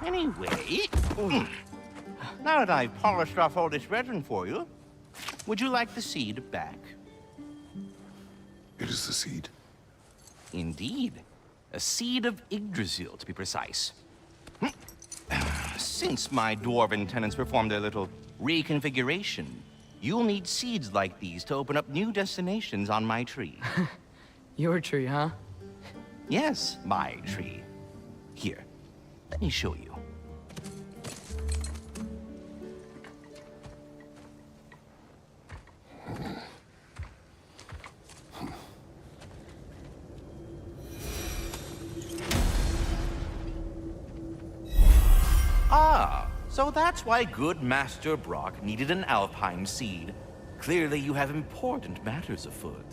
Anyway, now that I've polished off all this resin for you, would you like the seed back? It is the seed. Indeed. A seed of Yggdrasil, to be precise. Since my dwarven tenants performed their little reconfiguration, you'll need seeds like these to open up new destinations on my tree. Your tree, huh? Yes, my tree. Here, let me show you. Ah, so that's why good Master Brock needed an Alpine seed. Clearly you have important matters afoot.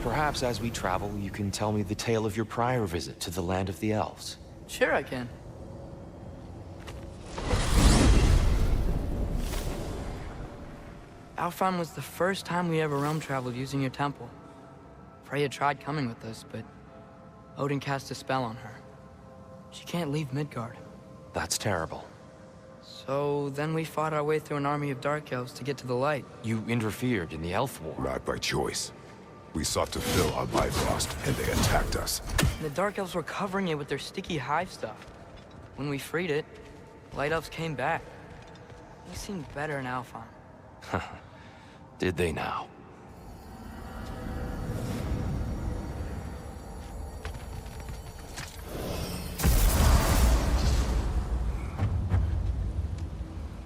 Perhaps as we travel, you can tell me the tale of your prior visit to the land of the elves. Sure I can. Alfheim was the first time we ever realm traveled using your temple. Freya tried coming with us, but Odin cast a spell on her. She can't leave Midgard. That's terrible. So then we fought our way through an army of dark elves to get to the light. You interfered in the elf war. Not by choice. We sought to fill our Bifrost, and they attacked us. And the dark elves were covering it with their sticky hive stuff. When we freed it, light elves came back. They seemed better in Alfheim. Did they now?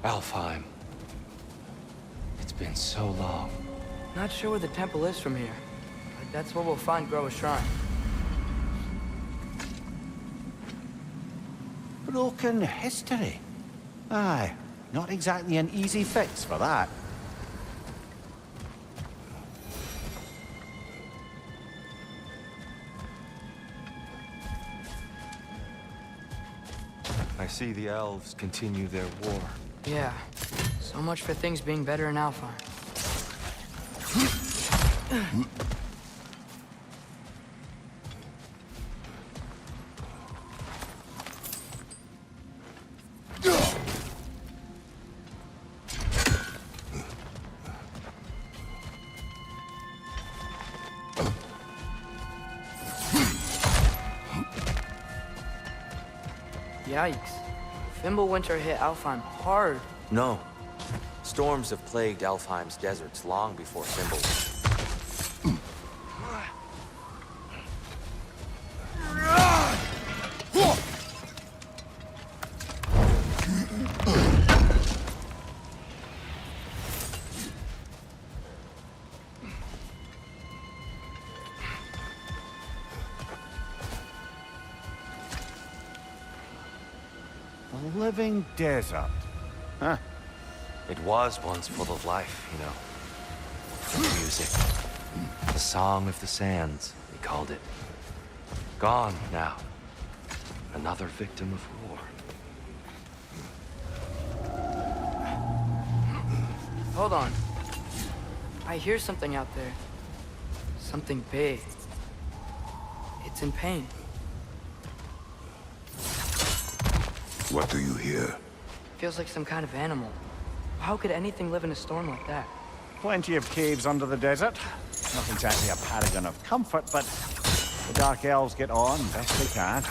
Alfheim. It's been so long. Not sure where the temple is from here, but that's where we'll find Groa's shrine. Broken history. Aye, not exactly an easy fix for that. I see the elves continue their war. Yeah, so much for things being better in Alfheim. Yikes. Fimbulwinter hit Alfheim hard. No. Storms have plagued Alfheim's deserts long before Fimbulwinter. A living desert. Huh. It was once full of life, you know. The music. The Song of the Sands, they called it. Gone now. Another victim of war. Hold on. I hear something out there. Something big. It's in pain. What do you hear? Feels like some kind of animal. How could anything live in a storm like that? Plenty of caves under the desert. Not exactly a paragon of comfort, but The Dark Elves get on best they can.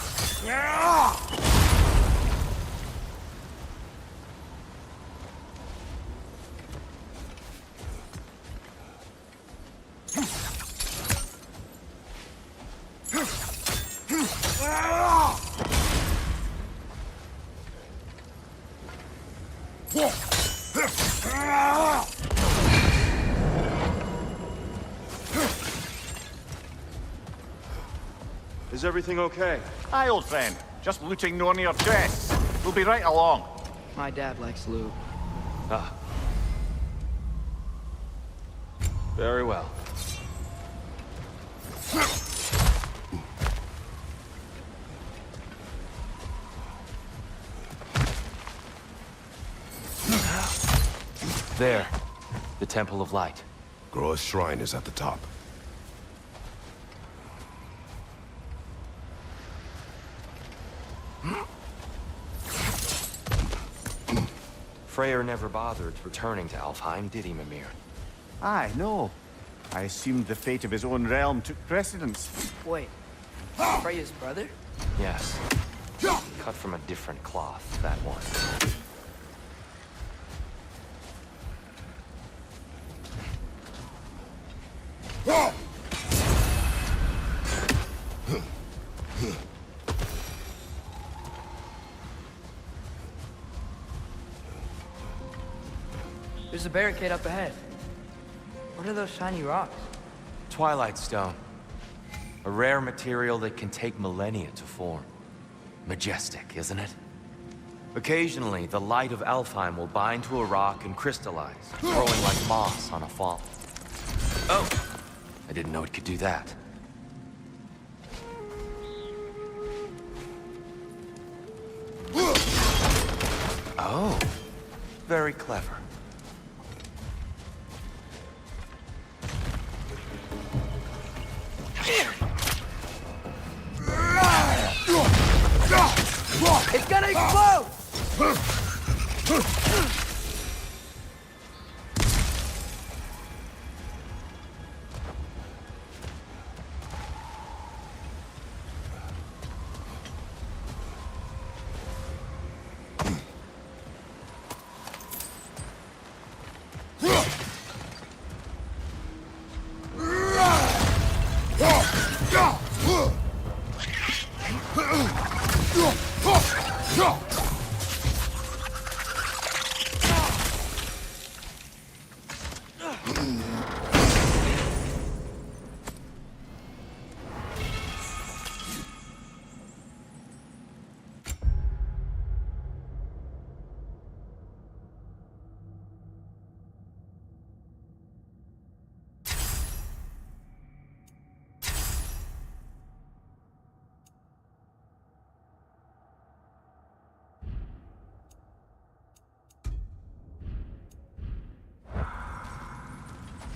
Is everything okay? Aye, old friend. Just looting no near chests. We'll be right along. My dad likes loot. Ah. Very well. There. The Temple of Light. Groa's shrine is at the top. Freyr never bothered returning to Alfheim, did he, Mimir? Aye, no. I assumed the fate of his own realm took precedence. Wait, Freya's brother? Yes. Cut from a different cloth, that one. There's a barricade up ahead. What are those shiny rocks? Twilight Stone. A rare material that can take millennia to form. Majestic, isn't it? Occasionally, the light of Alfheim will bind to a rock and crystallize, growing like moss on a fall. Oh! I didn't know it could do that. Oh. Very clever. It's gonna explode!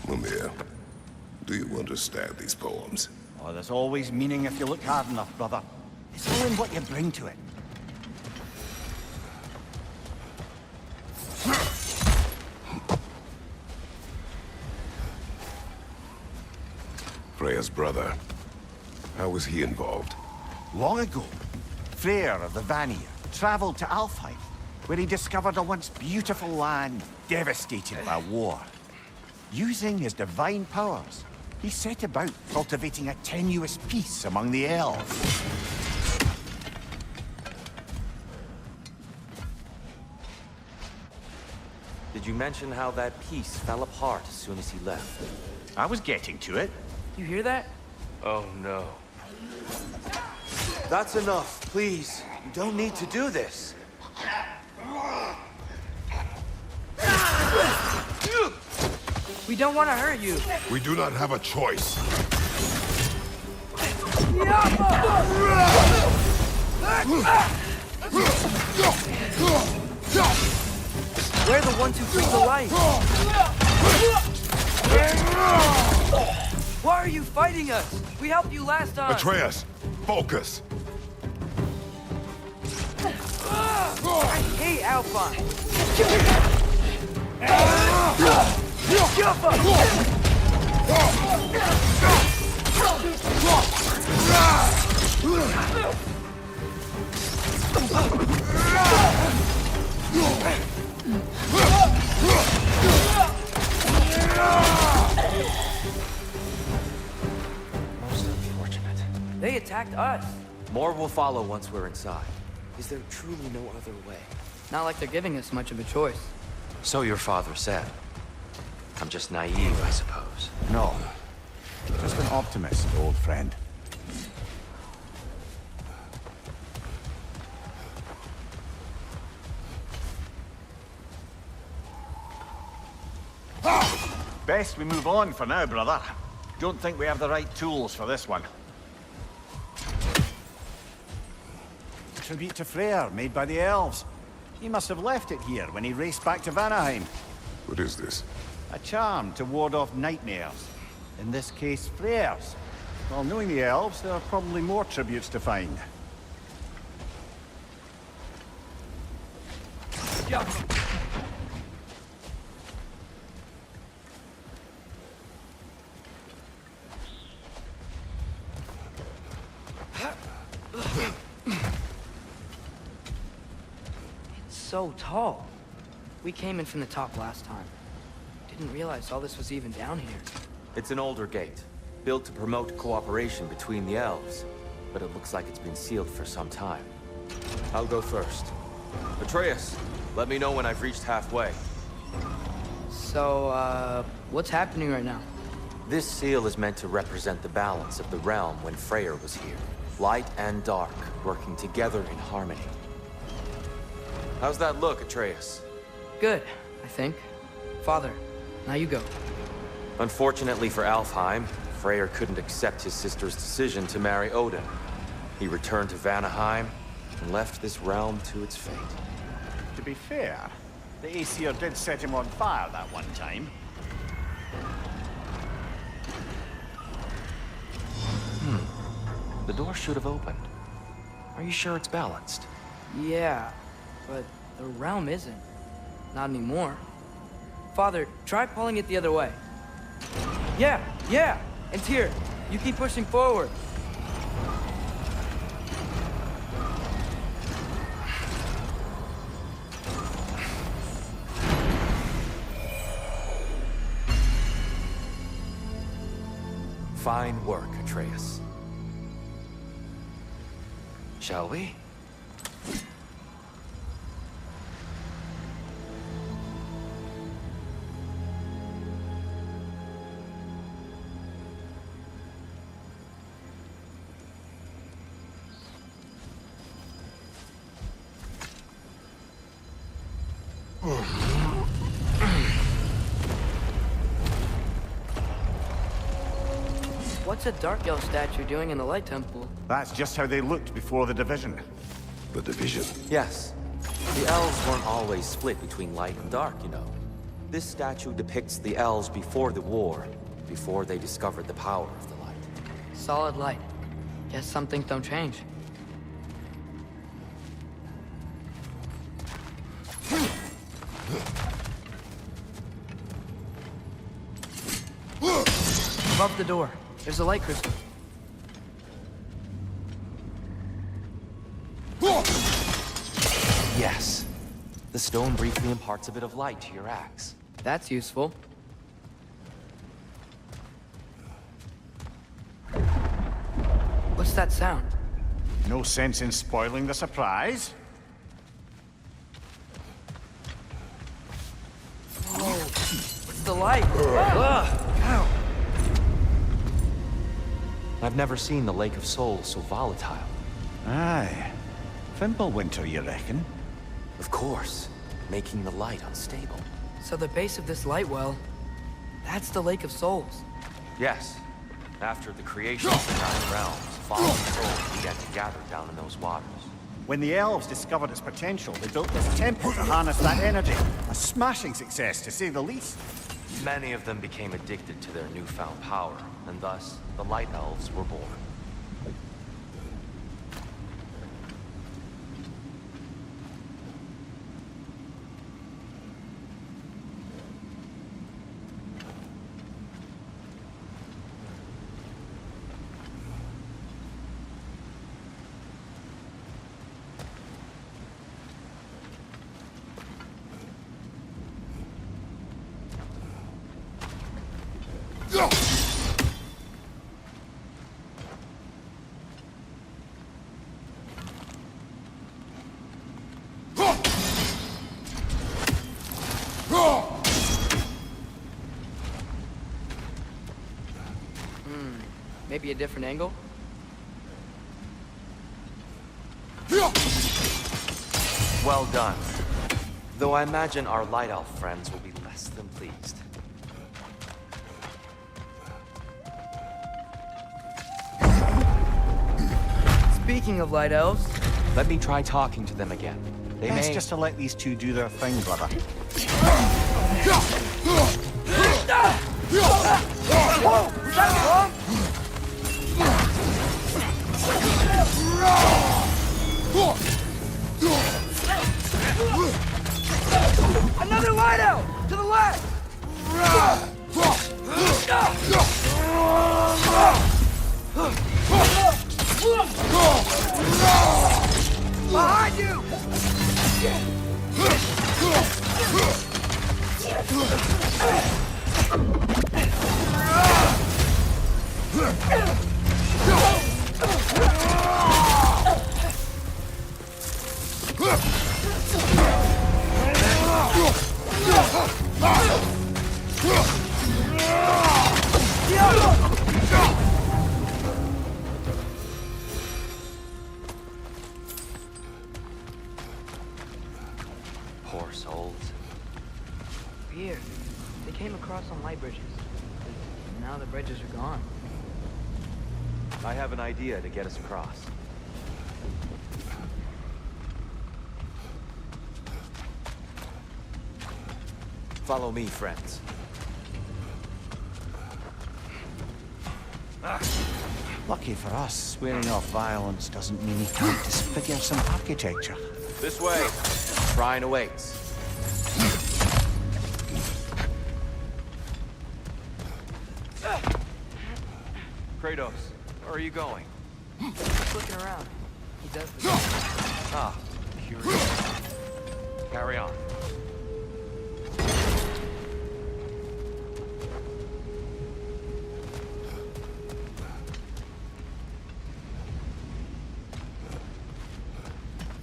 Mimir, do you understand these poems? Oh, there's always meaning if you look hard enough, brother. It's all in what you bring to it. Freya's brother. How was he involved? Long ago, Freyr of the Vanir traveled to Alfheim, where he discovered a once beautiful land devastated by war. Using his divine powers, he set about cultivating a tenuous peace among the elves. Did you mention how that piece fell apart as soon as he left? I was getting to it. You hear that? Oh no. That's enough, please. You don't need to do this. We don't want to hurt you. We do not have a choice. We're the ones who bring the light. Why are you fighting us? We helped you last time. Atreus, focus. I hate Alpine. Jump up! Most unfortunate. They attacked us. More will follow once we're inside. Is there truly no other way? Not like they're giving us much of a choice. So your father said. I'm just naive, I suppose. No. Just an optimist, old friend. Best we move on for now, brother. Don't think we have the right tools for this one. Tribute to Freyr, made by the elves. He must have left it here when he raced back to Vanaheim. What is this? A charm to ward off nightmares. In this case, Freyr's. Well, knowing the elves, there are probably more tributes to find. So tall. We came in from the top last time. Didn't realize all this was even down here. It's an older gate, built to promote cooperation between the elves. But it looks like it's been sealed for some time. I'll go first. Atreus, let me know when I've reached halfway. So, what's happening right now? This seal is meant to represent the balance of the realm when Freyr was here. Light and dark, working together in harmony. How's that look, Atreus? Good, I think. Father, now you go. Unfortunately for Alfheim, Freyr couldn't accept his sister's decision to marry Odin. He returned to Vanaheim and left this realm to its fate. To be fair, the Aesir did set him on fire that one time. The door should have opened. Are you sure it's balanced? Yeah, but the realm isn't. Not anymore. Father, try pulling it the other way. Yeah! And here, you keep pushing forward. Fine work, Atreus. Shall we? What's a Dark Elf statue doing in the Light Temple? That's just how they looked before the division. The division. Yes. The elves weren't always split between light and dark, you know. This statue depicts the elves before the war, before they discovered the power of the light. Solid light. Guess some things don't change. Above the door, there's a light crystal. Yes. The stone briefly imparts a bit of light to your axe. That's useful. What's that sound? No sense in spoiling the surprise. It's the light! Ow! I've never seen the Lake of Souls so volatile. Aye. Fimbulwinter, you reckon? Of course, making the light unstable. So the base of this light well, that's the Lake of Souls. Yes. After the creation of the Nine Realms, fallen souls began to gather down in those waters. When the elves discovered its potential, they built this temple to harness that energy. A smashing success, to say the least. Many of them became addicted to their newfound power, and thus, the Light Elves were born. Maybe a different angle? Well done. Though I imagine our Light Elf friends will be less than pleased. Speaking of light elves, Let me try talking to them again. They Best may... just to let these two do their thing, brother. another light elf! To the left! Behind you! Poor souls. Weird. They came across on light bridges. But now the bridges are gone. I have an idea to get us across. Follow me, friends. Lucky for us, swearing off violence doesn't mean he can't disfigure some architecture. This way. Shrine awaits. Kratos, where are you going? Just looking around. He does this. Ah, curious. Carry on.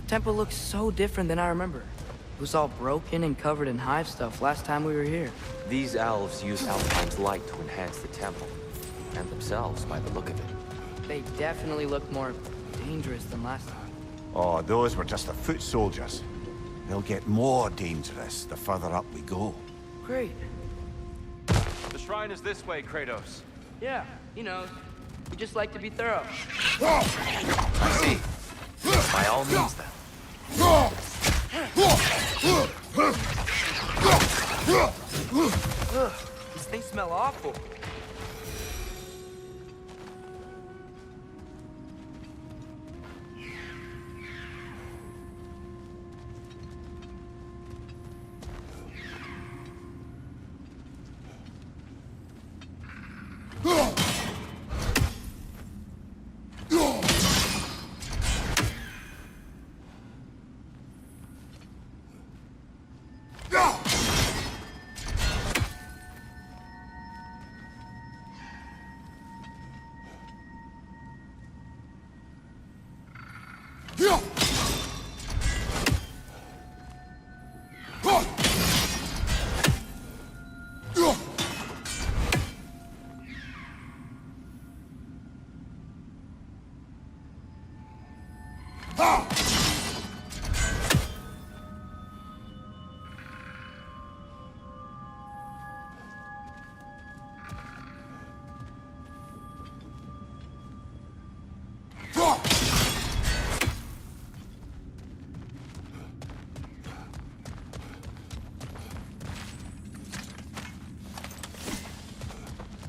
The temple looks so different than I remember. It was all broken and covered in hive stuff last time we were here. These elves use Alpine's light to enhance the temple, and themselves by the look of it. They definitely look more dangerous than last time. Oh, those were just the foot soldiers. They'll get more dangerous the further up we go. Great. The shrine is this way, Kratos. Yeah, he knows. We just like to be thorough. I see. By all means, then. These things smell awful.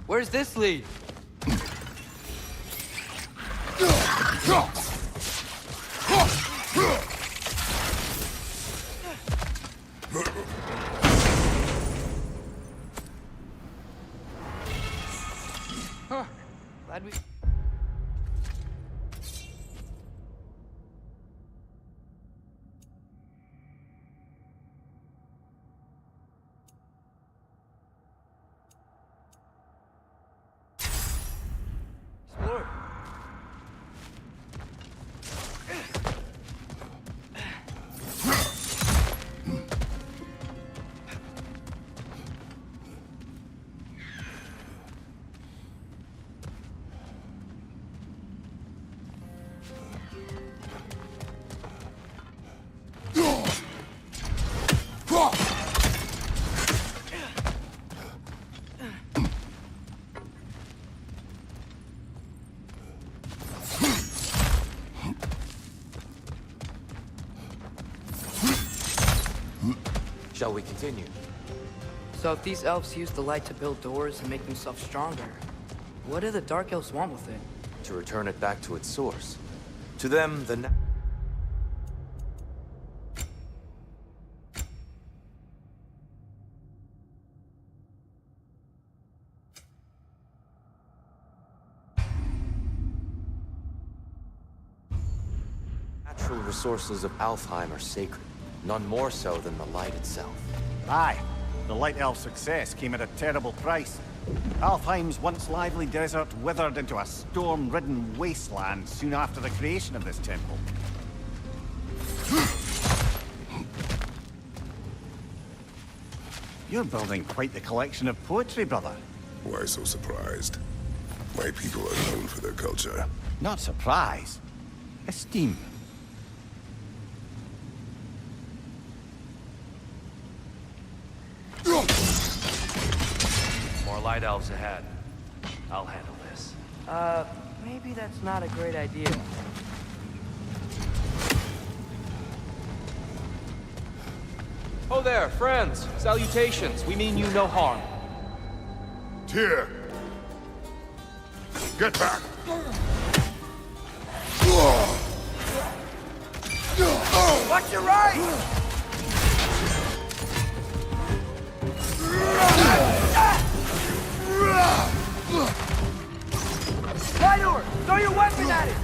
Where's this lead? Huh. Glad we... Shall we continue? So if these elves use the light to build doors and make themselves stronger, what do the Dark Elves want with it? To return it back to its source. To them, the natural resources of Alfheim are sacred, none more so than the light itself. Aye, the Light Elf's success came at a terrible price. Alfheim's once lively desert withered into a storm-ridden wasteland soon after the creation of this temple. You're building quite the collection of poetry, brother. Why so surprised? My people are known for their culture. Not surprise. Esteem. More light elves ahead. I'll handle this. Maybe that's not a great idea. Oh there, friends. Salutations. We mean you no harm. Tyr! Get back! Watch your right! Lightor! Throw your weapon at it!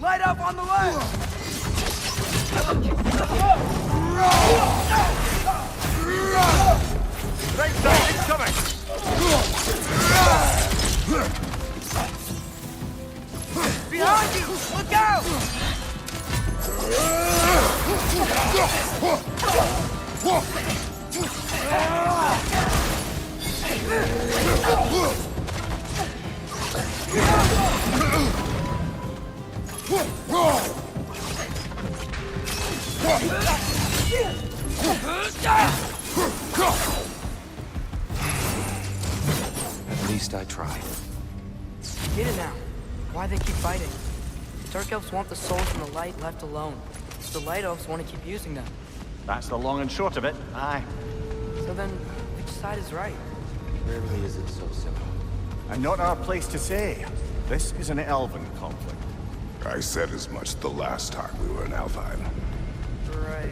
Light up on the left! Right side incoming! Behind you! Look out! At least I tried. Get it now. Why they keep fighting? The Dark Elves want the souls from the light left alone. The Light Elves want to keep using them. That's the long and short of it, aye. So then, which side is right? Rarely is it so simple. And not our place to say. This is an elven conflict. I said as much the last time we were in Alfheim. Right.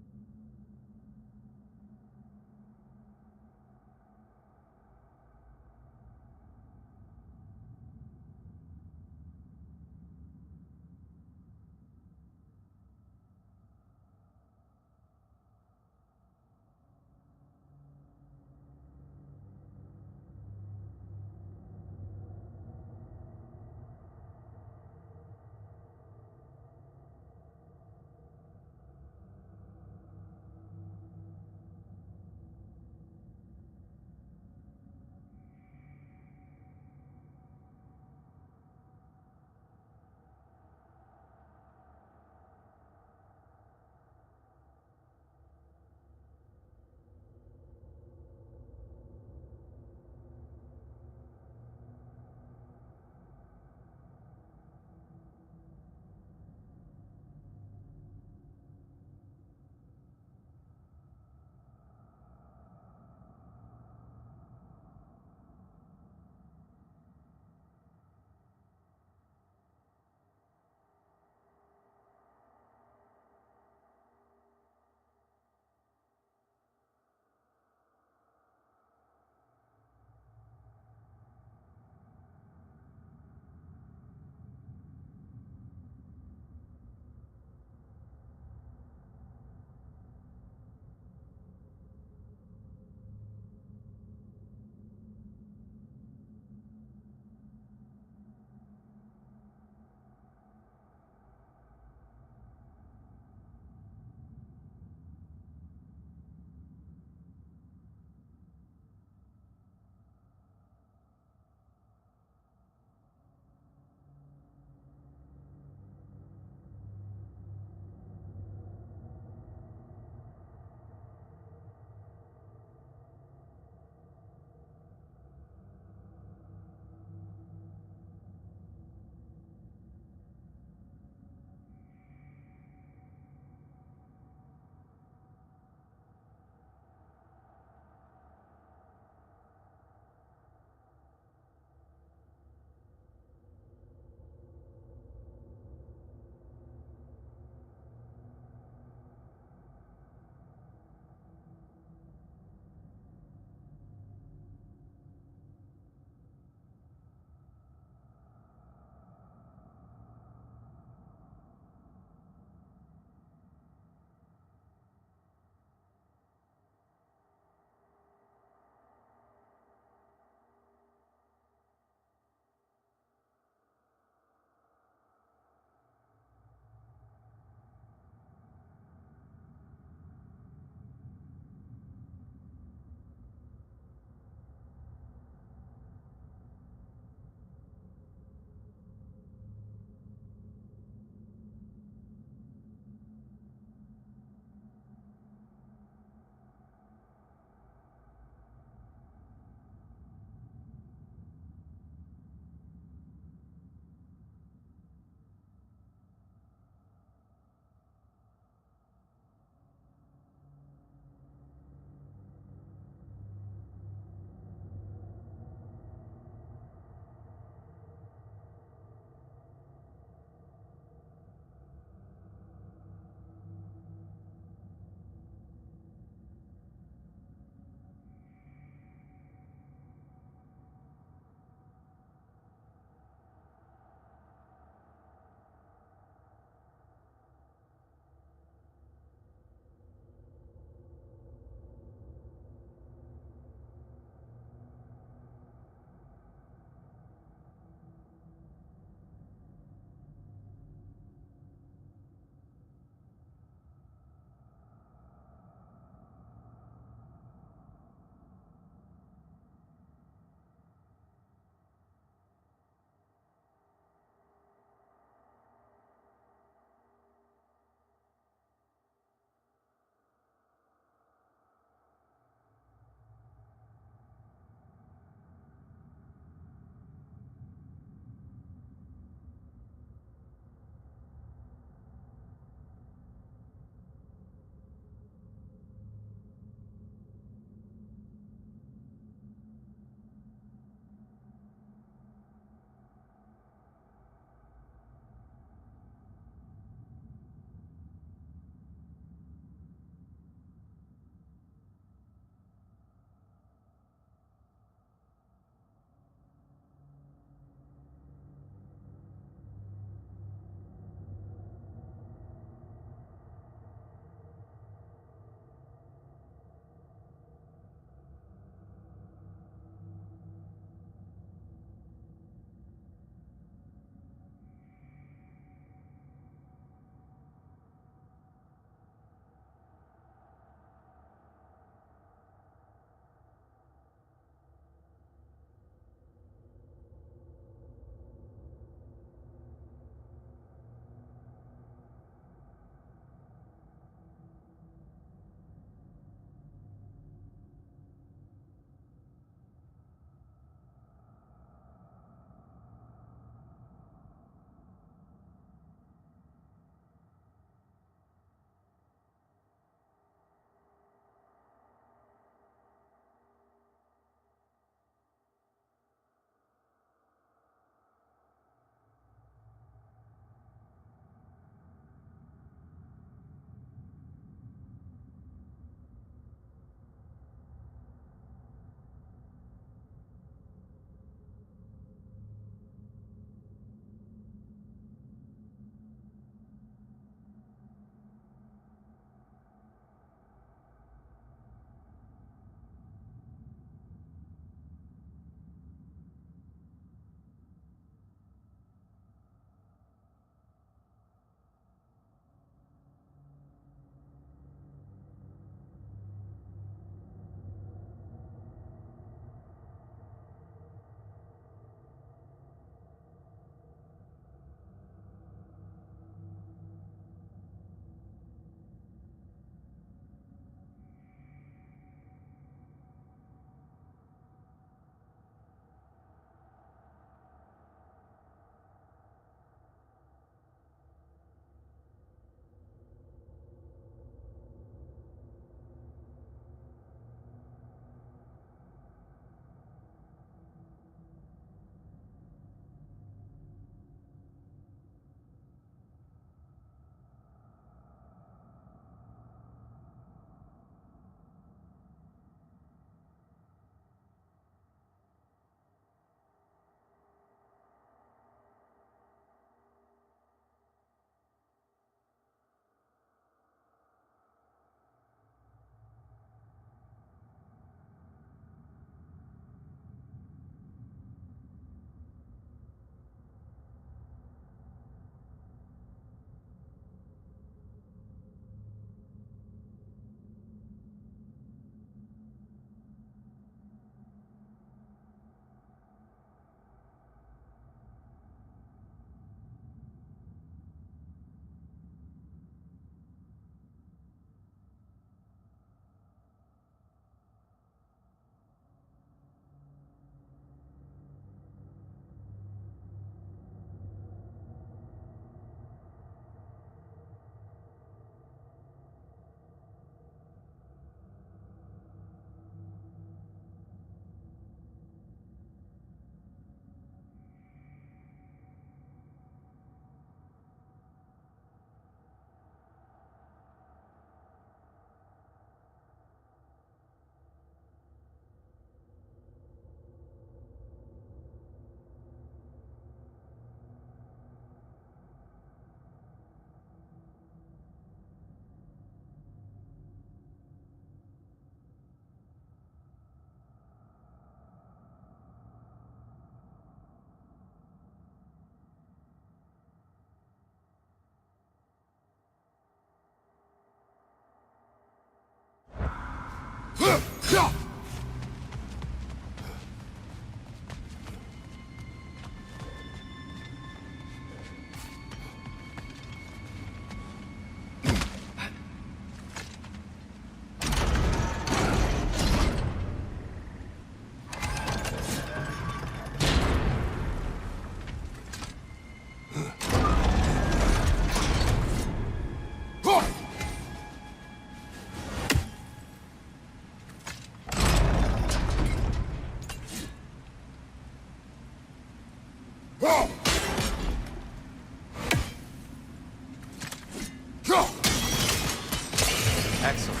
Excellent.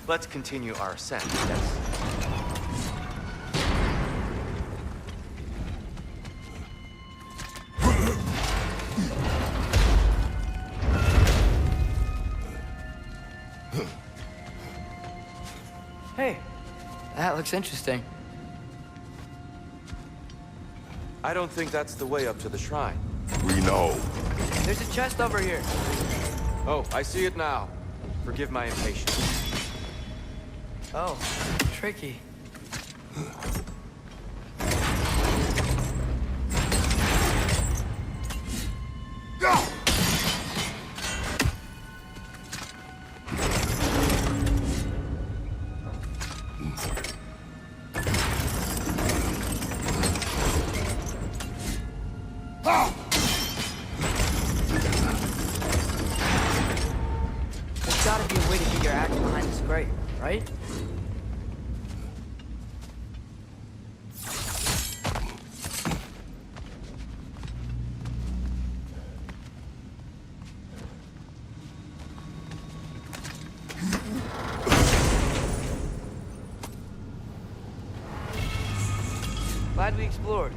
Let's continue our ascent, yes? Hey, that looks interesting. I don't think that's the way up to the shrine. We know. There's a chest over here. Oh, I see it now. Forgive my impatience. Oh, tricky. There's gotta be a way to get your axe behind this grate, right? Glad we explored.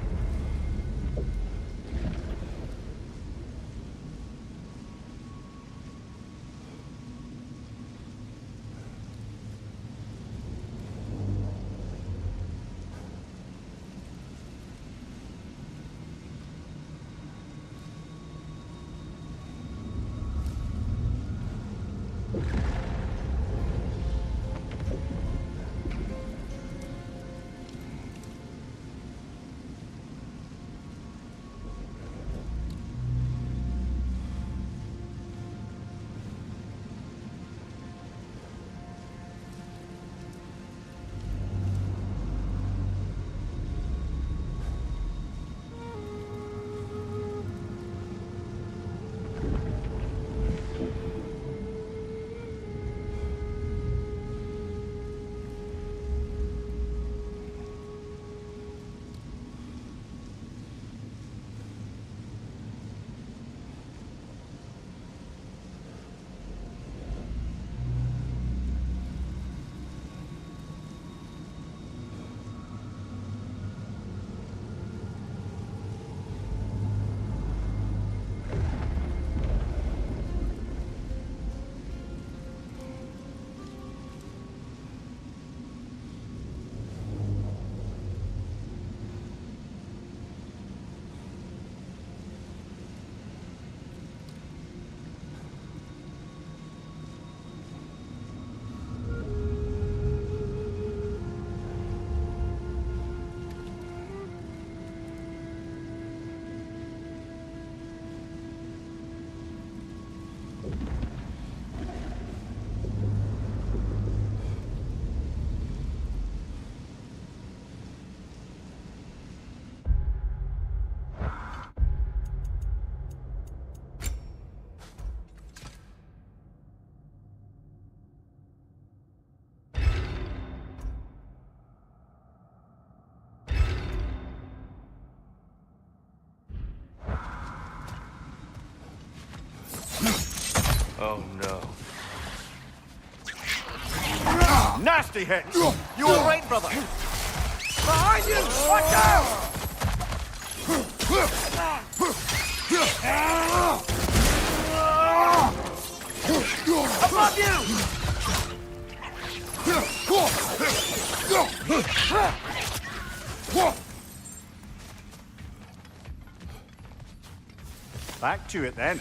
Oh no. Nasty hit! You all right, brother? Behind you! Watch out! Above you! Back to it then.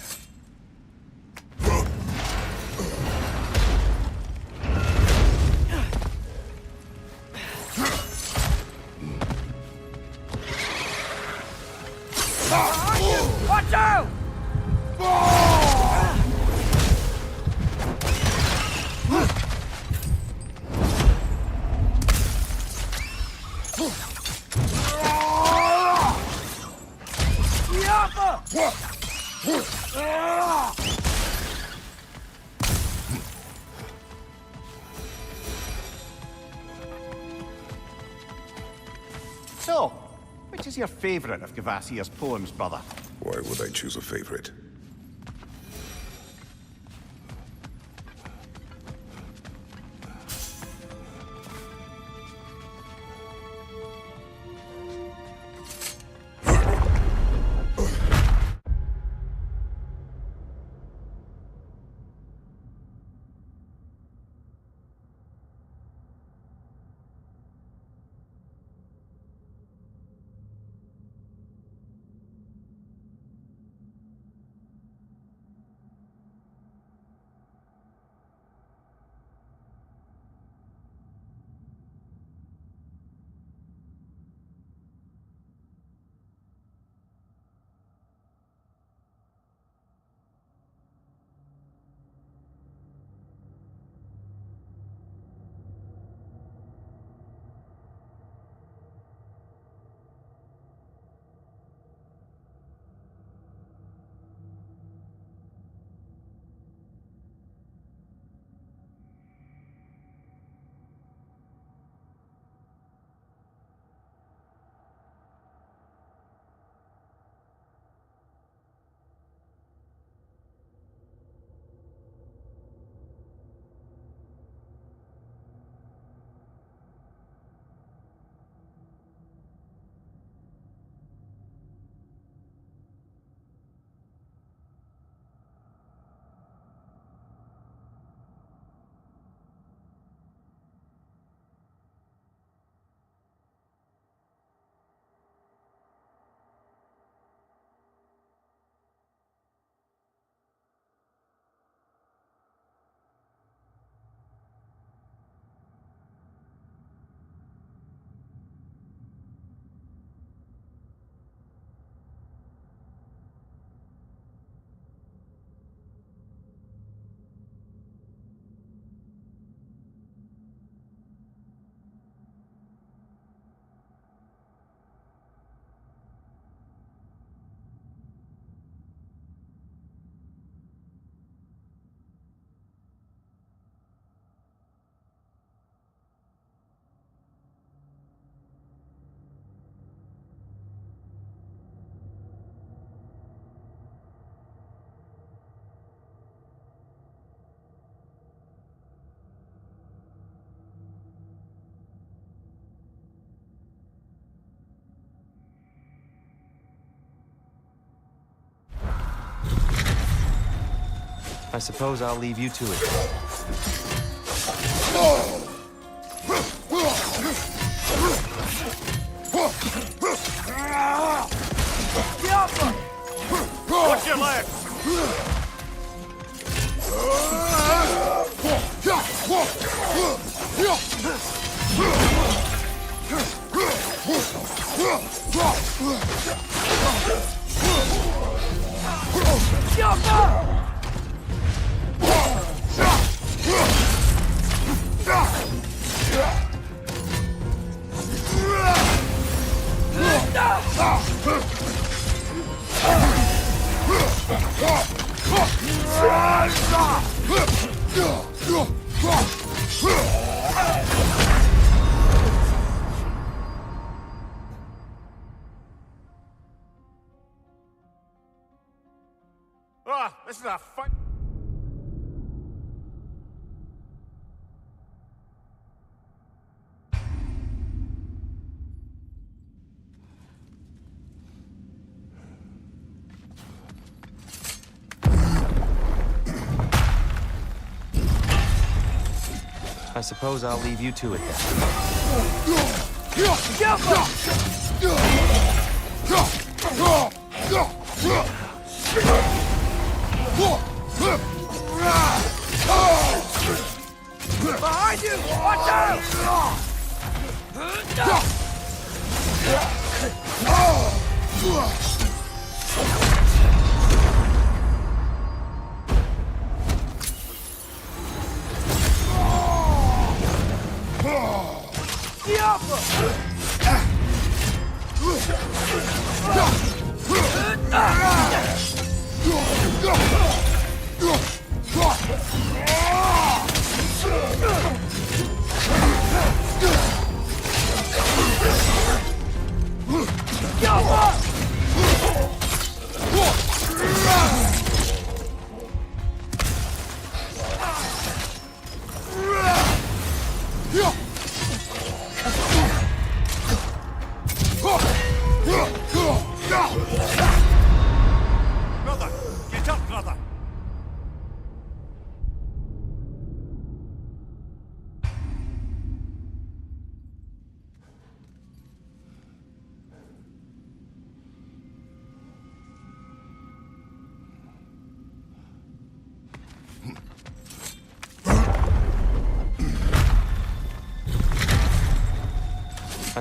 So, which is your favorite of Gavassia's poems, brother? Why would I choose a favorite? I suppose I'll leave you to it. Watch your leg! Ah, this is a fun. I suppose I'll leave you to it then. Behind you! Watch out!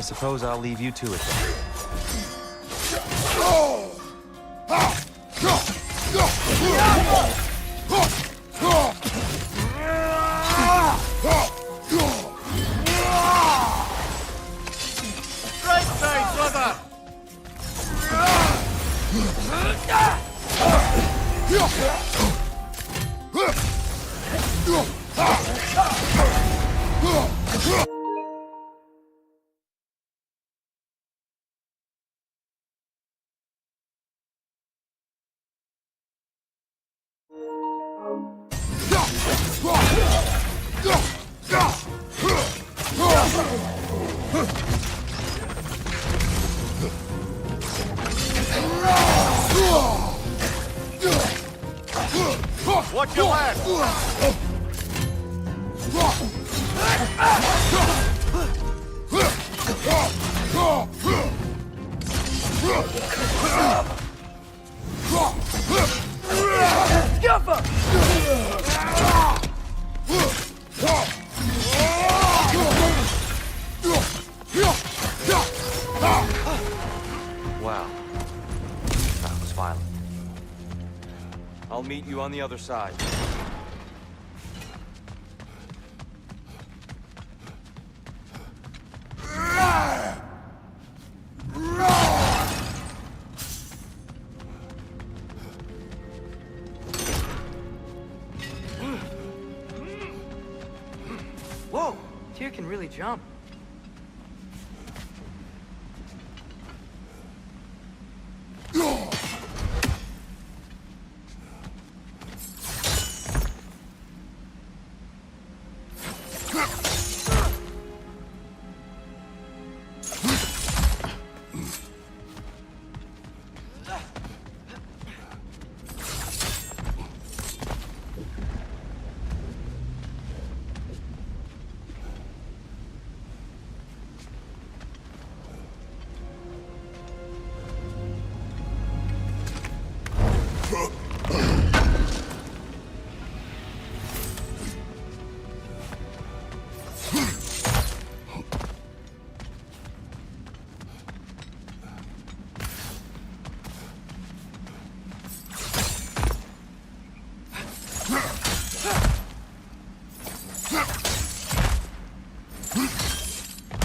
suppose I'll leave you to it then. Right side, brother! Watch your left! Wow. That was violent. I'll meet you on the other side. Whoa! Tyr can really jump.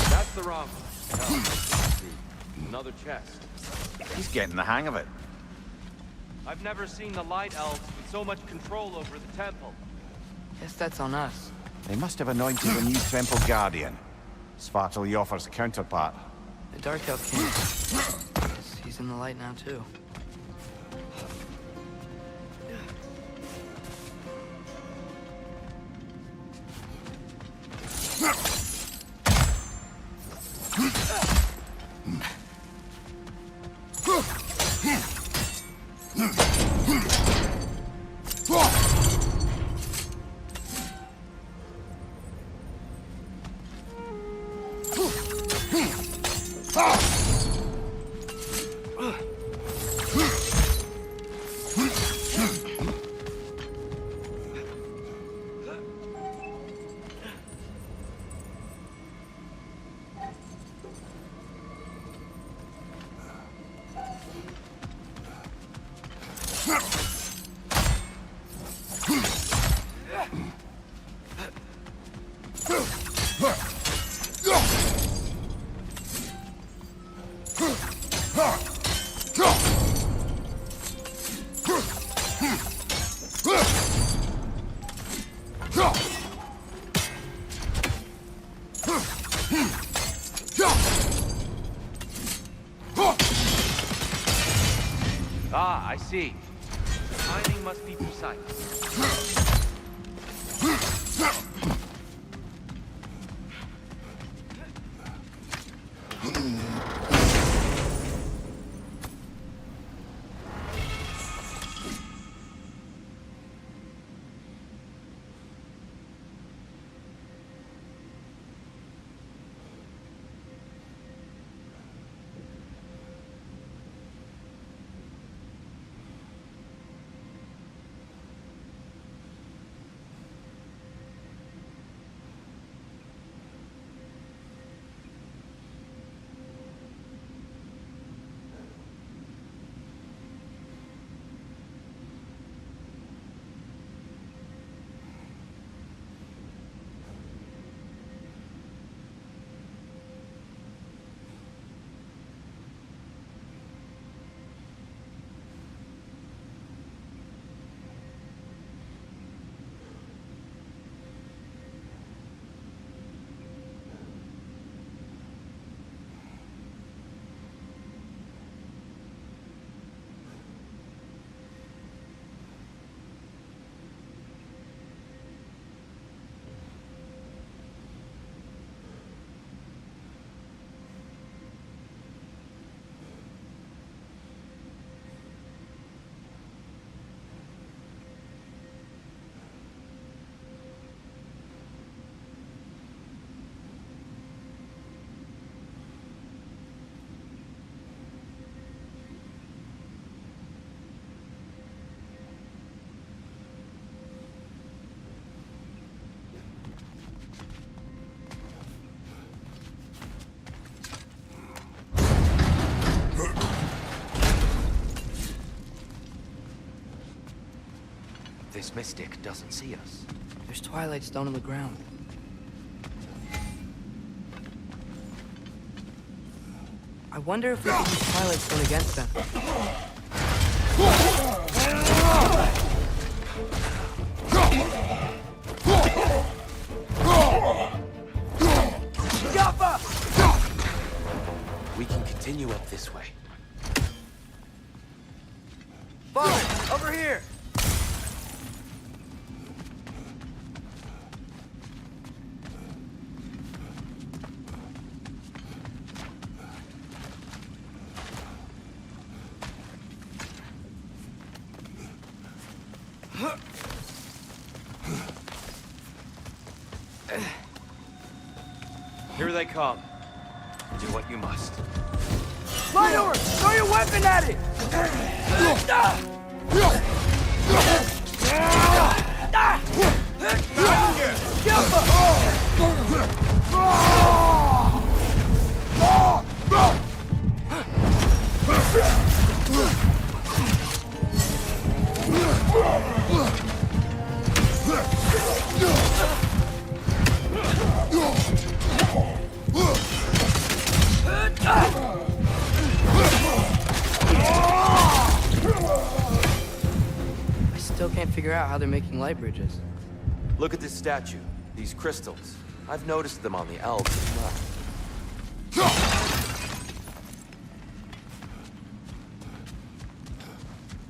That's the wrong one. No. Another chest. He's getting the hang of it. I've never seen the Light Elves with so much control over the temple. Guess that's on us. They must have anointed a new Temple Guardian. Svartal Joffer's counterpart. The Dark Elf King. Guess he's in the light now, too. Ah, I see. The timing must be precise. this mystic doesn't see us. There's Twilight Stone on the ground. I wonder if we can use Twilight Stone against them. We can continue up this way. Father, over here! Here they come. Do what you must. Slide over! Throw your weapon at it! I still can't figure out how they're making light bridges. Look at this statue. These crystals. I've noticed them on the elves as well.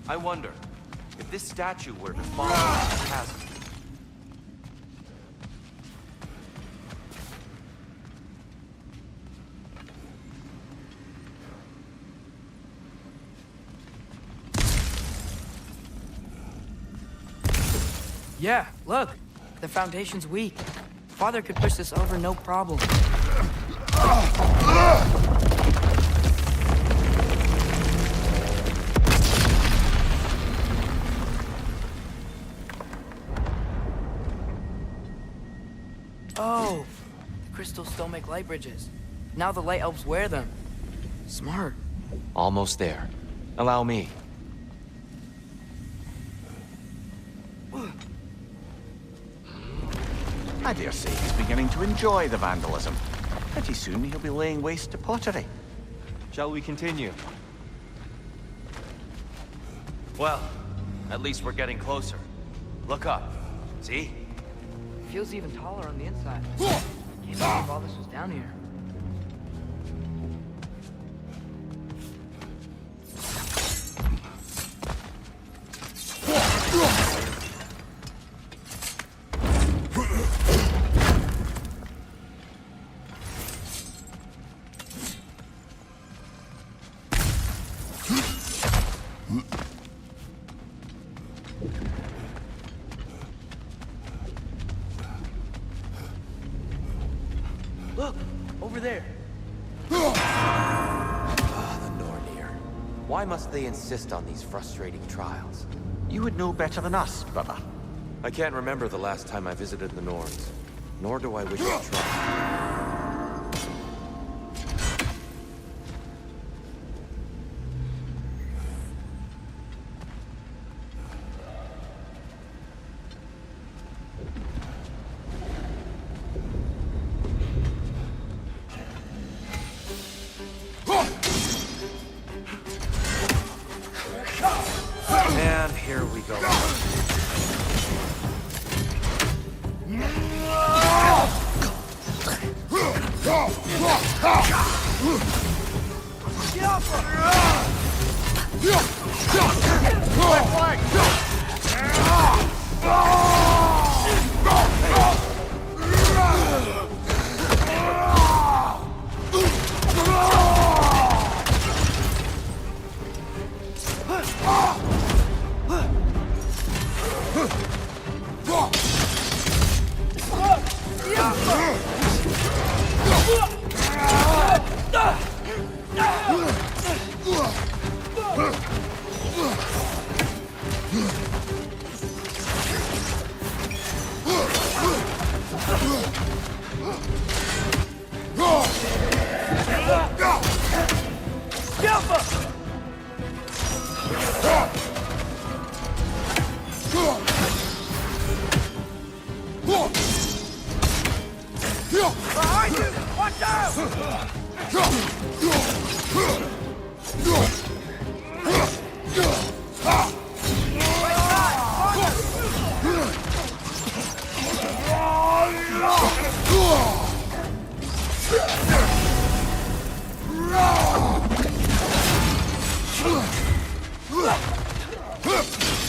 I wonder if this statue were to fall into the chasm. Yeah, look! The foundation's weak. Father could push this over no problem. Oh! The crystals still make light bridges. Now the light elves wear them. Smart. Almost there. Allow me. I dare say he's beginning to enjoy the vandalism. Pretty soon he'll be laying waste to pottery. Shall we continue? Well, at least we're getting closer. Look up. See? Feels even taller on the inside. Can't believe all this was down here. Look! Over there! Ah, the Nornir. Why must they insist on these frustrating trials? You would know better than us, brother. I can't remember the last time I visited the Norns. Nor do I wish to try. And here we go.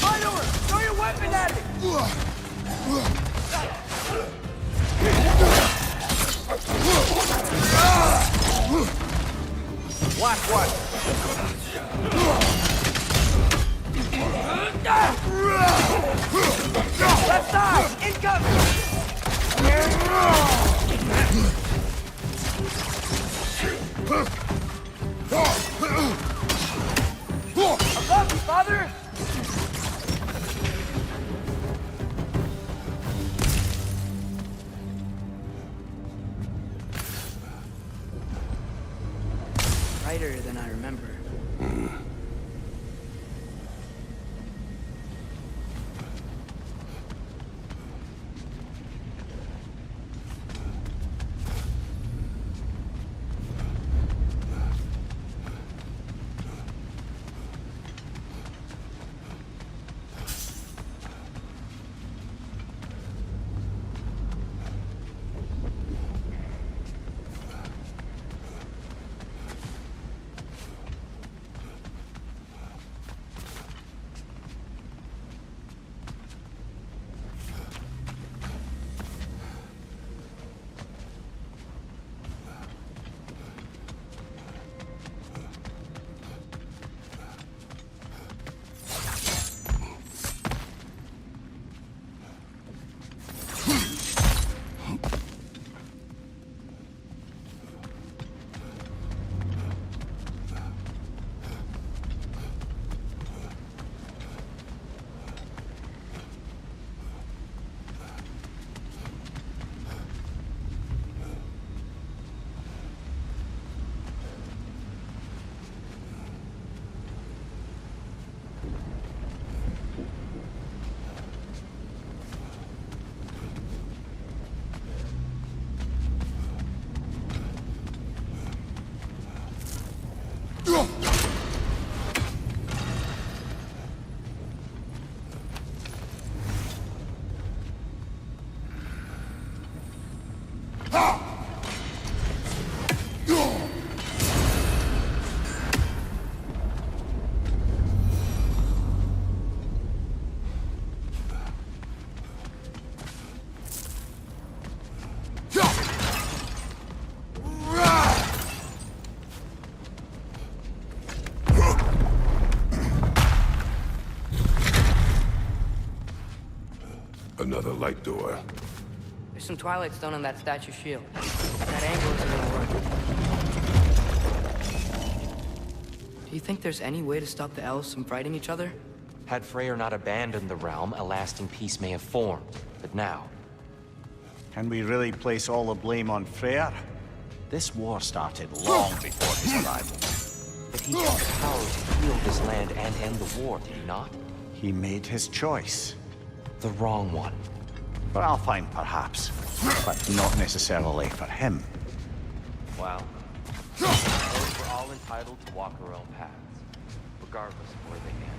Fight over! Throw your weapon at it! Black one! Left side! Incoming! Above you, father! Brighter than I remember. Another light door. There's some Twilight Stone on that statue shield. That angle isn't gonna work. Do you think there's any way to stop the elves from fighting each other? Had Freyr not abandoned the realm, a lasting peace may have formed. But now, Can we really place all the blame on Freyr? This war started long before his arrival. but he had the power to heal this land and end the war, did he not? He made his choice. The wrong one. For Alfheim, perhaps, but not necessarily for him. Well, those we're all entitled to walk our own paths, regardless of where they end.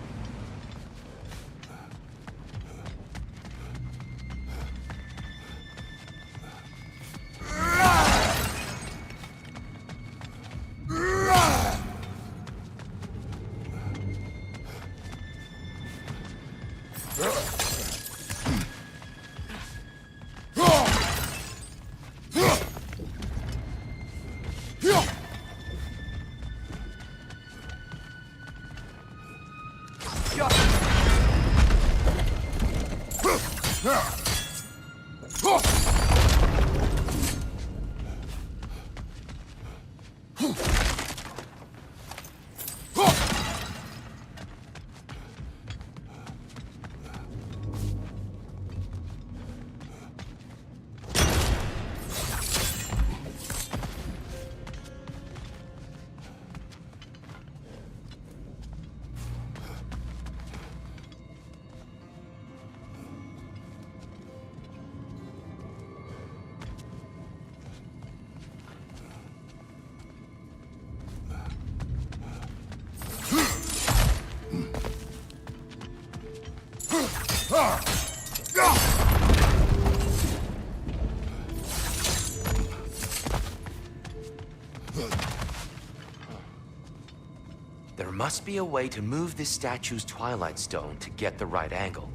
There must be a way to move this statue's Twilight Stone to get the right angle.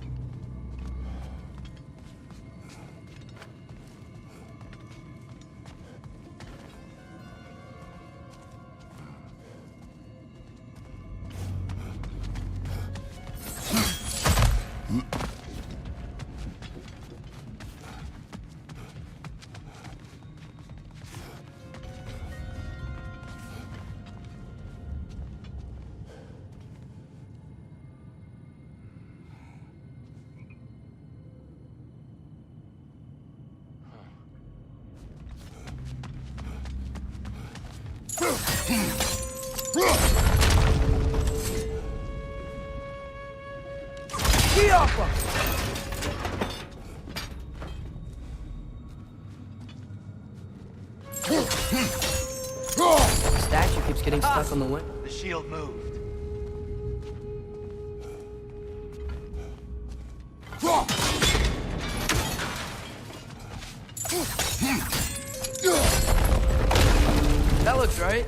The statue keeps getting stuck on the wind. The shield moved. That looks right.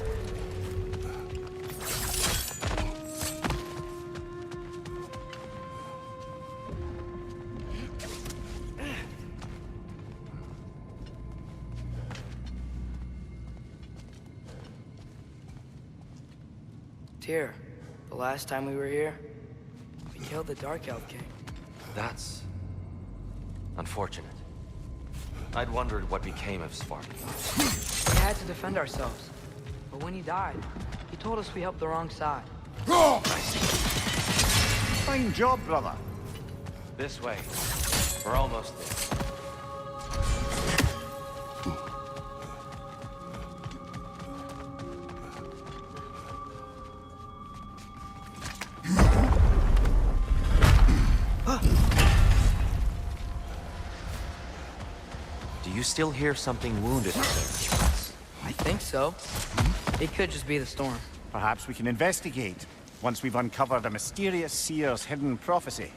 Tyr, the last time we were here, we killed the Dark Elf King. That's unfortunate. I'd wondered what became of Svarti. We had to defend ourselves. But when he died, he told us we helped the wrong side. Fine job, brother. This way. We're almost there. Do you still hear something wounded out there? I think so. It could just be the storm. Perhaps we can investigate, once we've uncovered a mysterious seer's hidden prophecy.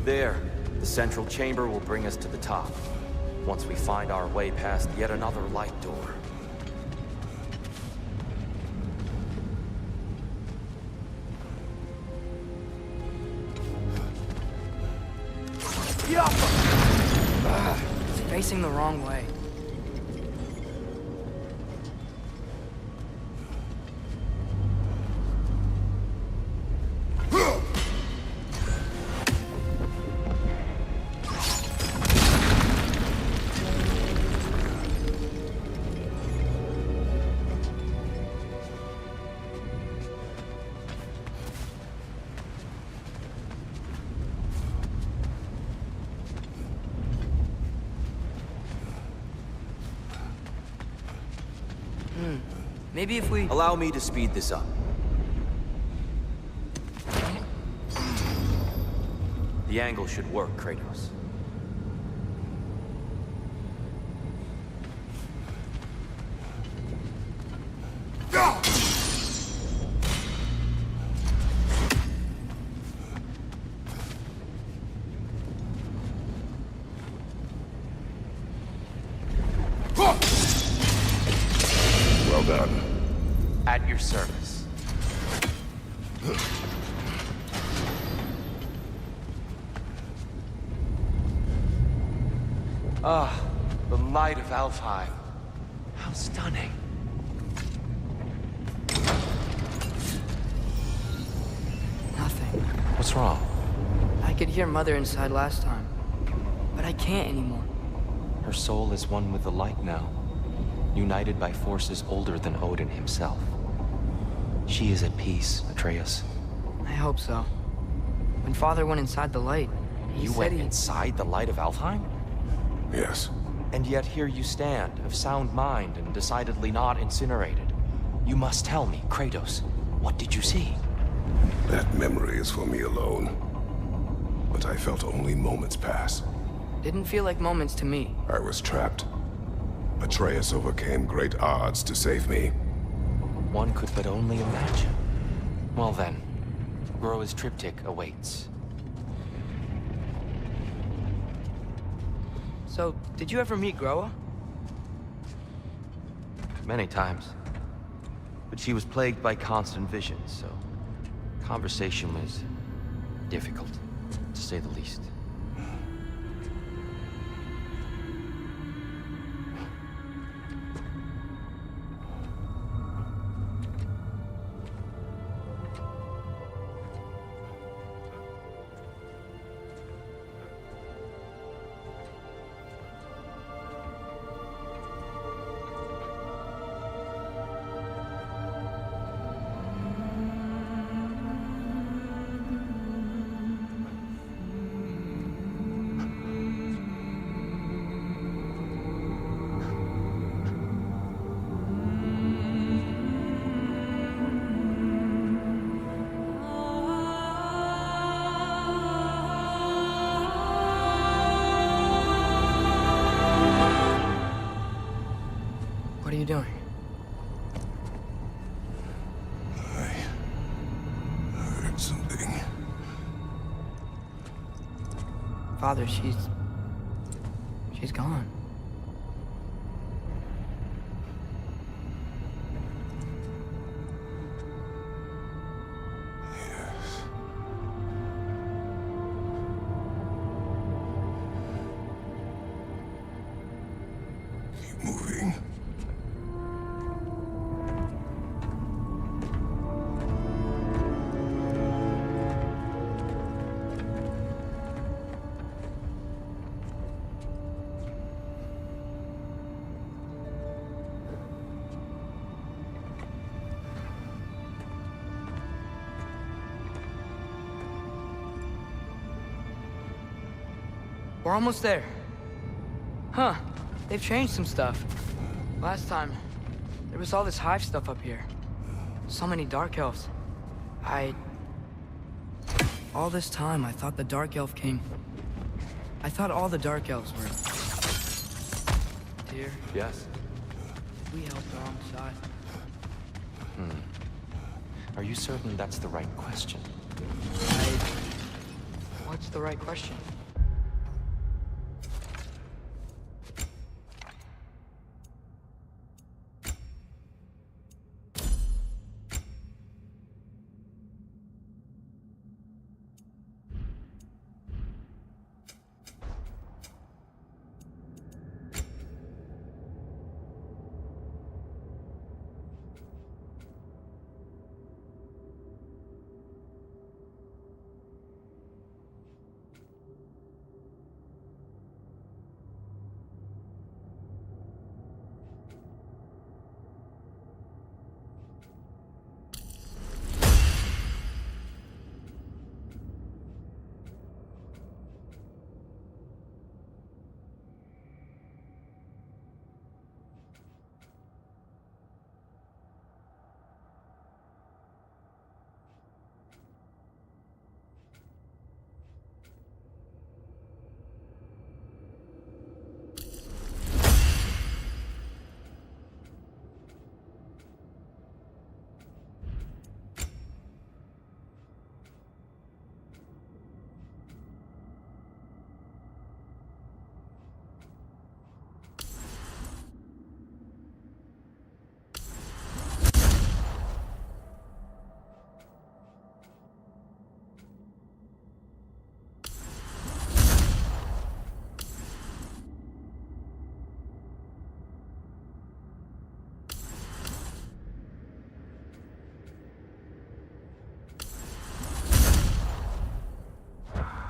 There. The central chamber will bring us to the top. Once we find our way past yet another light door. It's facing the wrong way. Maybe if we... Allow me to speed this up. The angle should work, Kratos. Well done. At your service. Ah, the light of Alfheim. How stunning. Nothing. What's wrong? I could hear Mother inside last time. But I can't anymore. Her soul is one with the light now, united by forces older than Odin himself. She is at peace, Atreus. I hope so. When Father went inside the light, he You said went he... inside the light of Alfheim? Yes. And yet here you stand, of sound mind and decidedly not incinerated. You must tell me, Kratos, what did you see? That memory is for me alone. But I felt only moments pass. Didn't feel like moments to me. I was trapped. Atreus overcame great odds to save me. One could but only imagine. Well then, Groa's triptych awaits. So, did you ever meet Groa? Many times. But she was plagued by constant visions, so conversation was difficult, to say the least. What are you doing? I heard something. Father, she's gone. Yes. Keep moving. We're almost there. Huh. They've changed some stuff. Last time, there was all this hive stuff up here. So many Dark Elves. All this time, I thought the Dark Elf came... I thought all the Dark Elves were... Dear, Yes? we helped alongside. Are you certain that's the right question? What's the right question?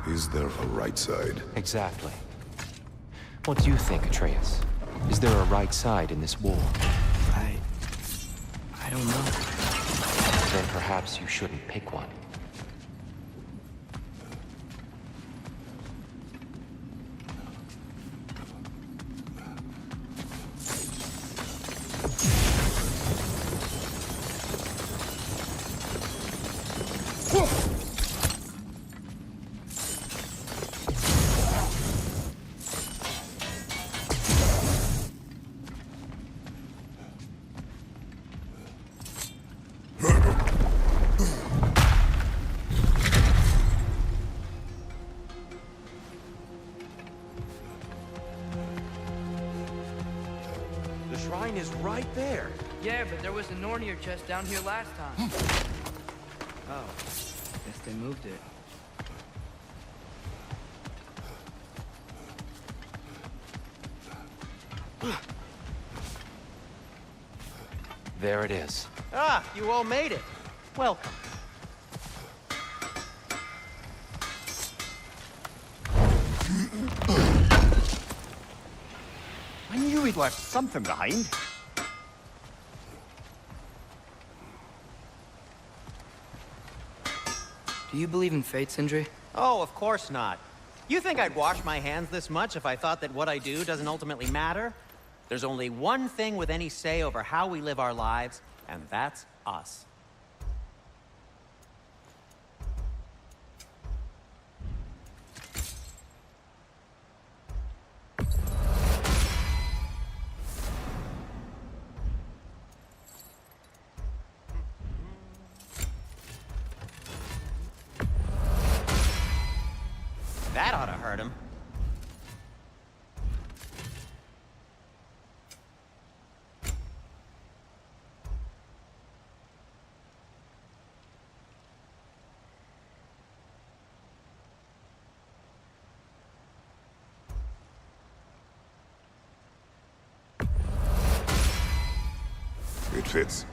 Is there a right side? Exactly. What do you think, Atreus? Is there a right side in this war? I don't know. Then perhaps you shouldn't pick one. The shrine is right there. Yeah, but there was a Nornir chest down here last time. Oh, guess they moved it. There it is. Ah, you all made it. Welcome. I knew he'd left something behind. Do you believe in fate, Sindri? Oh, of course not. You think I'd wash my hands this much if I thought that what I do doesn't ultimately matter? There's only one thing with any say over how we live our lives, and that's us. That ought to hurt him. It fits.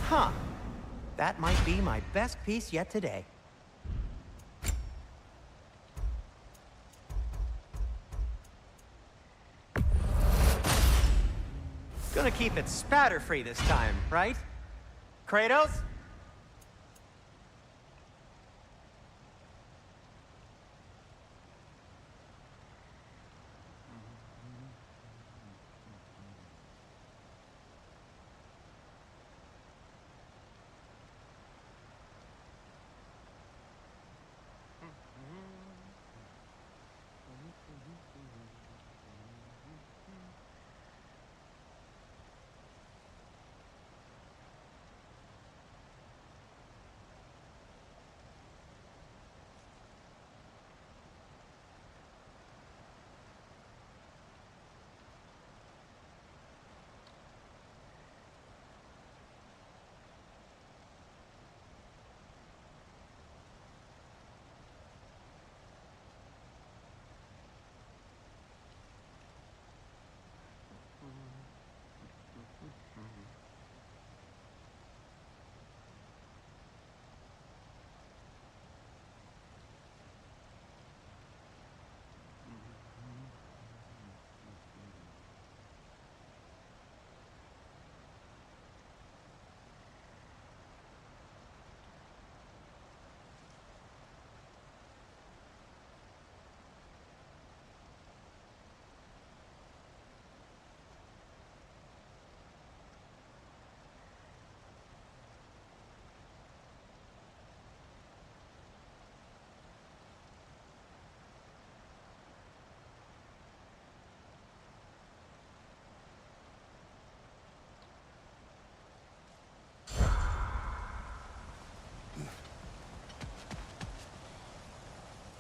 Huh. That might be my best piece yet today. Gonna keep it spatter-free this time, right? Kratos?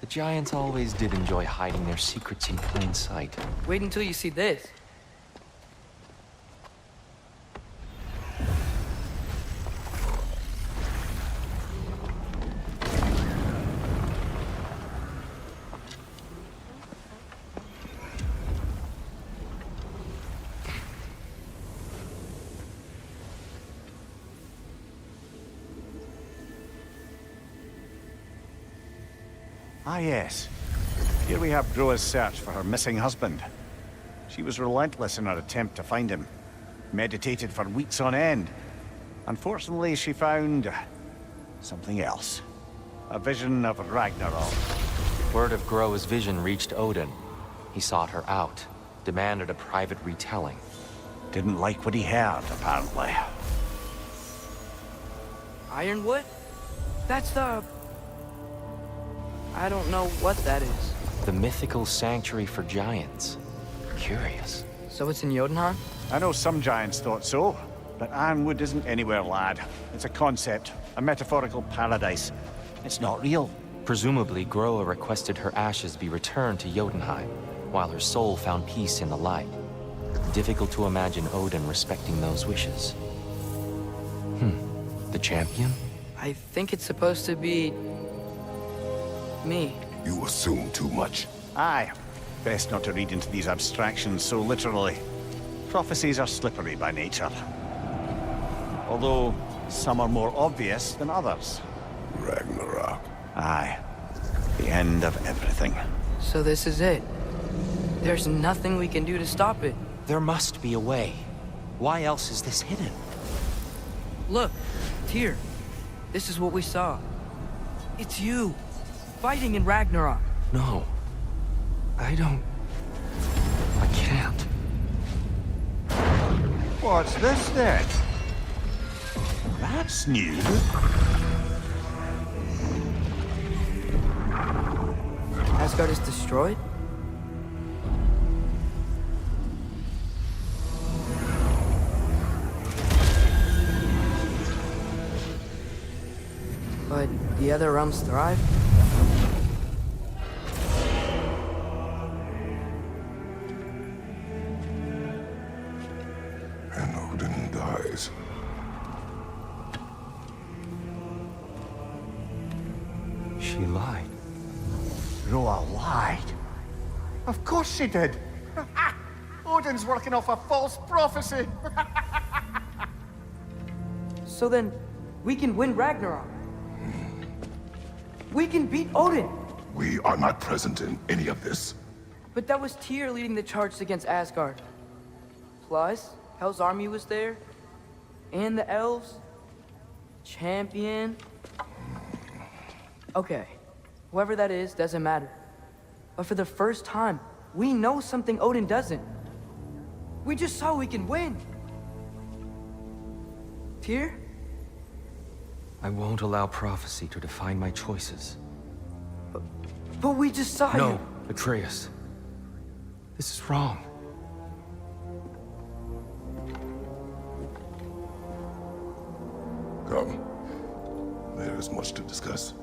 The giants always did enjoy hiding their secrets in plain sight. Wait until you see this. Ah, yes. Here we have Groa's search for her missing husband. She was relentless in her attempt to find him. Meditated for weeks on end. Unfortunately, she found something else. A vision of Ragnarok. Word of Groa's vision reached Odin. He sought her out, demanded a private retelling. Didn't like what he heard, apparently. Ironwood? That's the... I don't know what that is. The mythical sanctuary for giants. Curious. So it's in Jotunheim? I know some giants thought so, but Ironwood isn't anywhere, lad. It's a concept, a metaphorical paradise. It's not real. Presumably, Groa requested her ashes be returned to Jotunheim, while her soul found peace in the light. Difficult to imagine Odin respecting those wishes. The champion? I think it's supposed to be... me. You assume too much. Aye. Best not to read into these abstractions so literally. Prophecies are slippery by nature. Although, some are more obvious than others. Ragnarok. Aye. The end of everything. So this is it. There's nothing we can do to stop it. There must be a way. Why else is this hidden? Look, Tyr. This is what we saw. It's you, fighting in Ragnarok. No. I can't. What's this then? That's new. Asgard is destroyed? But the other realms thrive? And Odin dies. She lied. Roa lied. Of course she did. Odin's working off a false prophecy. So then, we can win Ragnarok. We can beat Odin. We are not present in any of this. But that was Tyr leading the charge against Asgard. Plus, Hell's army was there. And the elves. Champion. Okay. Whoever that is, doesn't matter. But for the first time, we know something Odin doesn't. We just saw we can win. Tyr? I won't allow prophecy to define my choices. But we just saw No, you. Atreus. This is wrong. Come. There is much to discuss.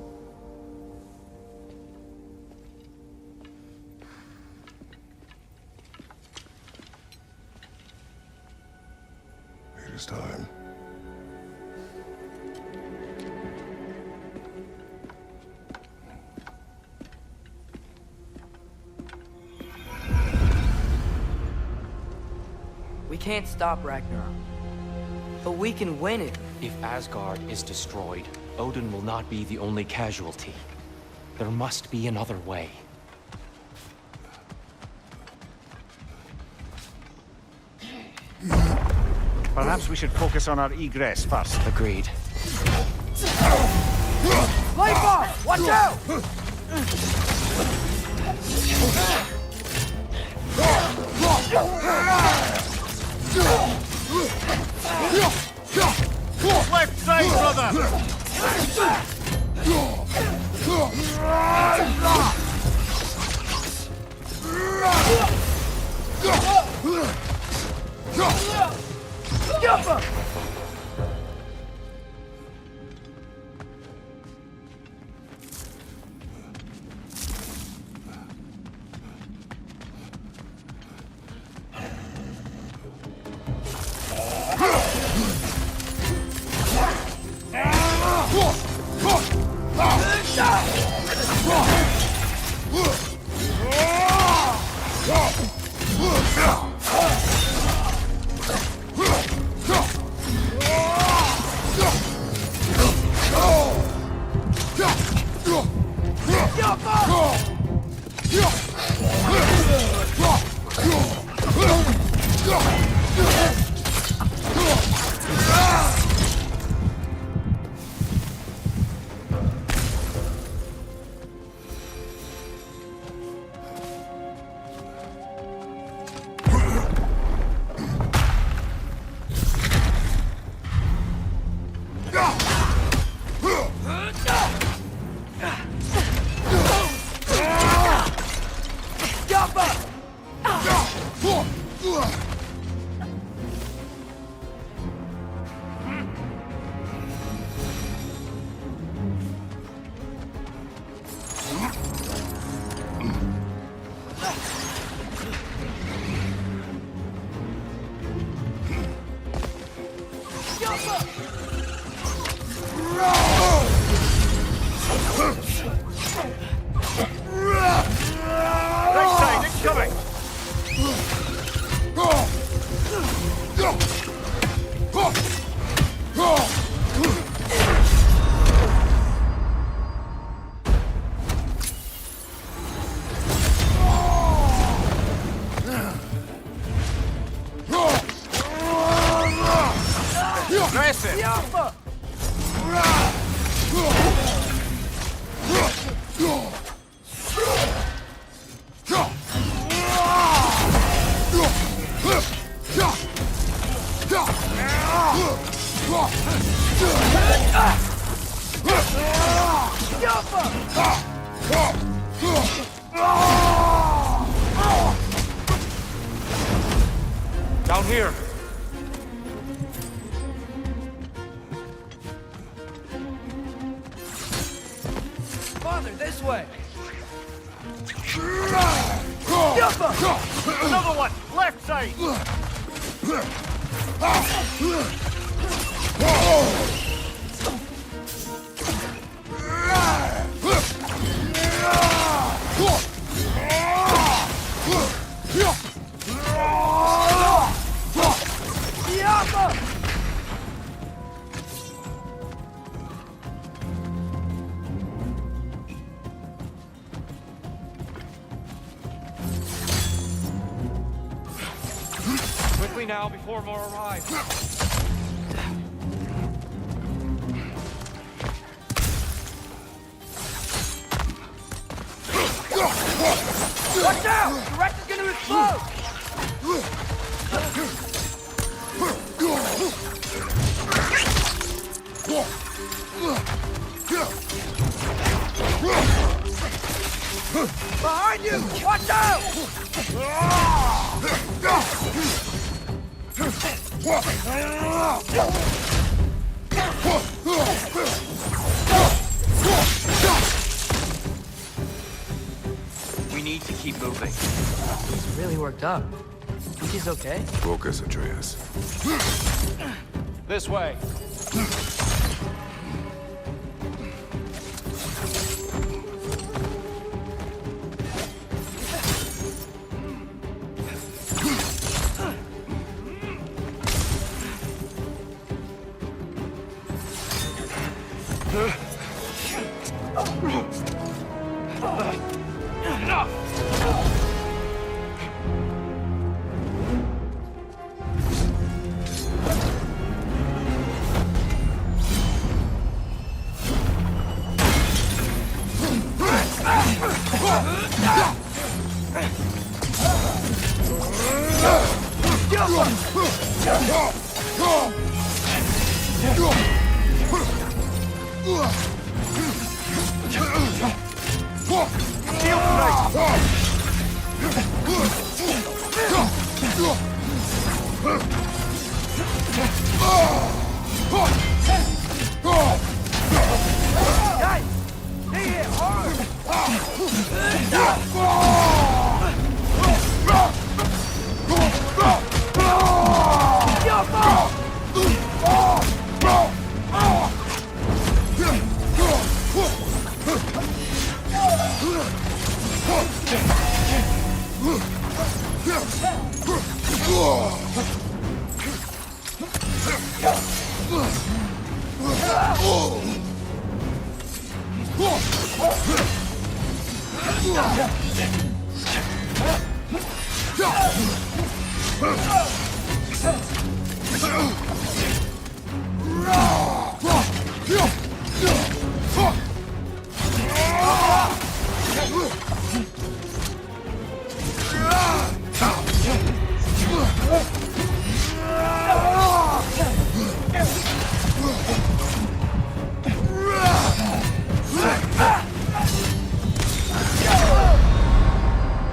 It is time. We can't stop Ragnarok. But we can win it. If Asgard is destroyed, Odin will not be the only casualty. There must be another way. Perhaps we should focus on our egress first. Agreed. Light off! Watch out! Left side, brother! Right side, incoming! Aggressive! Down here! Father, this way! Another one! Left side! Quickly now, before more arrive. Watch out! The wreck is gonna explode! Behind you! Watch out! We need to keep moving. He's really worked up. Think he's okay? Focus, Atreus. This way.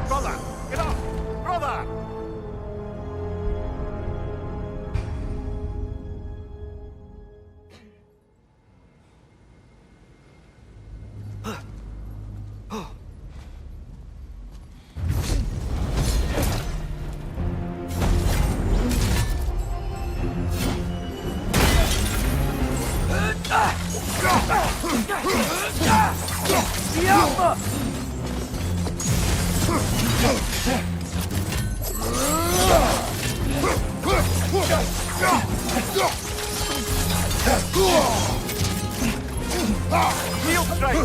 Brother! Get up! Brother! Shield strike!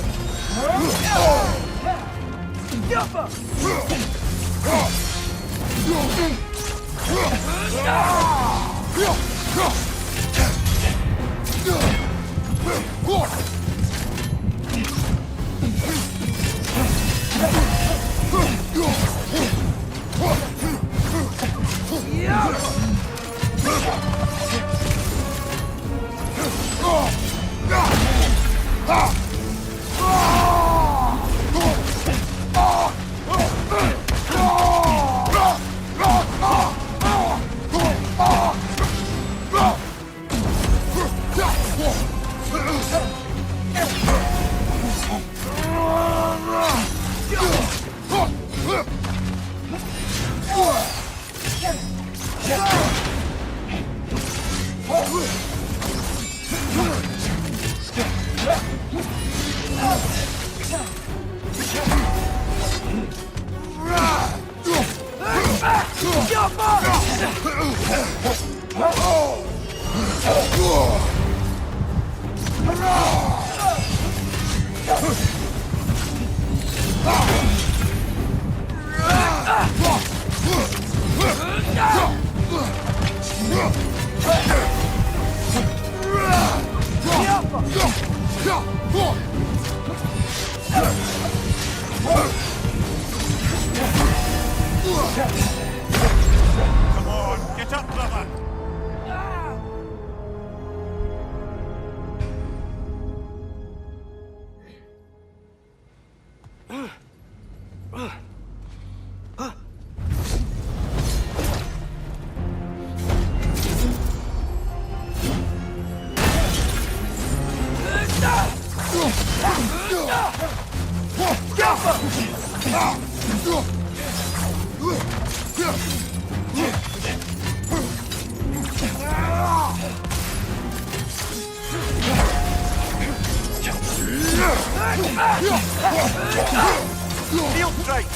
Come on, get up, brother! Shield strike!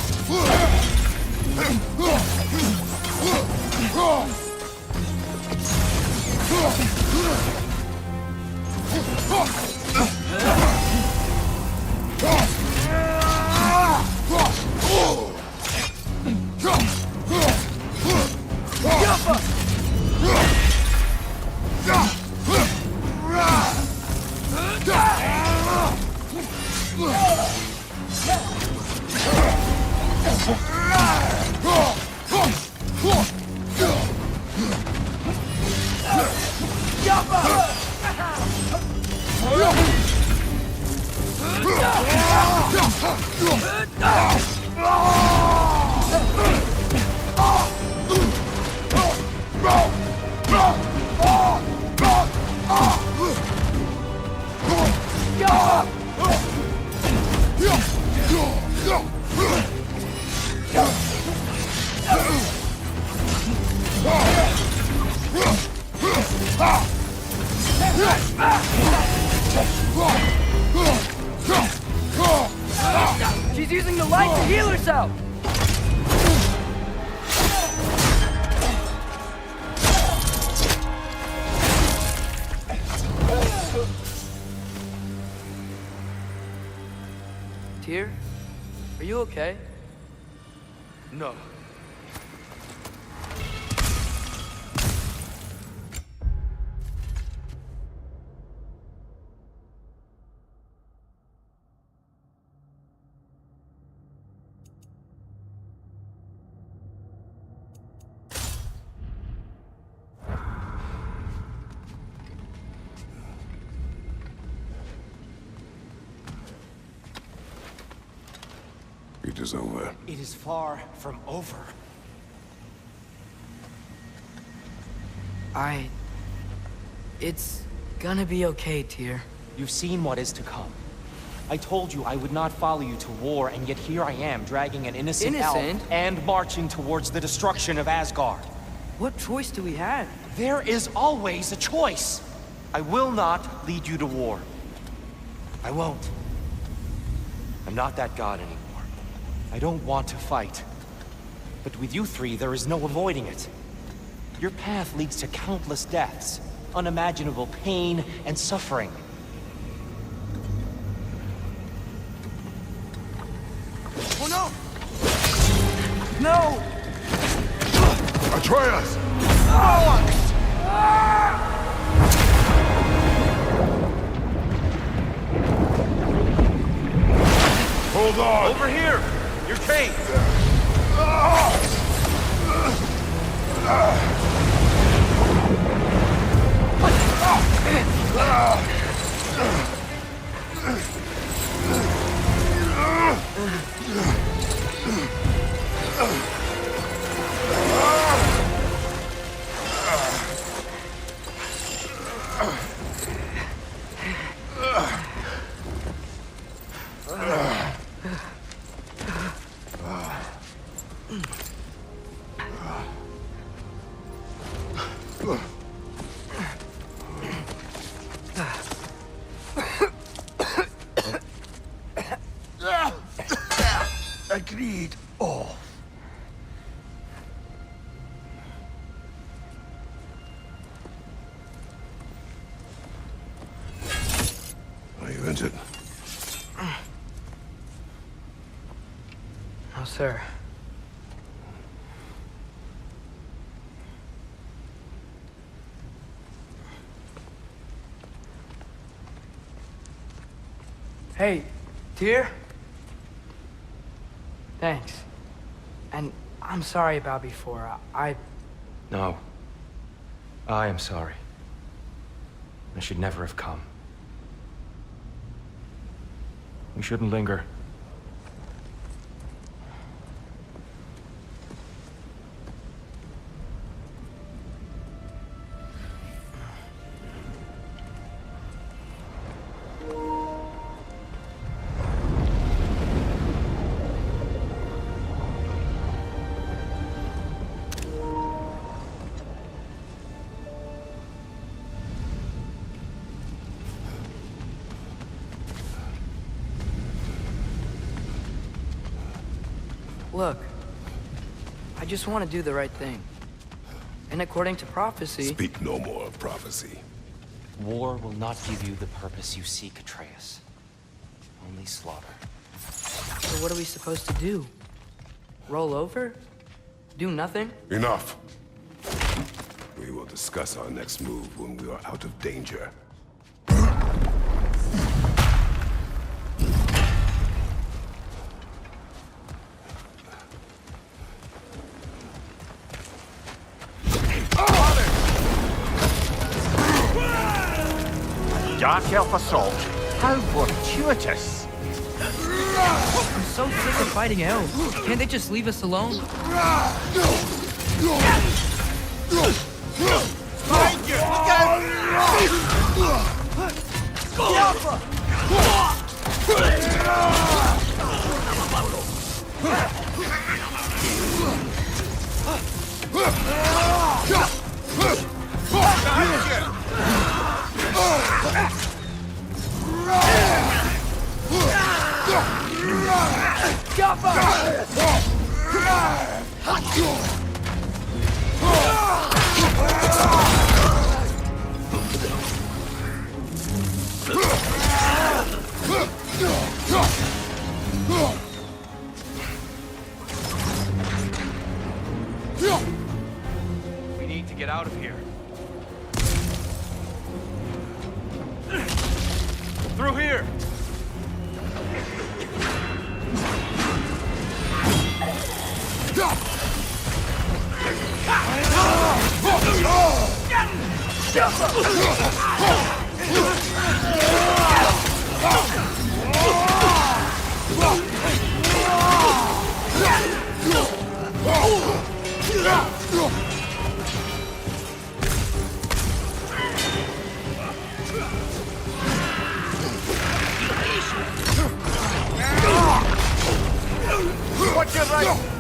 She's using the light to heal herself! Tyr, are you okay? No. It is over. It is far from over. It's gonna be okay, Tyr. You've seen what is to come. I told you I would not follow you to war, and yet here I am, dragging an innocent elf and marching towards the destruction of Asgard. What choice do we have? There is always a choice. I will not lead you to war. I won't. I'm not that god anymore. I don't want to fight. But with you three, there is no avoiding it. Your path leads to countless deaths, unimaginable pain and suffering. Oh no! No! Atreus! Hold on! Over here! Your cave! Agreed. Oh. Are you injured? No, sir. Hey, Tyr? Thanks. And I'm sorry about before. No. I am sorry. I should never have come. We shouldn't linger. Look, I just want to do the right thing. And according to prophecy... Speak no more of prophecy. War will not give you the purpose you seek, Atreus. Only slaughter. So what are we supposed to do? Roll over? Do nothing? Enough. We will discuss our next move when we are out of danger. Dark Elf assault. How fortuitous. I'm so sick of fighting elves. Can't they just leave us alone? We need to get out of here. Through here! Watch your right!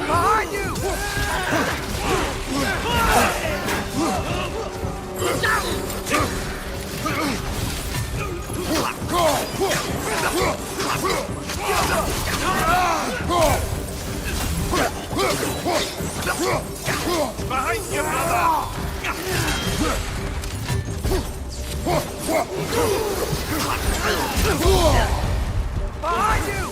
Behind you! Behind you, brother! Behind you!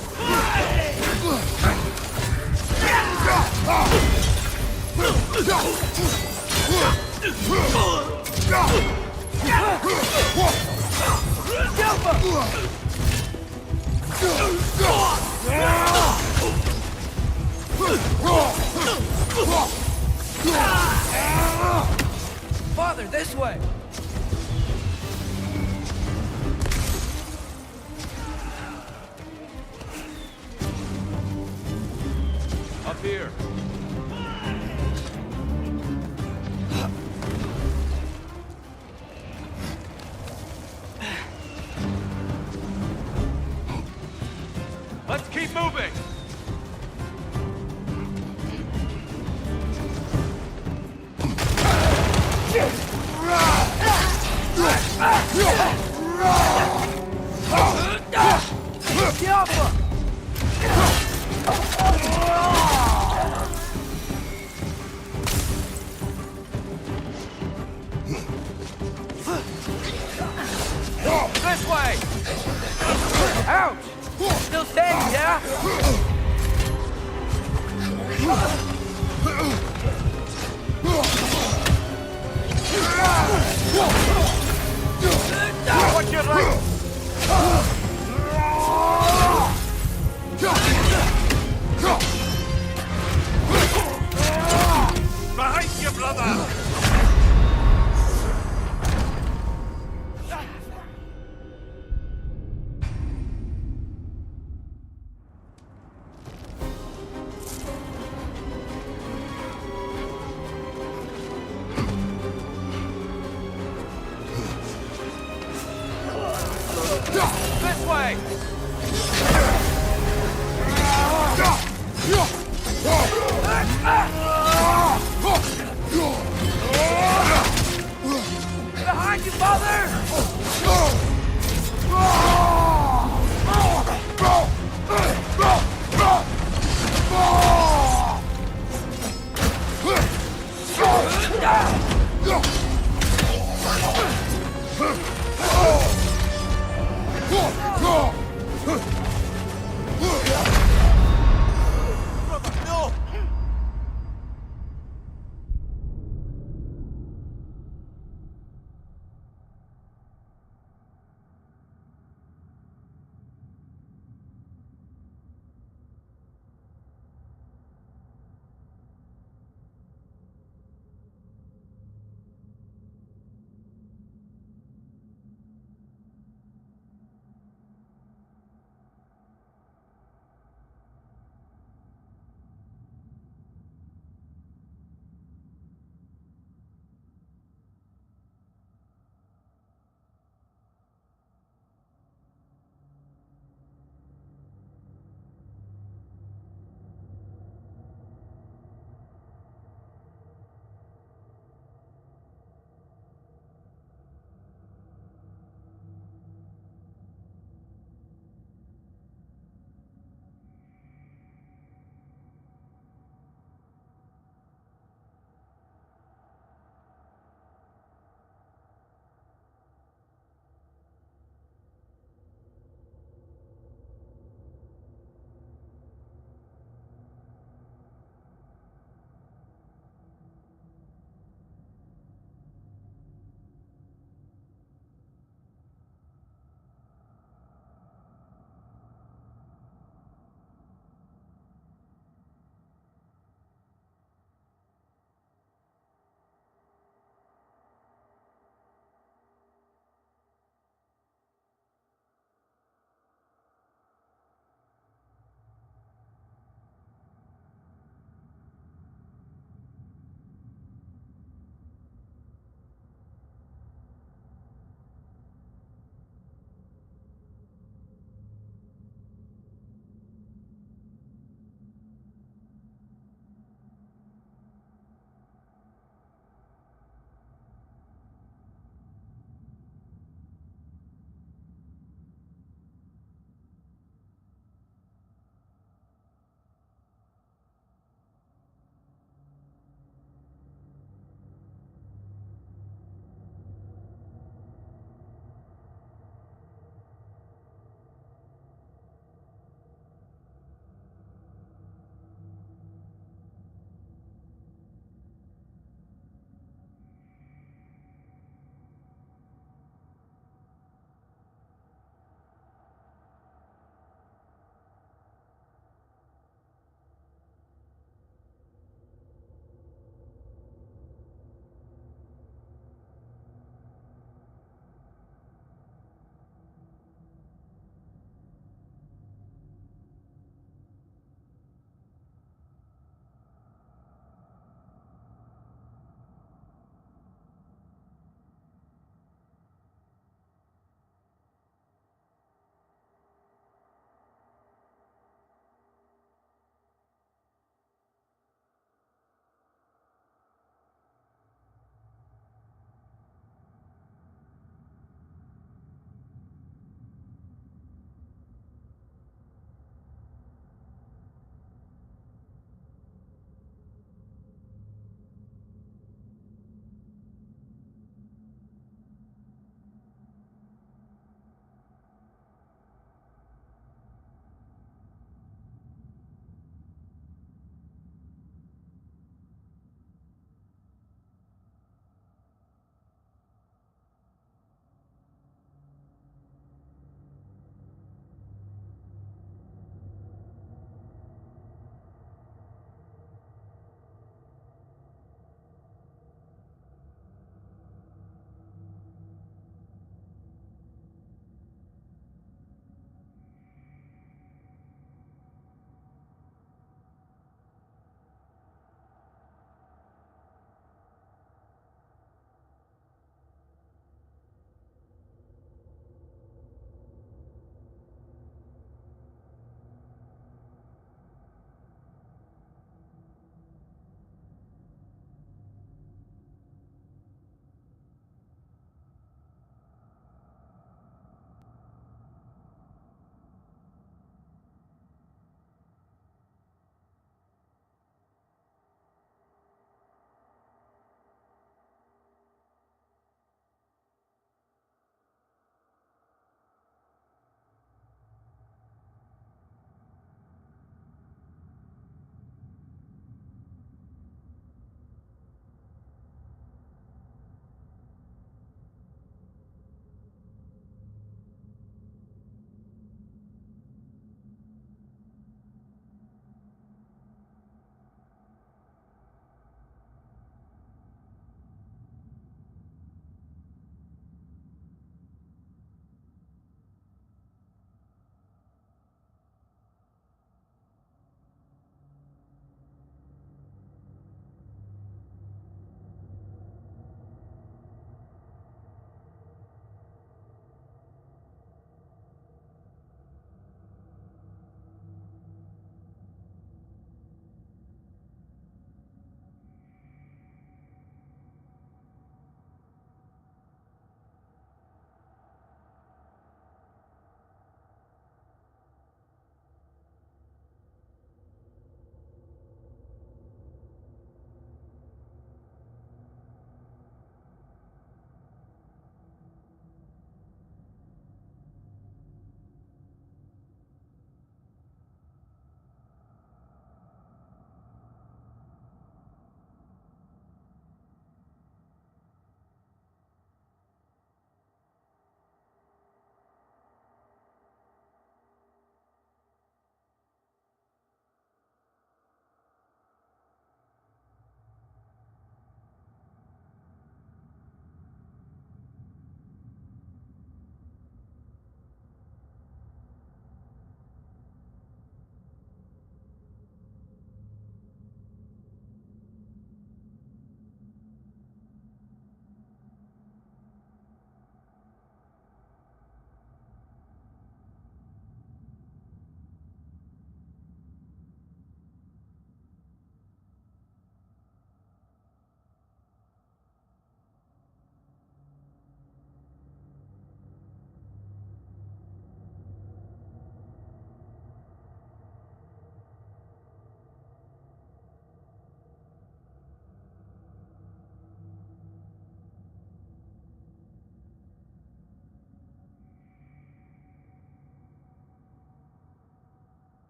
Father, this way! Up here. Let's keep moving! This way! Ouch! Still standing, yeah? Watch your right! Behind you, brother! This way! Behind you, father!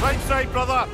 Right side, brother!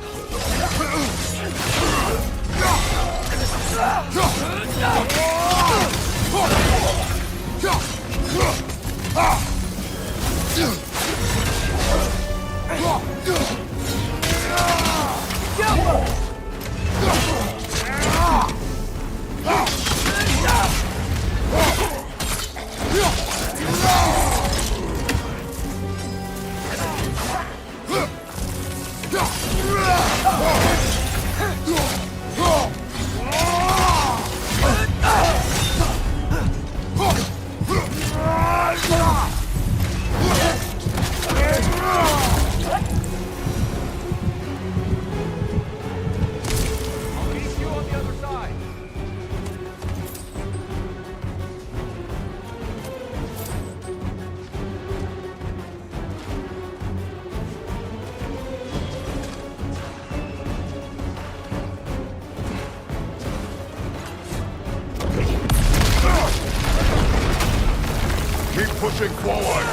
Keep pushing forward!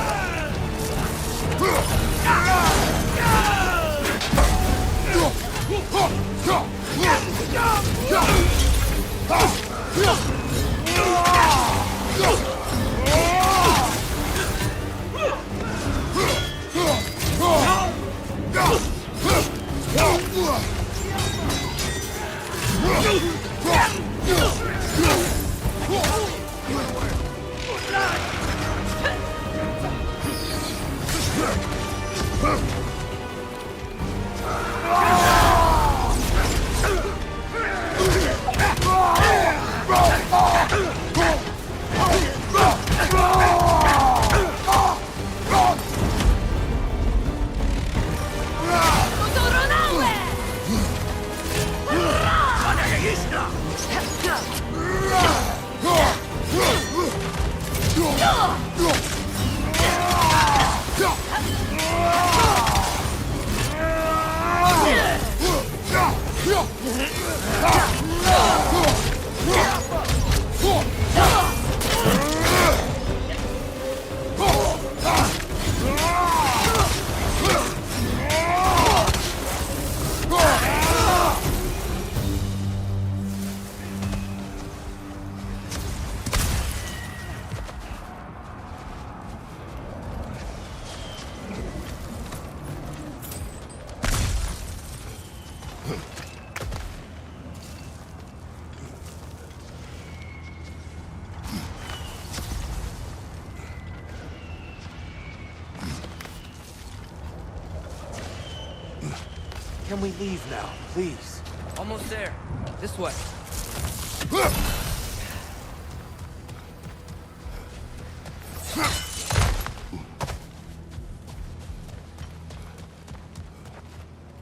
Can we leave now, please? Almost there. This way.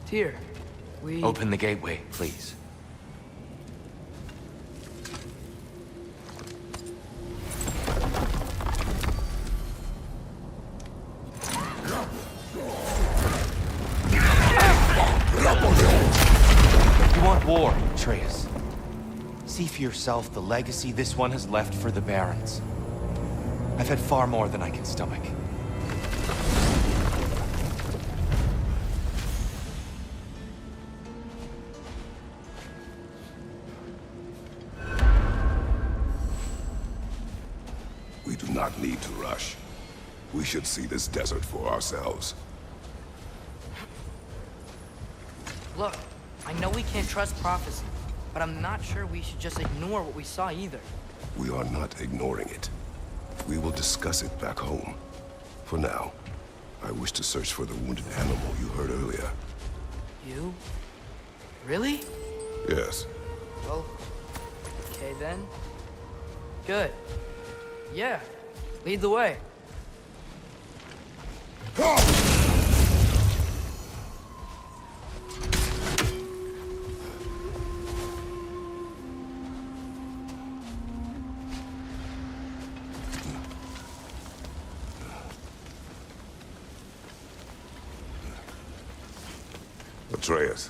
Tyr, we... Open the gateway, please. You want war, Atreus. See for yourself the legacy this one has left for the Barons. I've had far more than I can stomach. We do not need to rush. We should see this desert for ourselves. Look, I know we can't trust prophecy, but I'm not sure we should just ignore what we saw either. We are not ignoring it. We will discuss it back home. For now, I wish to search for the wounded animal you heard earlier. You? Really? Yes. Well, okay then. Good. Yeah, lead the way. Atreus,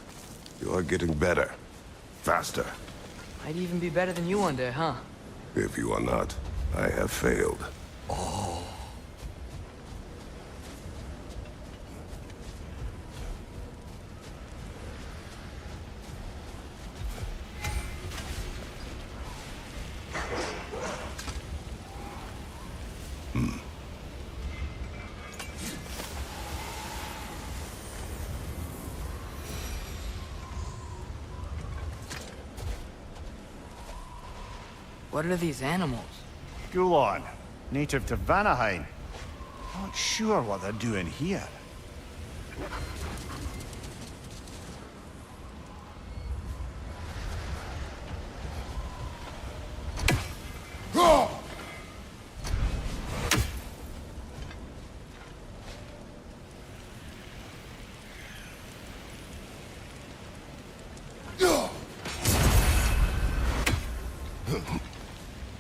you are getting better. Faster. Might even be better than you one day, huh? If you are not, I have failed. What are these animals? Gulon, native to Vanaheim. Not sure what they're doing here.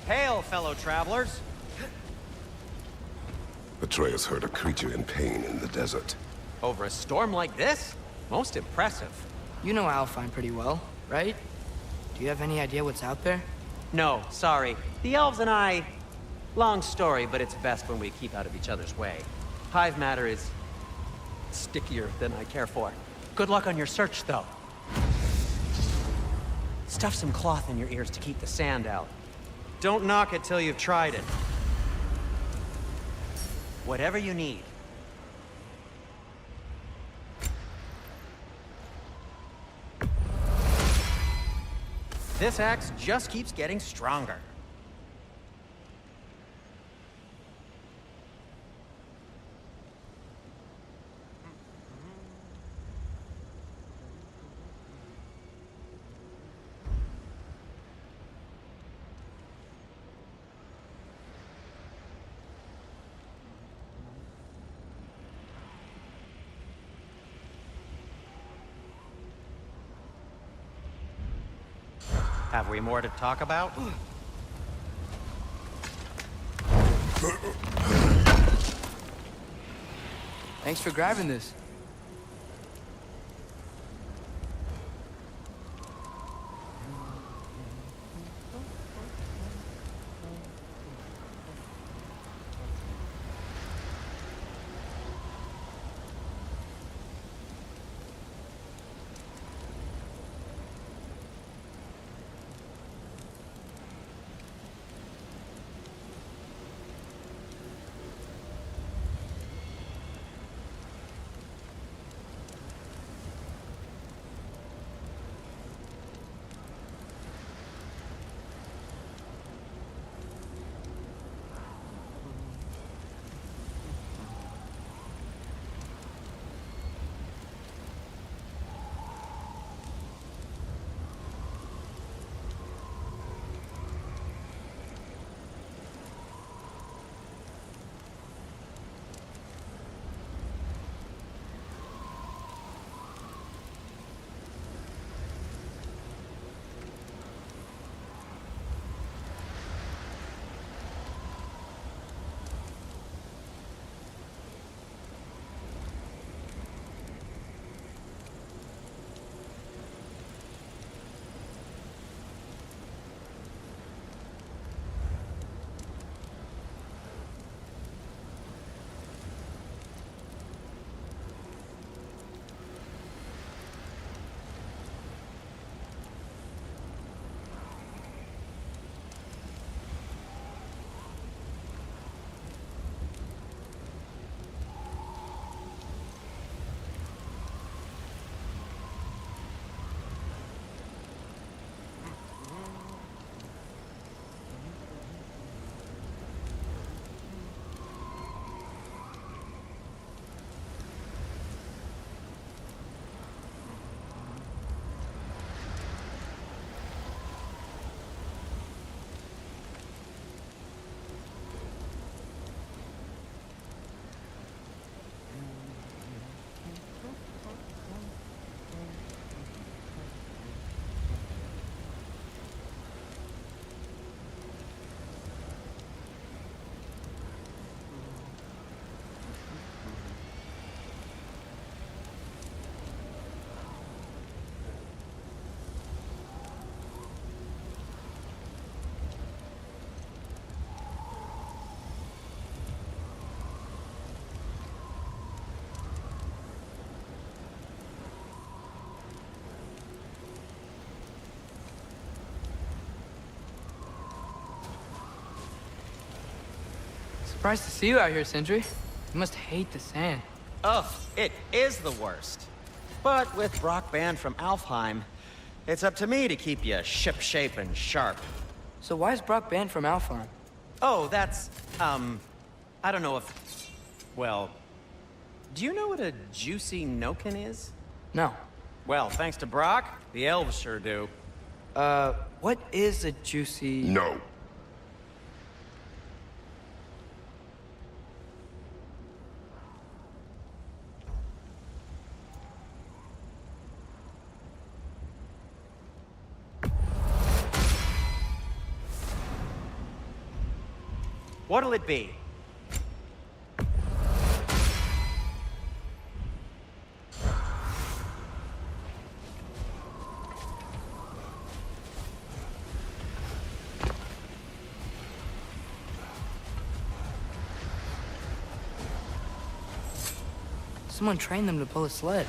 Hail, fellow travelers. Atreus heard a creature in pain in the desert. Over a storm like this? Most impressive. You know Alfheim pretty well, right? Do you have any idea what's out there? No, sorry. The elves and I... Long story, but it's best when we keep out of each other's way. Hive matter is... stickier than I care for. Good luck on your search, though. Stuff some cloth in your ears to keep the sand out. Don't knock it till you've tried it. Whatever you need. This axe just keeps getting stronger. Have we more to talk about? Thanks for grabbing this. Surprised to see you out here, Sindri. You must hate the sand. Ugh, it is the worst. But with Brock banned from Alfheim, it's up to me to keep you shipshape and sharp. So why is Brock banned from Alpharm? Oh, that's, I don't know if... Well, do you know what a juicy Noken is? No. Well, thanks to Brock, the elves sure do. What is a juicy... No. What'll it be? Someone trained them to pull a sled.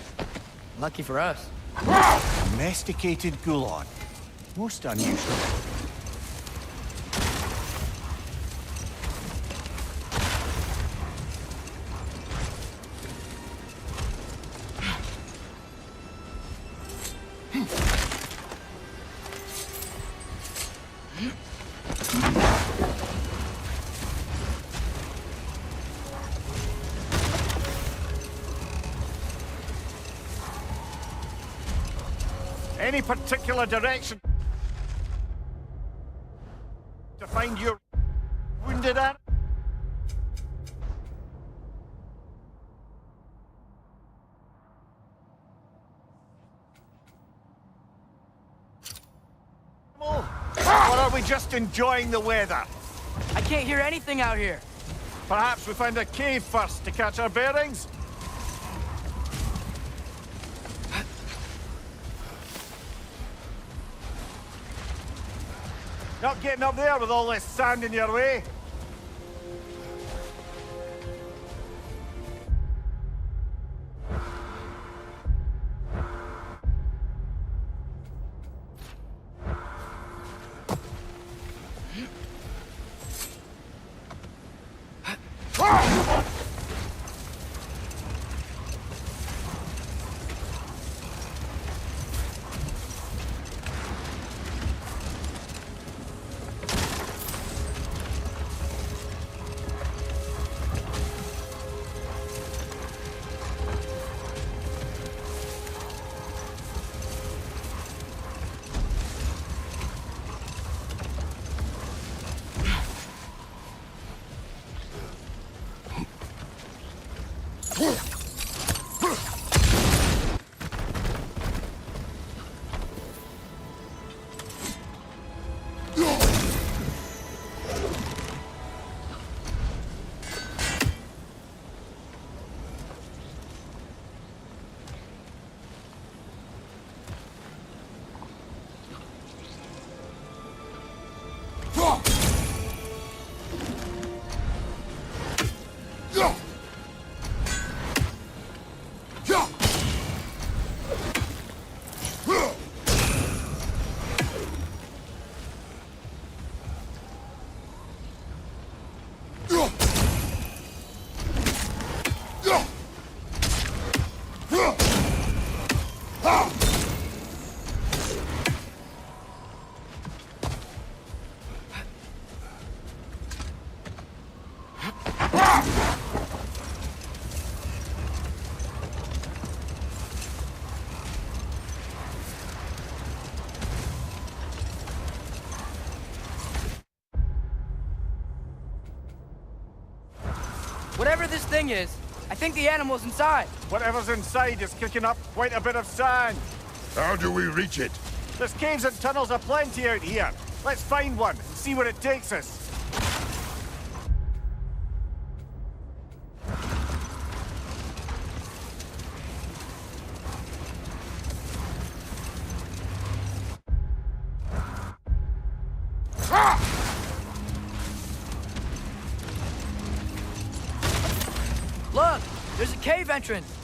Lucky for us. Domesticated Gulon. Most unusual. Any particular direction to find your wounded animal? Or are we just enjoying the weather? I can't hear anything out here. Perhaps we find a cave first to catch our bearings? Not getting up there with all this sand in your way. Whatever this thing is, I think the animal's inside. Whatever's inside is kicking up quite a bit of sand. How do we reach it? There's caves and tunnels aplenty out here. Let's find one and see where it takes us. Look, there's a cave entrance.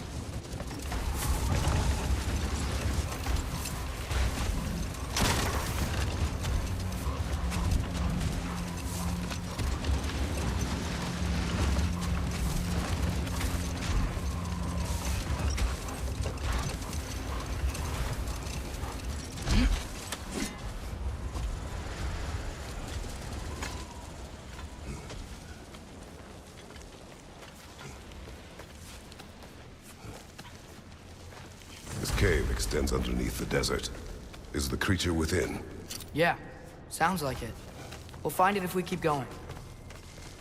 cave extends underneath the desert. Is the creature within? Yeah, sounds like it. We'll find it if we keep going.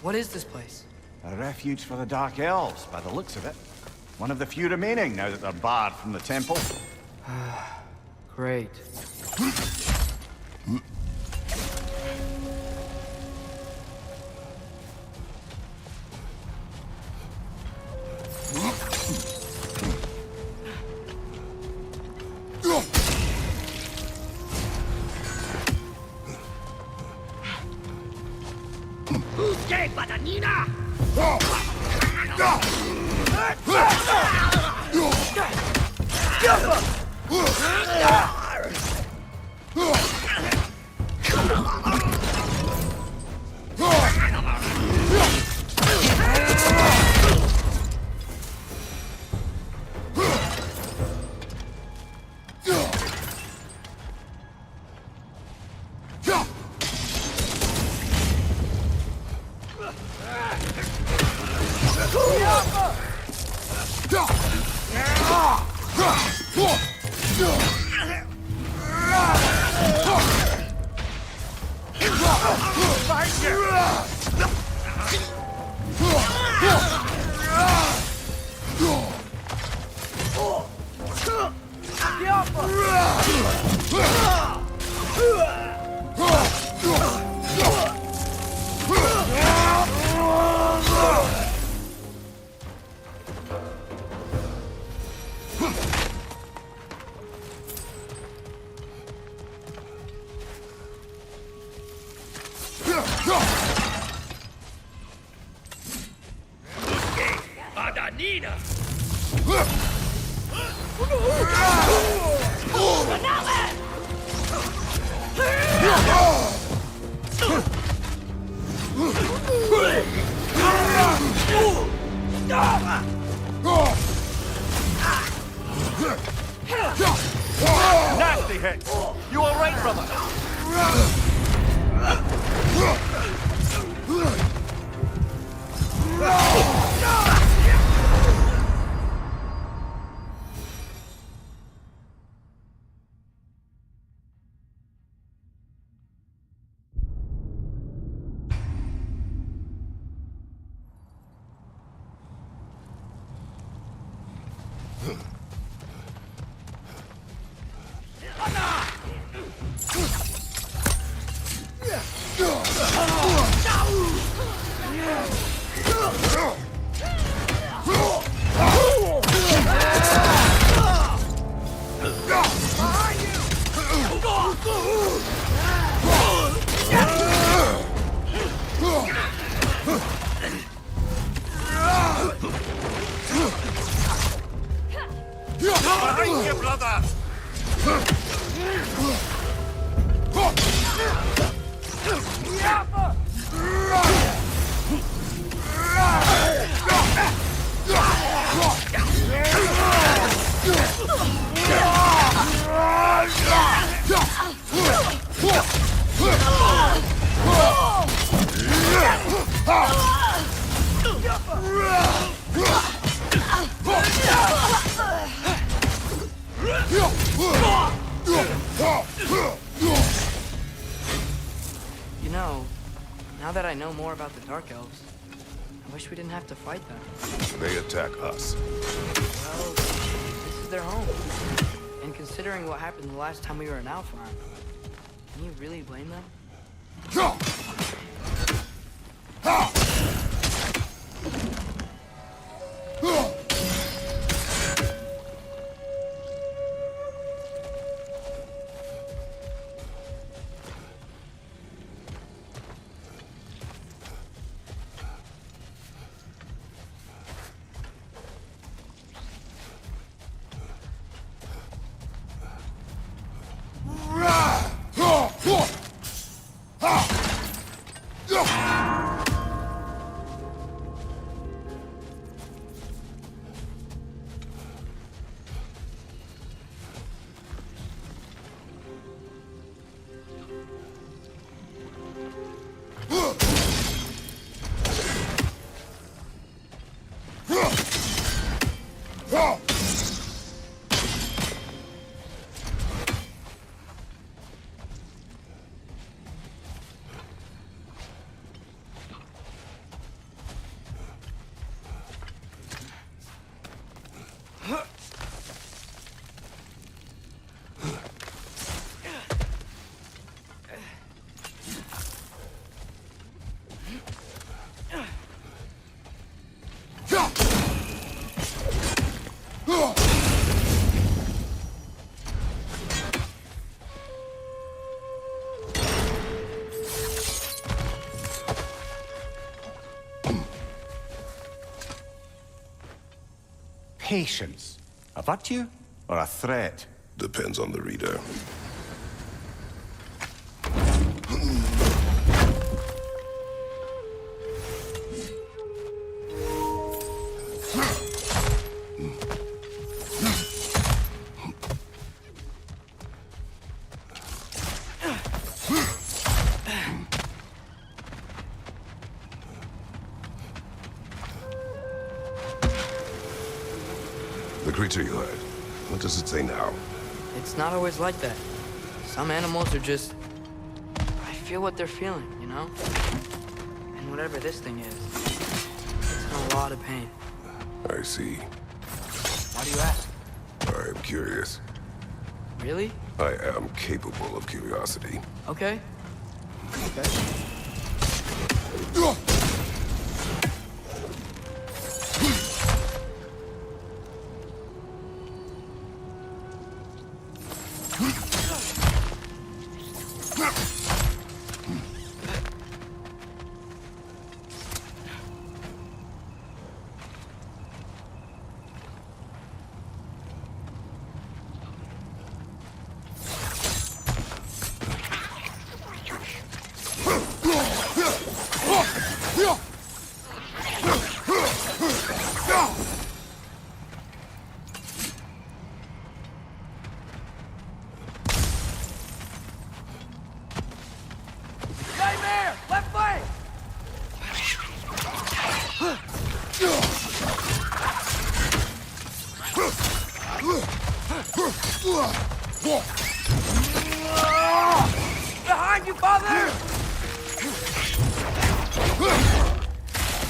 What is this place? A refuge for the Dark Elves, by the looks of it. One of the few remaining now that they're barred from the temple. Great. Nasty hit! You all right, brother? Behind you, brother! You know, now that I know more about the Dark Elves, I wish we didn't have to fight them. They attack us. Well, this is their home. And considering what happened the last time we were in Alpharm, can you really blame them? Patience. A virtue or a threat? Depends on the reader. The creature you heard, what does it say now? It's not always like that. Some animals are just... I feel what they're feeling, you know? And whatever this thing is, it's in a lot of pain. I see. Why do you ask? I am curious. Really? I am capable of curiosity. Okay. Okay. Nightmare! Left flank! Behind you, father!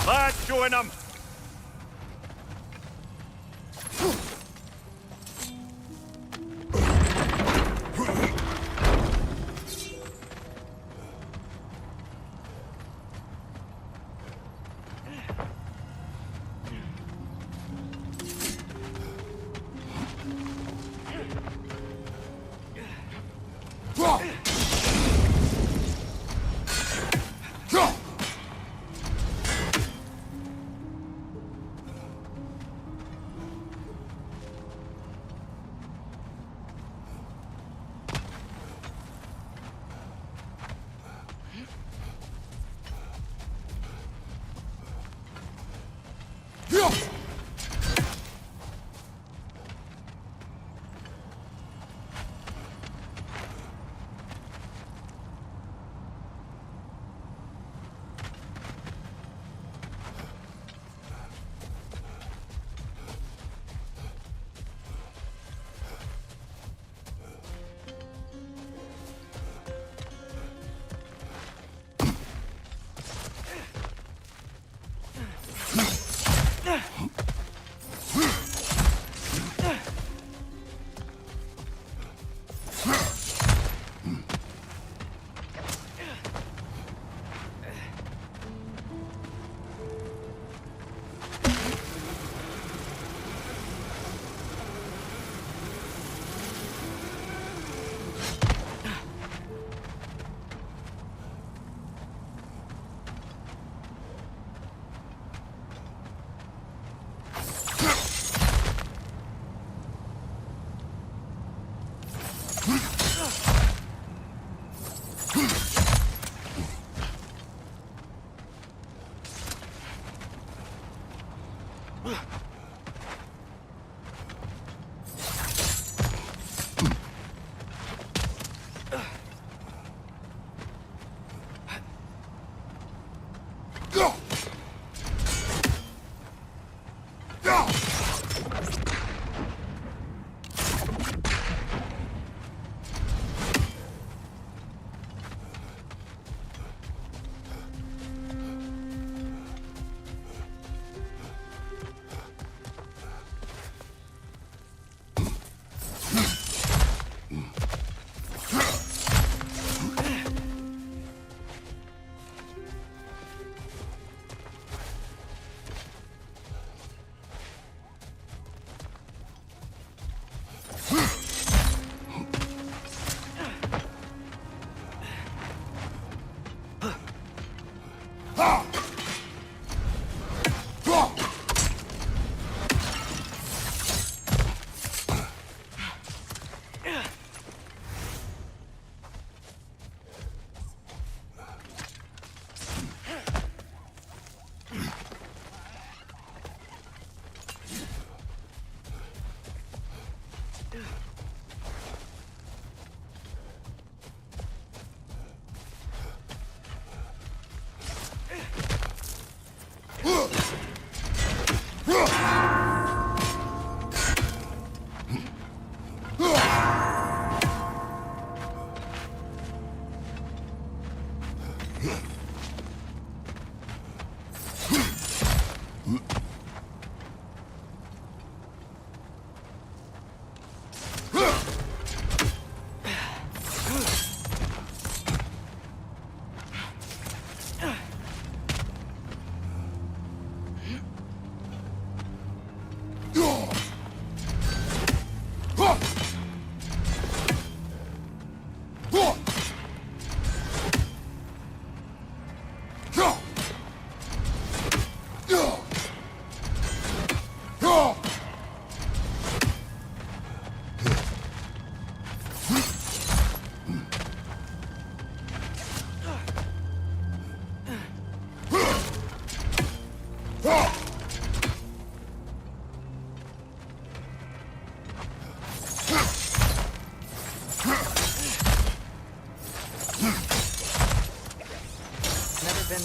Let's join them!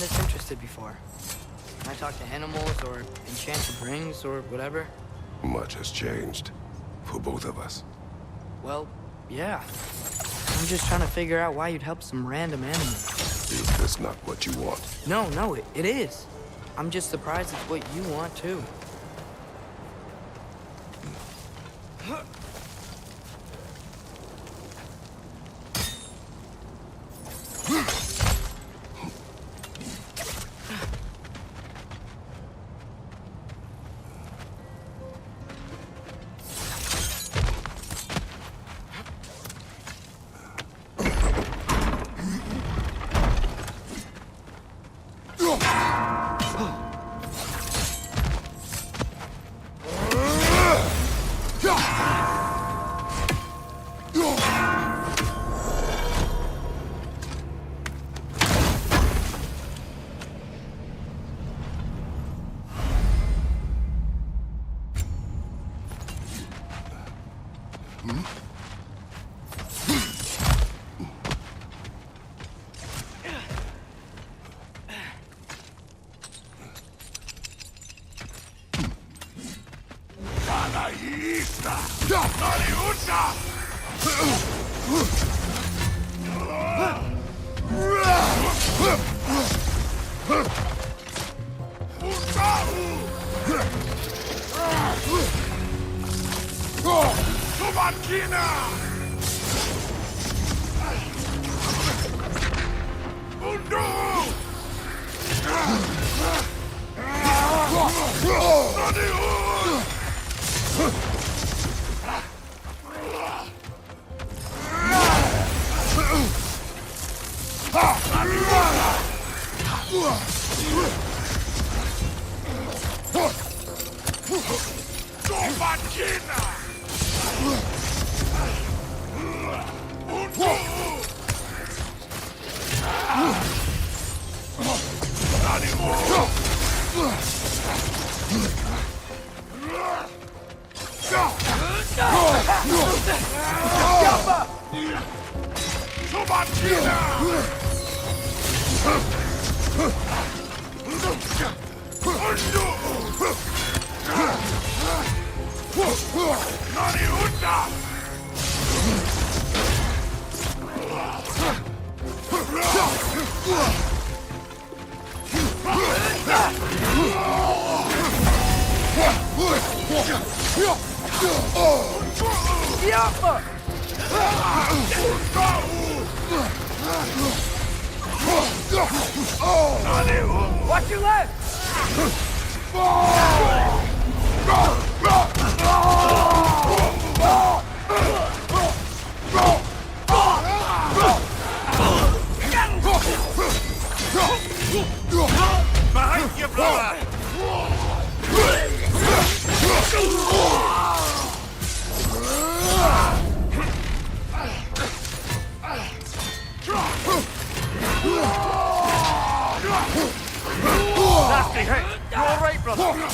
this interested before. When I talk to animals or enchanted rings or whatever. Much has changed. For both of us. Well, yeah. I'm just trying to figure out why you'd help some random animal. Is this not what you want? No, it is. I'm just surprised it's what you want, too. Watch your left! Behind you, brother! Nasty hit! You all right, brother?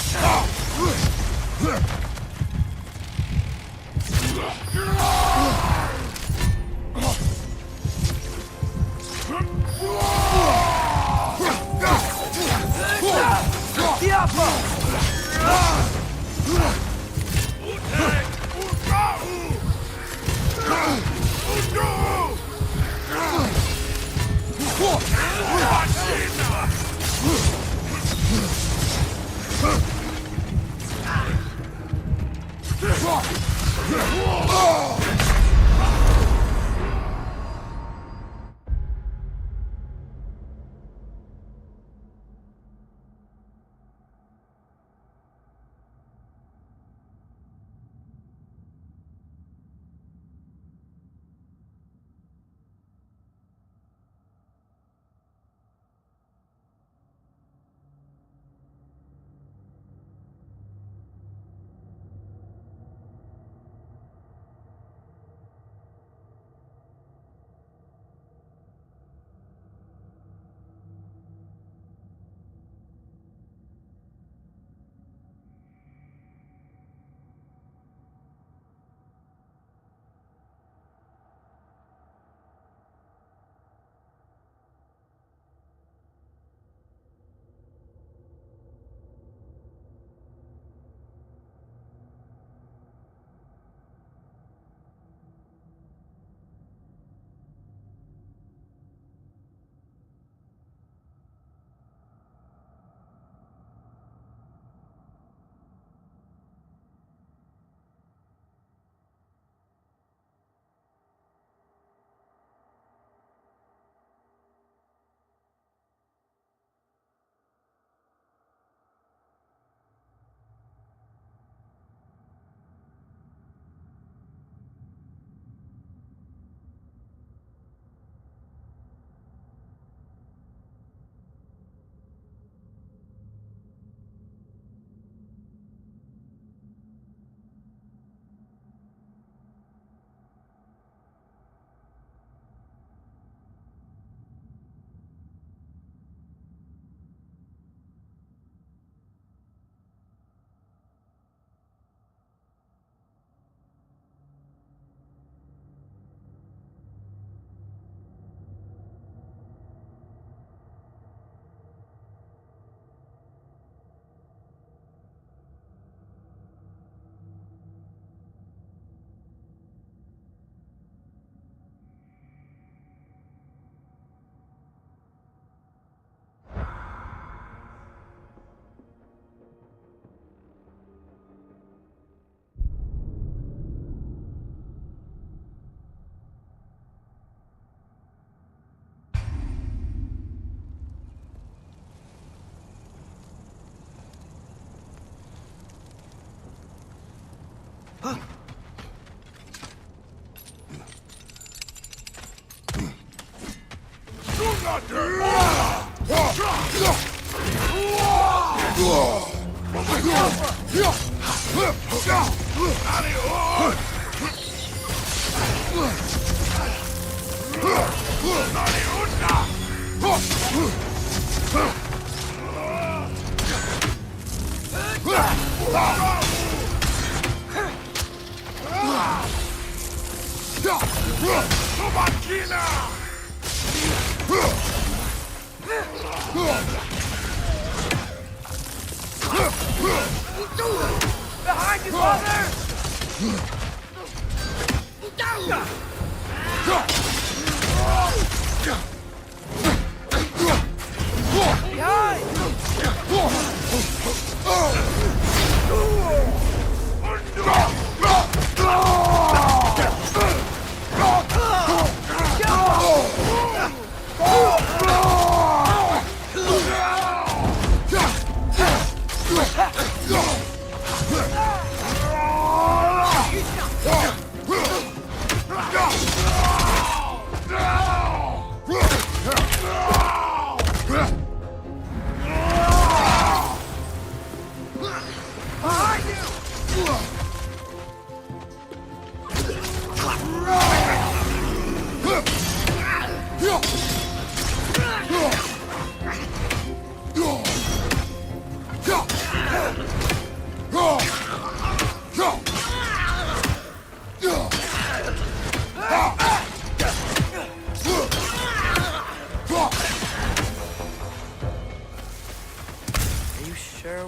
Behind you, father!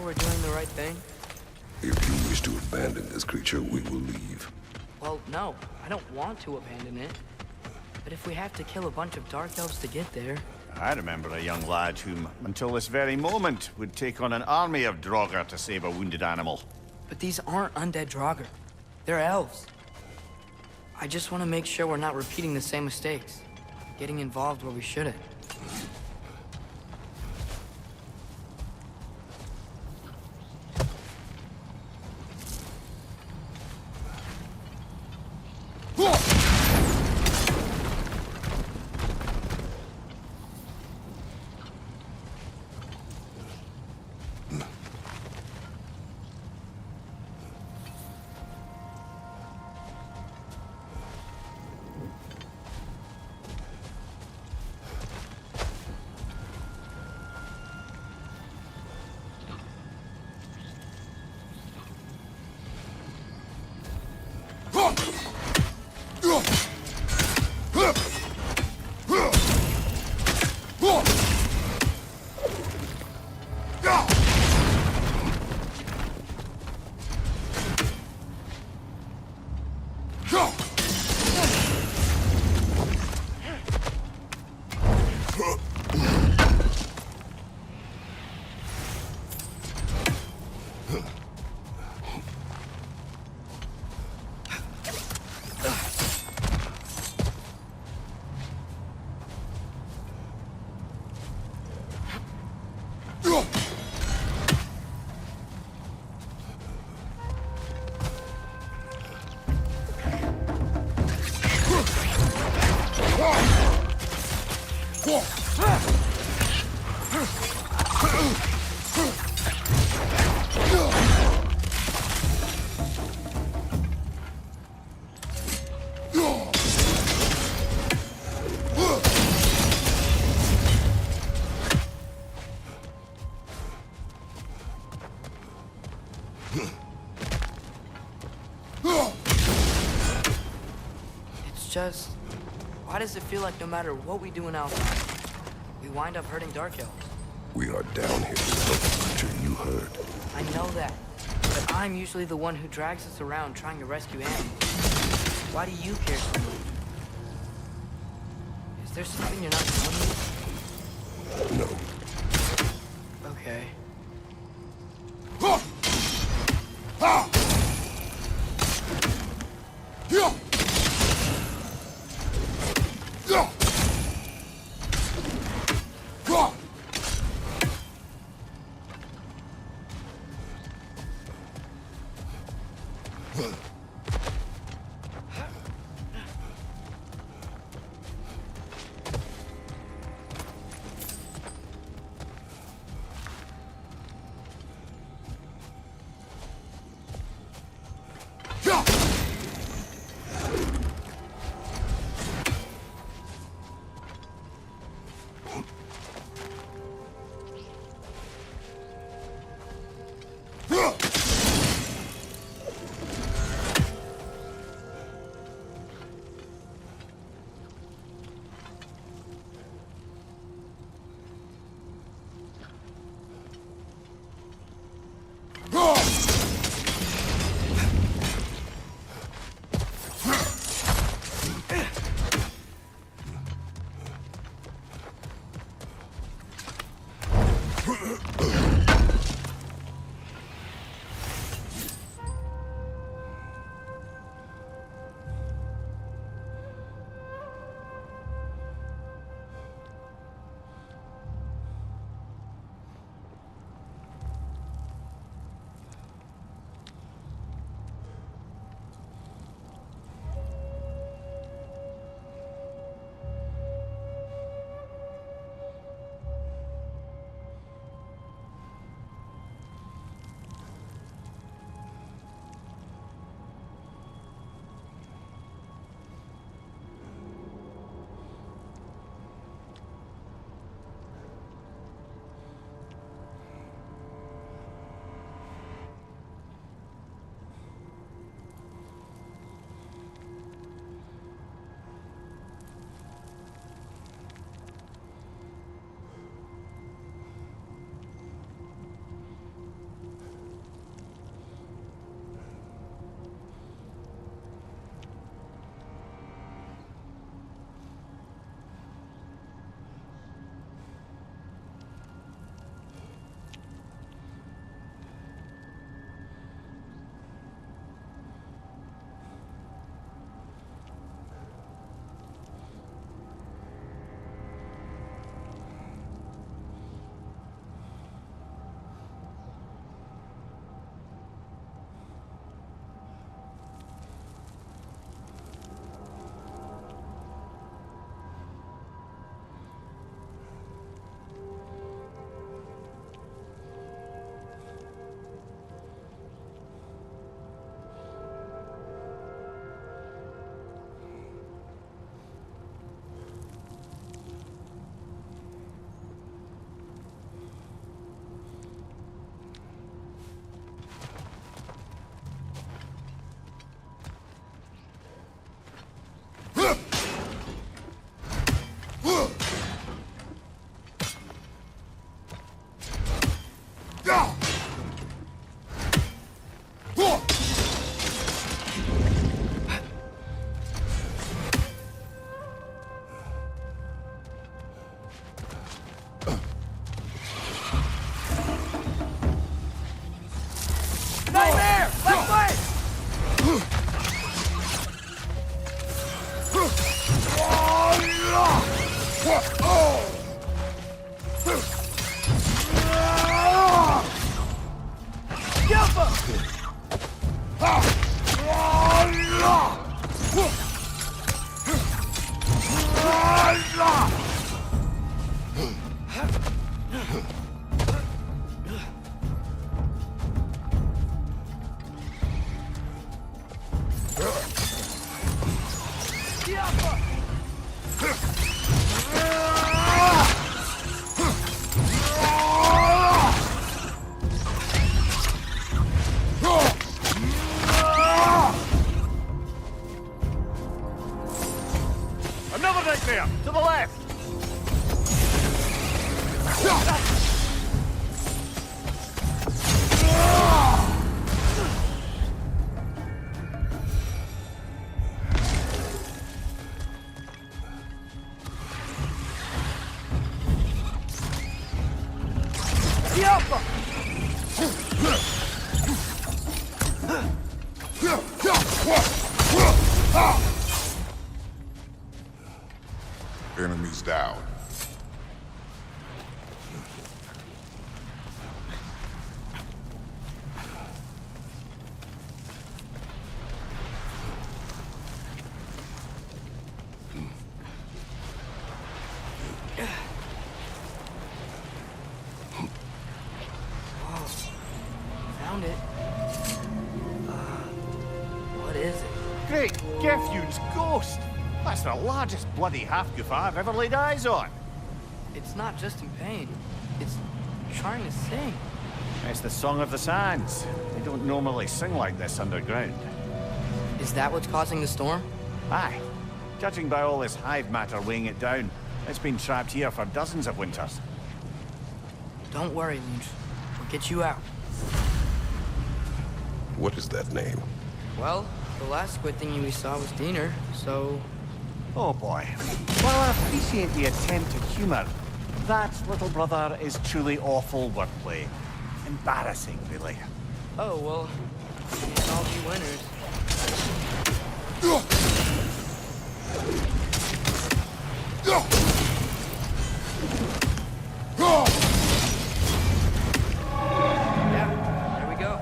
We're doing the right thing? If you wish to abandon this creature, we will leave. Well, no. I don't want to abandon it. But if we have to kill a bunch of Dark Elves to get there... I remember a young lad whom, until this very moment, would take on an army of Draugr to save a wounded animal. But these aren't undead Draugr. They're elves. I just want to make sure we're not repeating the same mistakes. Getting involved where we shouldn't. Just, why does it feel like no matter what we do in Alpha, we wind up hurting Dark Elves? We are down here to help the creature you heard. I know that, but I'm usually the one who drags us around trying to rescue animals. Why do you care so much? Is there something you're not telling me? No. Okay. there! To the left! Enemies down. Found it. What is it? Great Gefeune's ghost! That's the largest bloody half-goof I've ever laid eyes on. It's not just in pain. It's trying to sing. It's the Song of the Sands. They don't normally sing like this underground. Is that what's causing the storm? Aye. Judging by all this hive matter weighing it down, it's been trapped here for dozens of winters. Don't worry, Lynch. We'll get you out. What is that name? Well, the last squid thingy we saw was Diener, so... Oh boy. While I appreciate the attempt at humor, that, little brother, is truly awful wordplay. Embarrassing, really. Oh, well, can't all be winners. Yeah, there we go.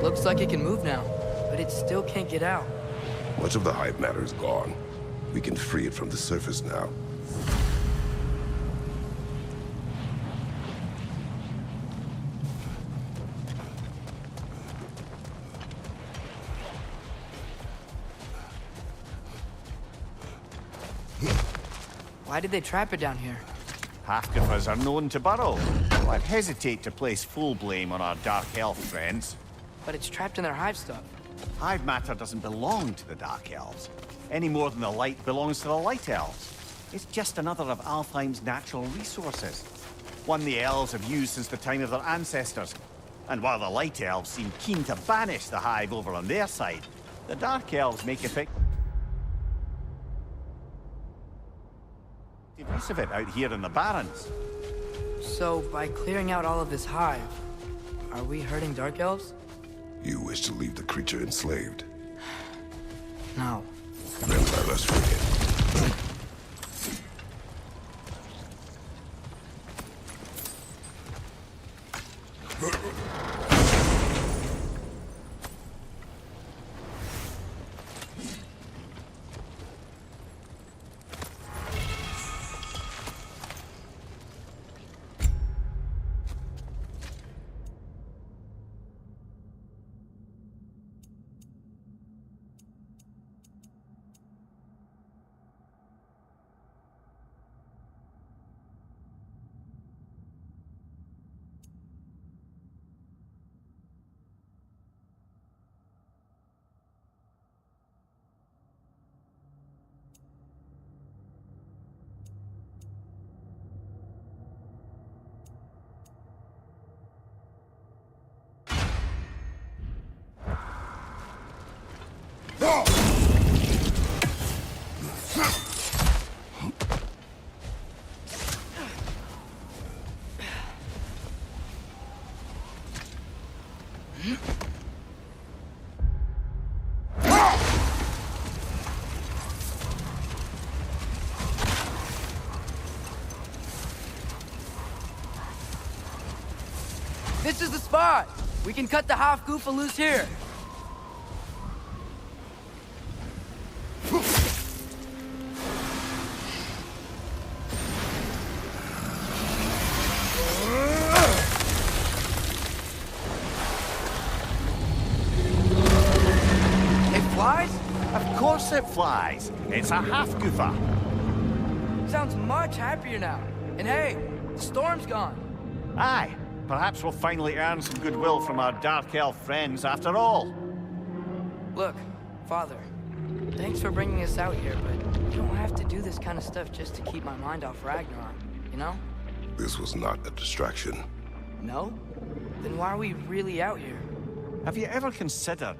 Looks like it can move now, but it still can't get out. Much of the hive matter is gone. We can free it from the surface now. Why did they trap it down here? Half-goofers are known to burrow, so I'd hesitate to place full blame on our Dark Elf friends. But it's trapped in their hive stuff. Hive matter doesn't belong to the Dark Elves, any more than the light belongs to the Light Elves. It's just another of Alfheim's natural resources. One the Elves have used since the time of their ancestors. And while the Light Elves seem keen to banish the Hive over on their side, the Dark Elves make effective use of it out here in the Barrens. So, by clearing out all of this hive, are we hurting Dark Elves? You wish to leave the creature enslaved. No. Then let us free it. This is the spot! We can cut the half-goofa loose here. it flies. It's a half goofer. Sounds much happier now. And hey, the storm's gone. Aye, perhaps we'll finally earn some goodwill from our Dark Elf friends after all. Look, Father, thanks for bringing us out here, but you don't have to do this kind of stuff just to keep my mind off Ragnarok, you know? This was not a distraction. No? Then why are we really out here? Have you ever considered...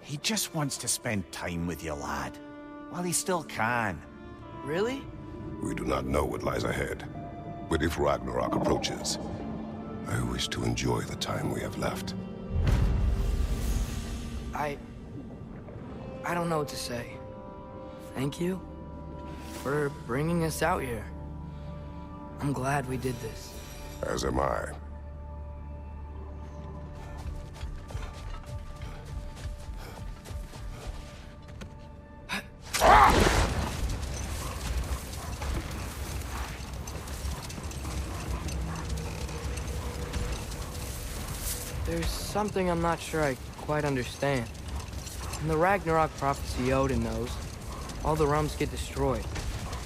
He just wants to spend time with you, lad. While he still can. Really? We do not know what lies ahead. But if Ragnarok approaches, I wish to enjoy the time we have left. I don't know what to say. Thank you for bringing us out here. I'm glad we did this. As am I. There's something I'm not sure I quite understand. In the Ragnarok prophecy Odin knows, all the realms get destroyed,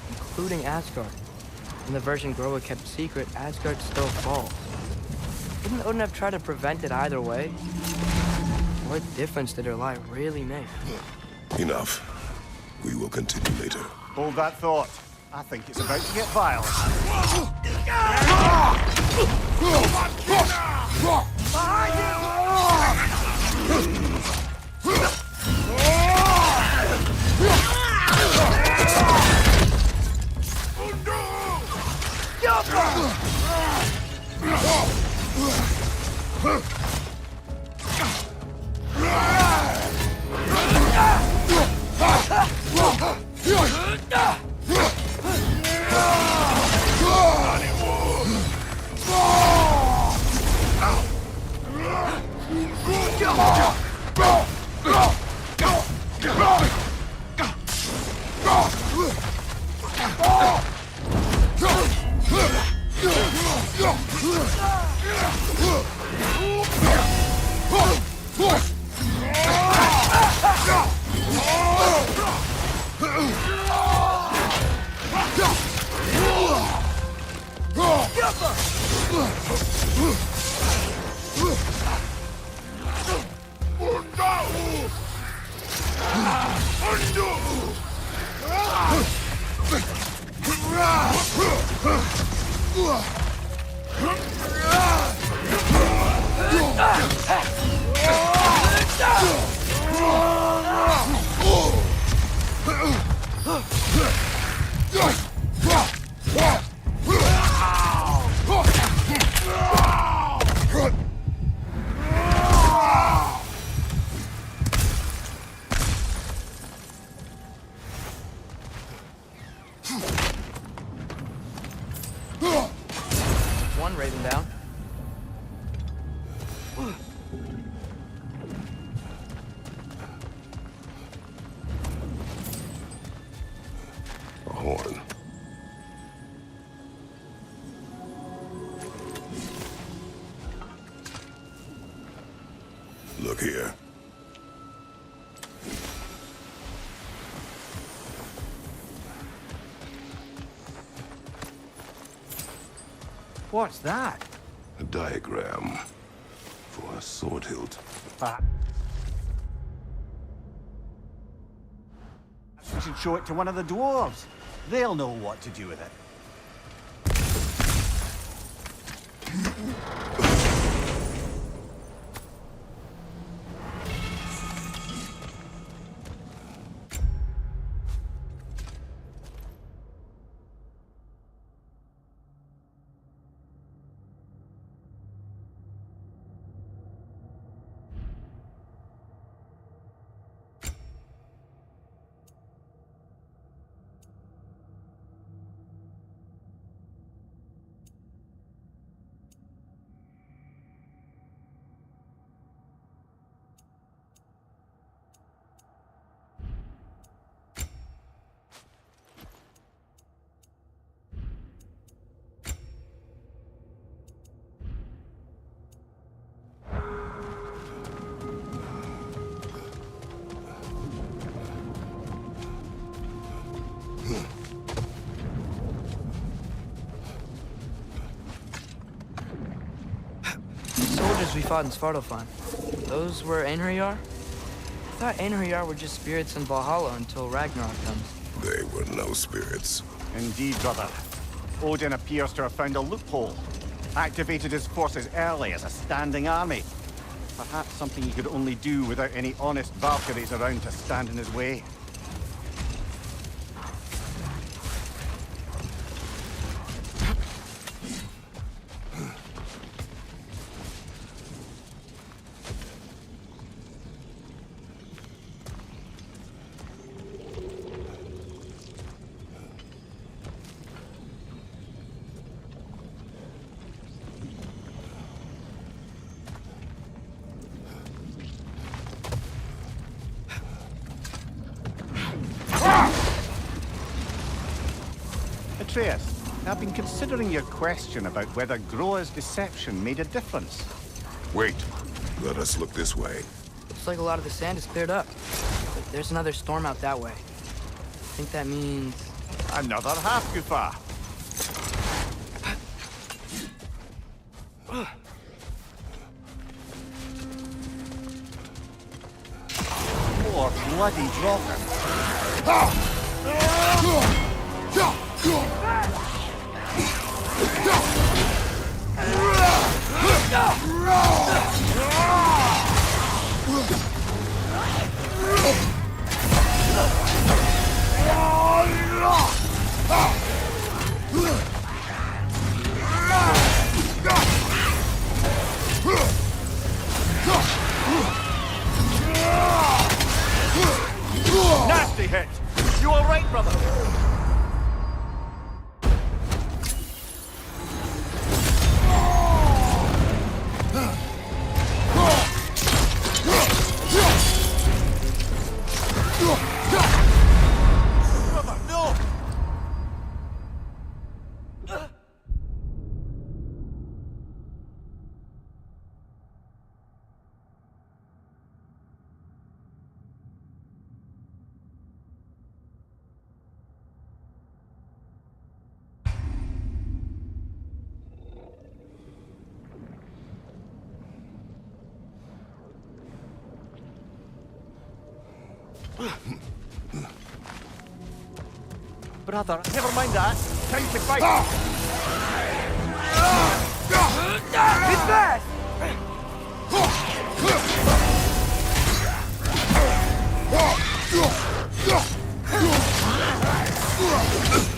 including Asgard. In the version Groa kept secret, Asgard still falls. Wouldn't Odin have tried to prevent it either way? What difference did her lie really make? Enough. We will continue later. Hold that thought. I think it's about to get violent. One raven down. A horn. Look here. What's that? A diagram for a sword hilt. We should show it to one of the dwarves. They'll know what to do with it. monsters we fought in Svartalfheim, those were Einherjar? I thought Einherjar were just spirits in Valhalla until Ragnarok comes. They were no spirits. Indeed, brother. Odin appears to have found a loophole. Activated his forces early as a standing army. Perhaps something he could only do without any honest Valkyries around to stand in his way. Atreus, I've been considering your question about whether Groa's deception made a difference. Wait. Let us look this way. Looks like a lot of the sand is cleared up. But there's another storm out that way. I think that means... Another half-goofa. More bloody dropping. Nasty hit! You all right, brother? Brother, never mind that. Time to fight. It's fast!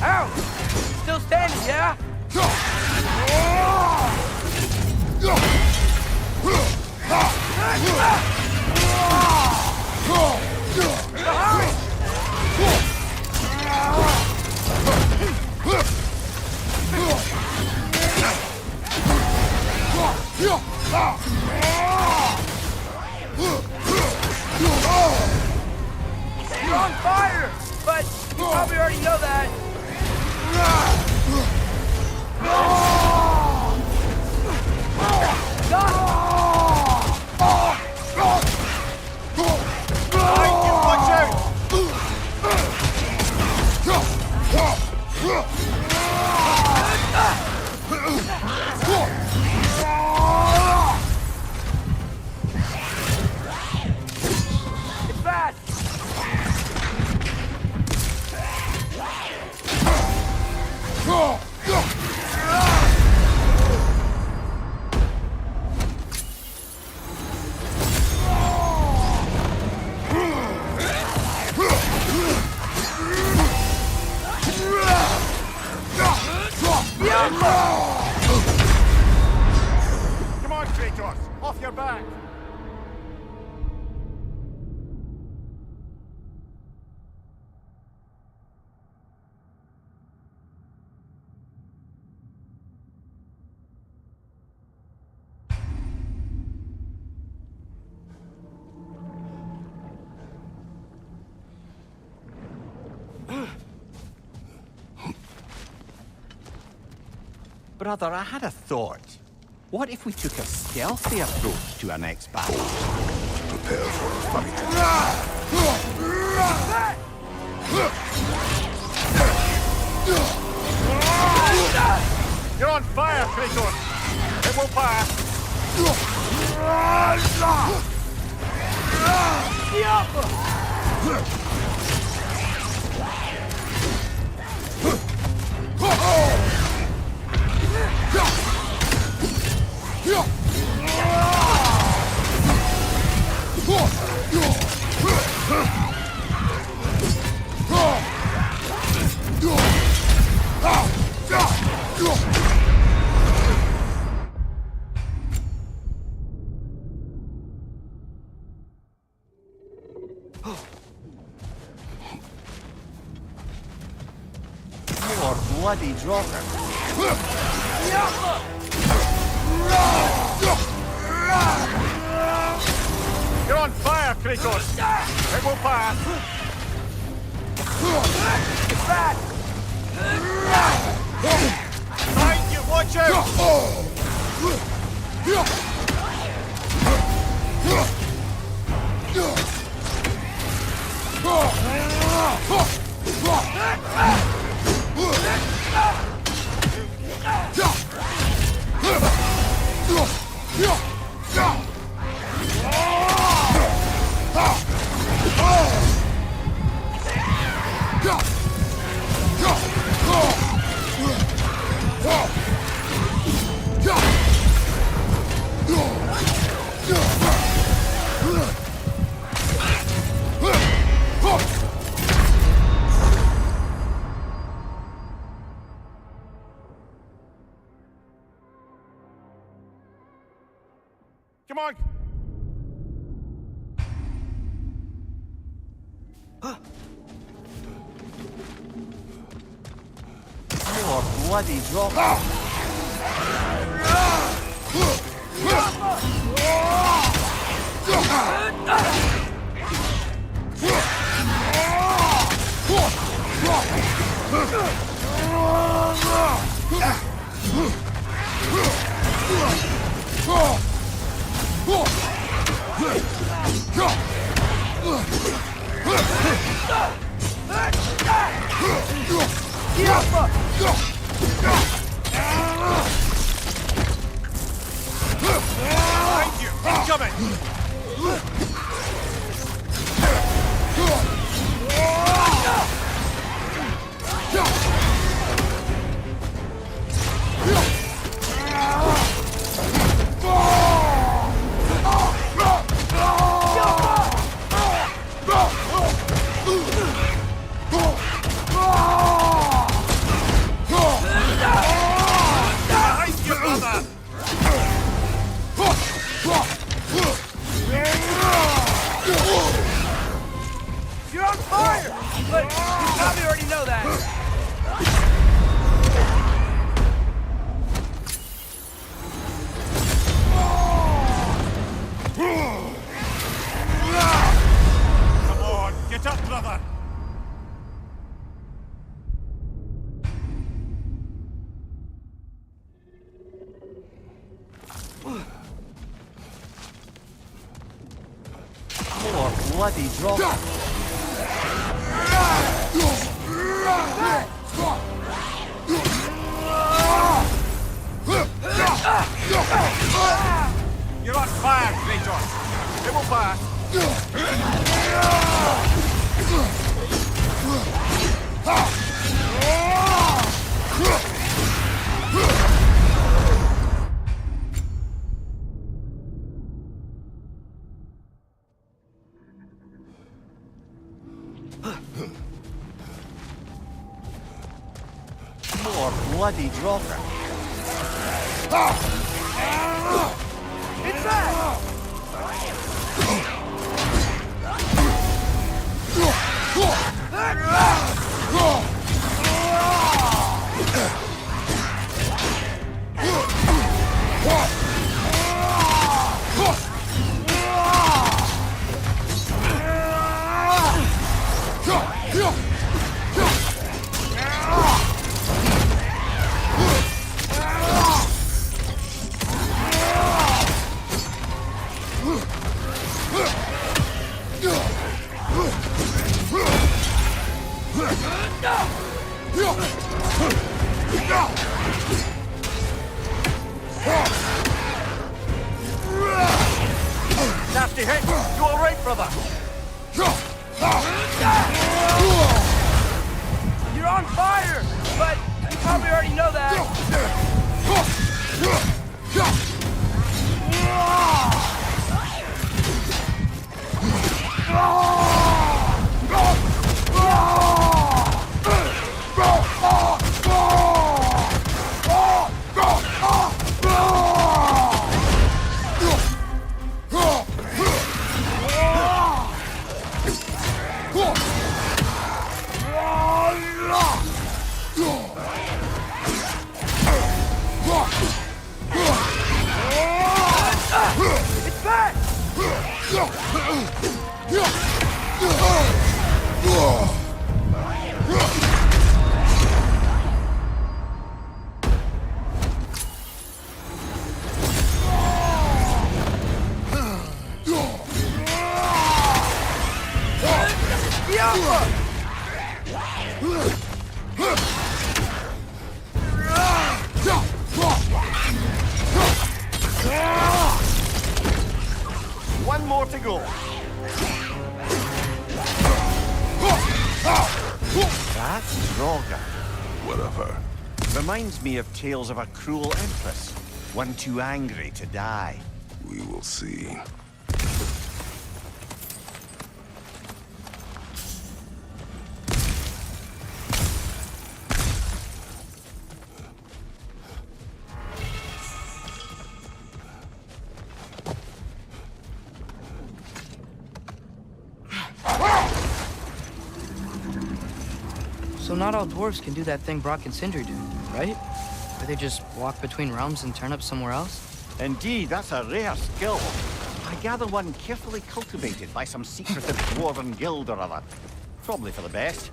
Ow! Still standing, yeah? You're on fire! But you probably already know that. Watch out! It's fast! Come on, Kratos! Off your back! Brother, I had a thought. What if we took a stealthy approach to our next battle? Prepare for a fight. You're on fire, Kratos! It will pass! More bloody dropper. You're on fire, Kratos! It will pass! It's back! Behind you, watch out! Come on! More bloody dropper. Behind you! Incoming! Behind you, brother! You're on fire! But you probably already know that. Come on, get up, brother! More bloody dropper. You're on fire, Kratos! It will pass! More bloody dropper. It's back! brother! You're on fire! But you probably already know that. It's back! One more to go. That's Droga. What of her? Reminds me of tales of a cruel empress, one too angry to die. We will see. So not all dwarves can do that thing Brock and Sindri do, right? Where they just walk between realms and turn up somewhere else? Indeed, that's a rare skill. I gather one carefully cultivated by some secretive dwarven guild or other. Probably for the best.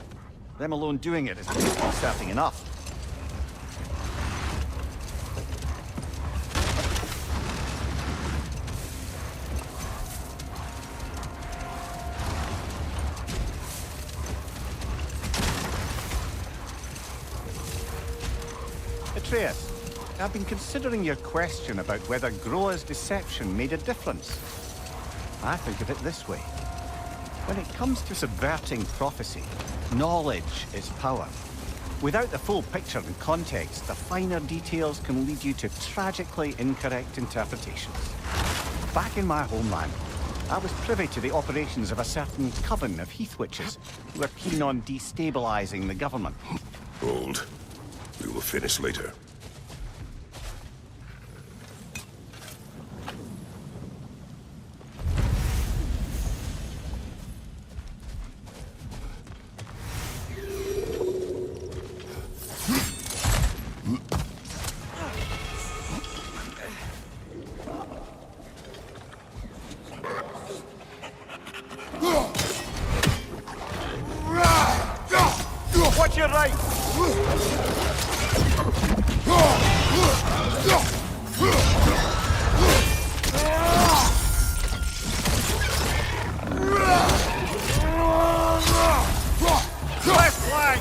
Them alone doing it is disconcerting enough. Atreus, I've been considering your question about whether Groa's deception made a difference. I think of it this way. When it comes to subverting prophecy, knowledge is power. Without the full picture and context, the finer details can lead you to tragically incorrect interpretations. Back in my homeland, I was privy to the operations of a certain coven of heath witches who were keen on destabilizing the government. Hold. We will finish later. Watch your right! Left flank!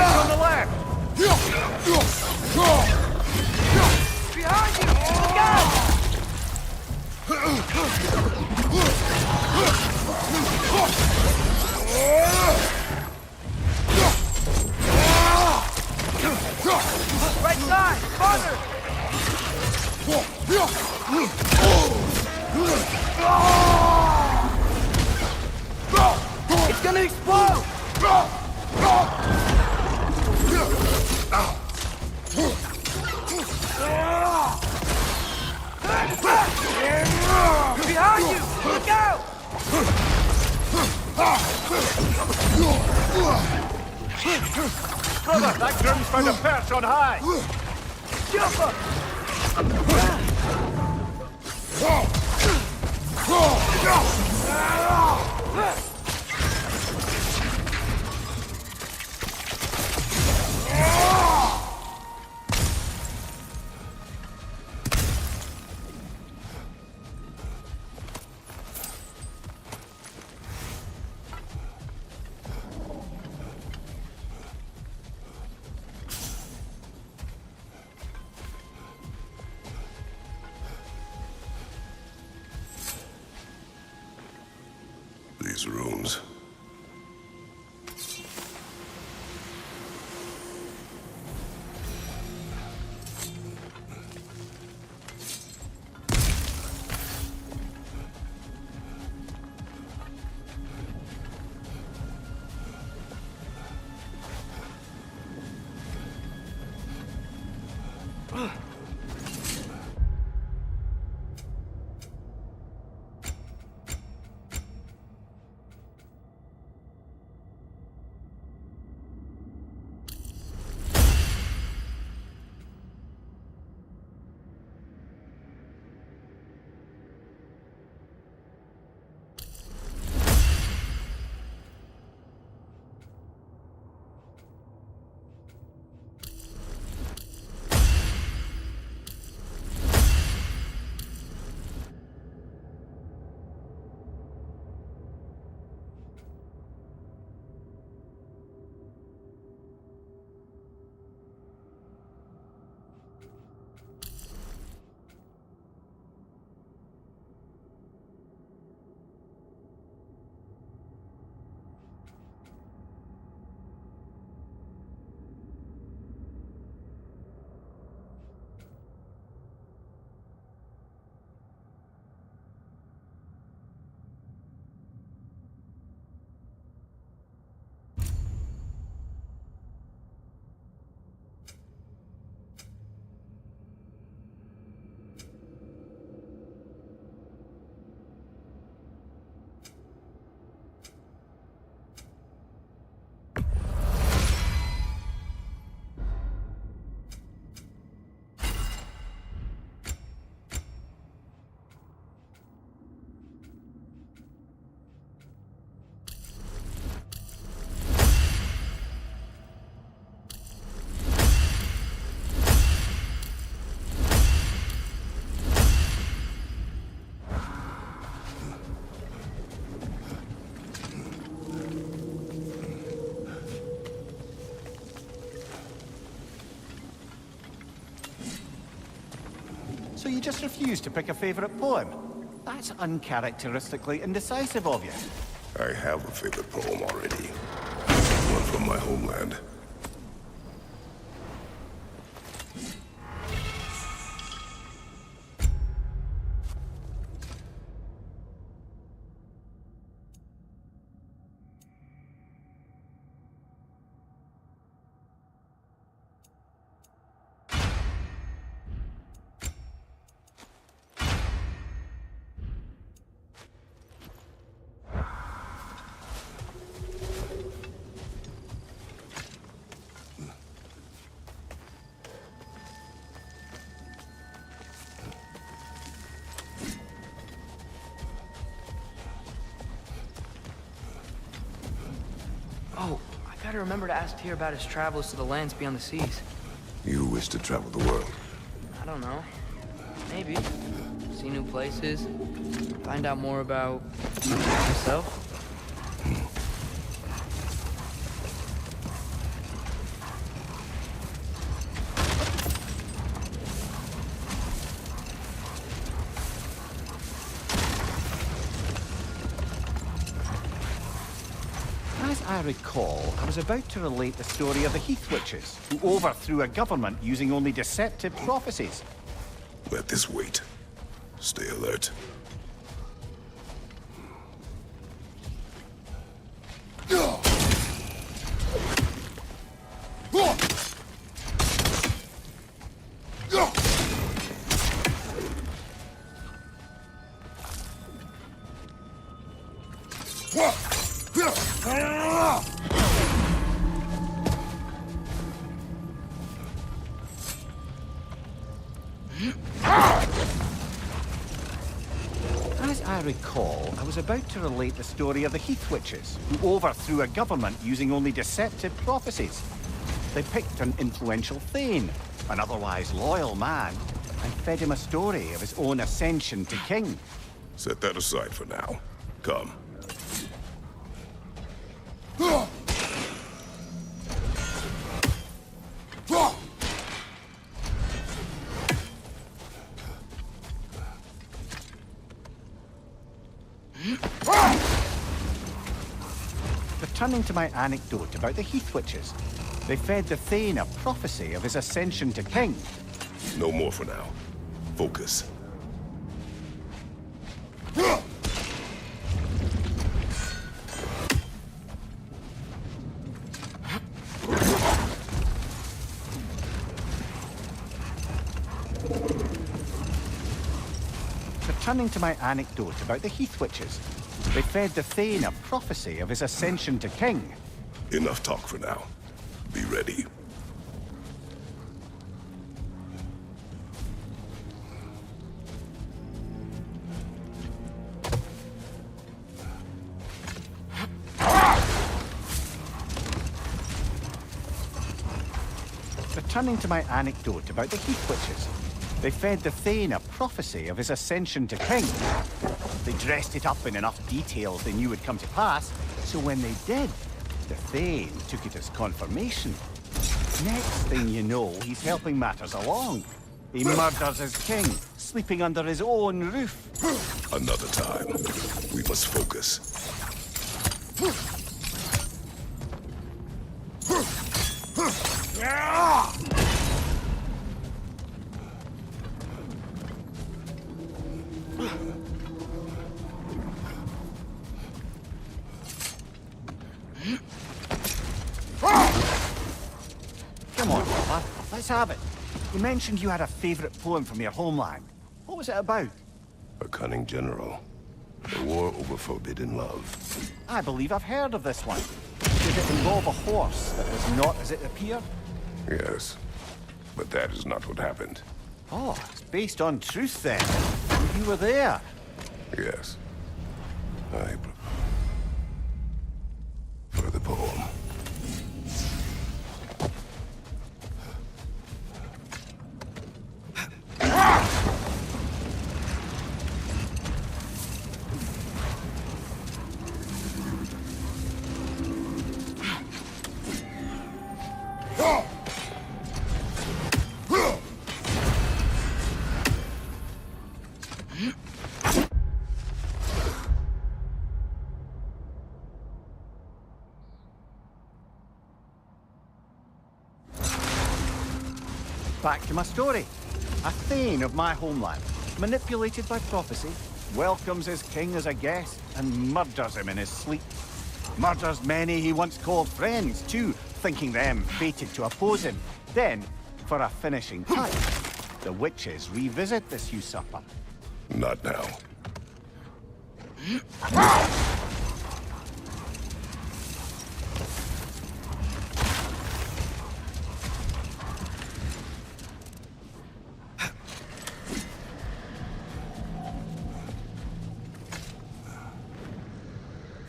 On the left! Behind you! Look out! Right side! Farther! It's gonna explode! Behind you! Look out! Brother, that groom's found a perch on high! Jumper! these runes. So you just refuse to pick a favorite poem? That's uncharacteristically indecisive of you. I have a favorite poem already. One from my homeland. Oh, I gotta remember to ask Tyr about his travels to the lands beyond the seas. You wish to travel the world? I don't know. Maybe. See new places. Find out more about myself. As I recall, I was about to relate the story of the Heath Witches, who overthrew a government using only deceptive prophecies. Let this wait. Stay alert. As I recall, I was about to relate the story of the Heath Witches, who overthrew a government using only deceptive prophecies. They picked an influential Thane, an otherwise loyal man, and fed him a story of his own ascension to king. Set that aside for now. Come. Returning to my anecdote about the Heath Witches, they fed the Thane a prophecy of his ascension to king. No more for now. Focus. Returning to my anecdote about the Heath Witches, they fed the Thane a prophecy of his ascension to king. Enough talk for now. Be ready. Returning to my anecdote about the Heath Witches, they fed the Thane a prophecy of his ascension to king. They dressed it up in enough details they knew would come to pass, so when they did, the Thane took it as confirmation. Next thing you know, he's helping matters along. He murders his king, sleeping under his own roof. Another time. We must focus. Come on, fella. Let's have it. You mentioned you had a favorite poem from your homeland. What was it about? A cunning general. A war over forbidden love. I believe I've heard of this one. Did it involve a horse that was not as it appeared? Yes. But that is not what happened. Oh, it's based on truth then. You were there. Yes. For the poem. Back to my story. A Thane of my homeland, manipulated by prophecy, welcomes his king as a guest and murders him in his sleep. Murders many he once called friends, too, thinking them fated to oppose him. Then, for a finishing touch, the witches revisit this usurper. Not now.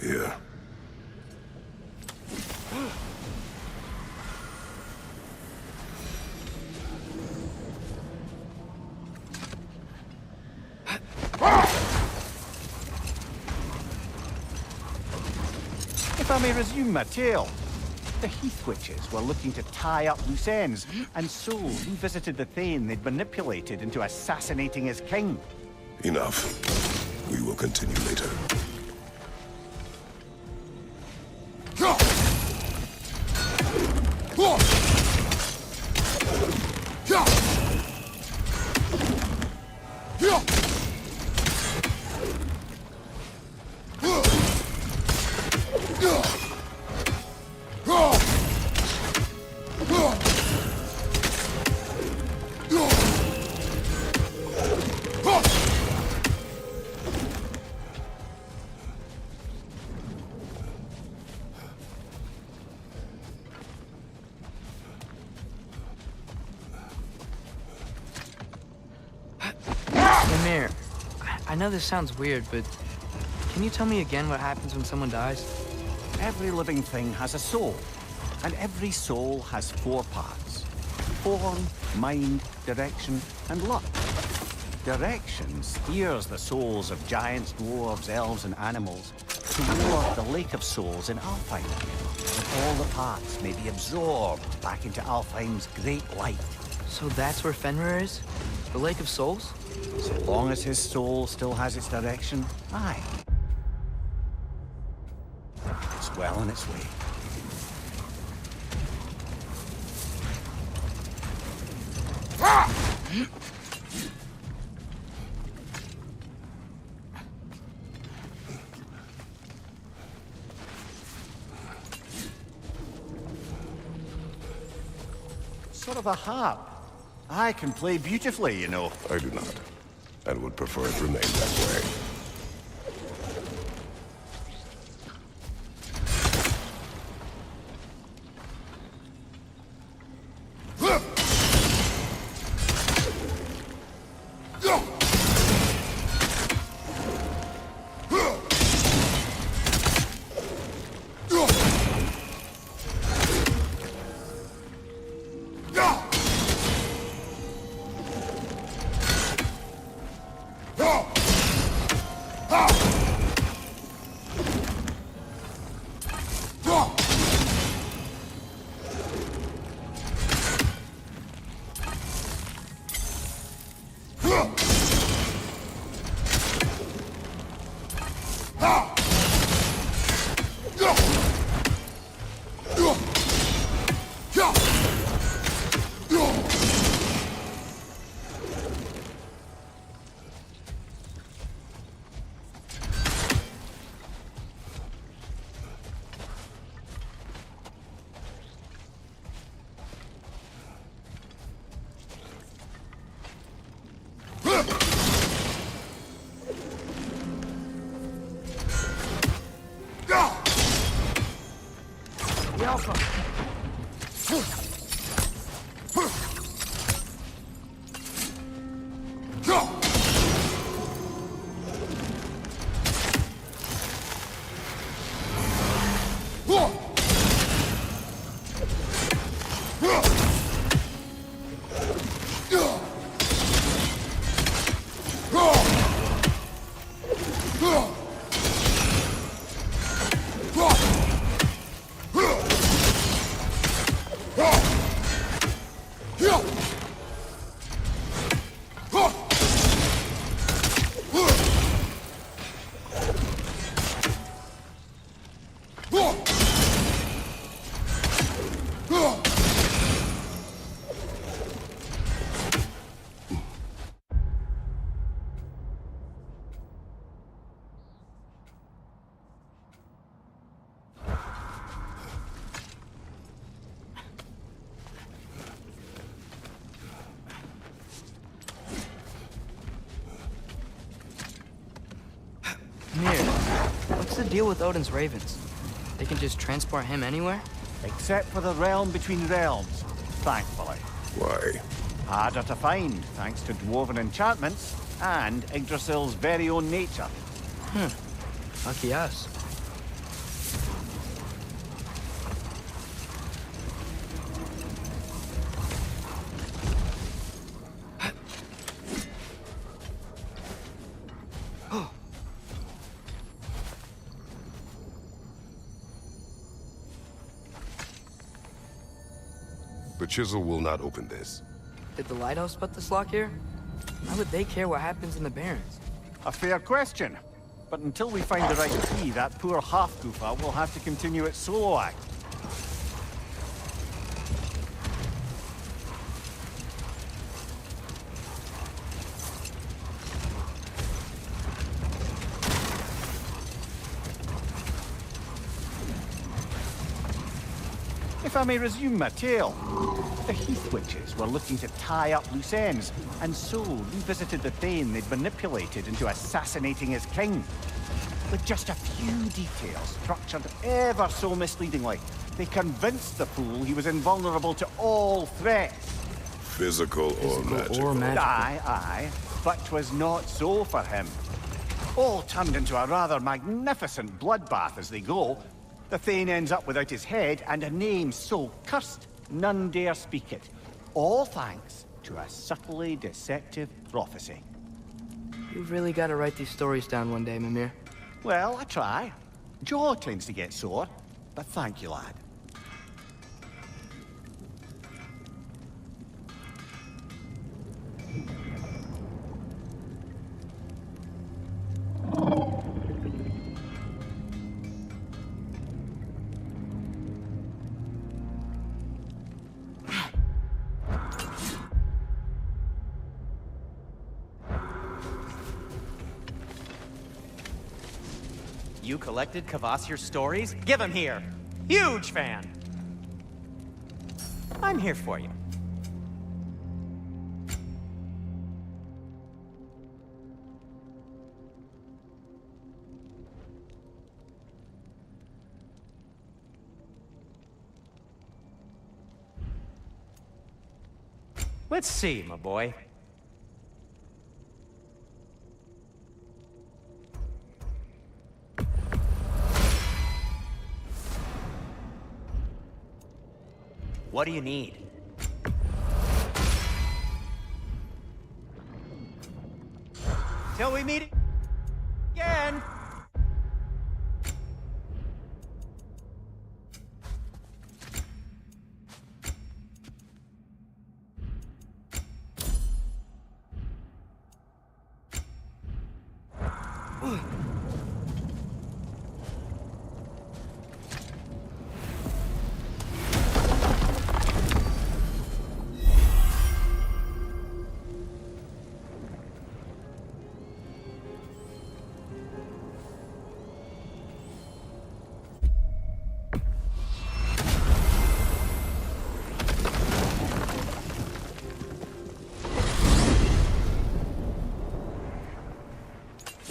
Here. If I may resume my tale, the Heath Witches were looking to tie up loose ends, and so revisited the Thane they'd manipulated into assassinating his king. Enough. We will continue later. Amir, I know this sounds weird, but can you tell me again what happens when someone dies? Every living thing has a soul, and every soul has 4 parts. Form, mind, direction, and luck. Direction steers the souls of giants, dwarves, elves, and animals toward the Lake of Souls in Alfheim, where all the parts may be absorbed back into Alfheim's great light. So that's where Fenrir is? The Lake of Souls? So long as his soul still has its direction, aye. It's well on its way. Sort of a harp. I can play beautifully, you know. I do not, and would prefer it remain that way. What's the deal with Odin's ravens? They can just transport him anywhere? Except for the realm between realms, thankfully. Why? Harder to find, thanks to dwarven enchantments and Yggdrasil's very own nature. Lucky us. The chisel will not open this. Did the lighthouse put this lock here? Why would they care what happens in the Barrens? A fair question. But until we find the right key, that poor half-goofer will have to continue its solo act. If I may resume my tale, the Heath Witches were looking to tie up loose ends, and so revisited the Thane they'd manipulated into assassinating his king. With just a few details structured ever so misleadingly, they convinced the fool he was invulnerable to all threats. Physical or magical? Aye, aye, but 'twas not so for him. All turned into a rather magnificent bloodbath as they go. The Thane ends up without his head and a name so cursed none dare speak it. All thanks to a subtly deceptive prophecy. You've really got to write these stories down one day, Mimir. Well, I try. Jaw tends to get sore, but thank you, lad. You collected Kvasir's stories? Give them here. Huge fan. I'm here for you. Let's see, my boy. What do you need? Till we meet again!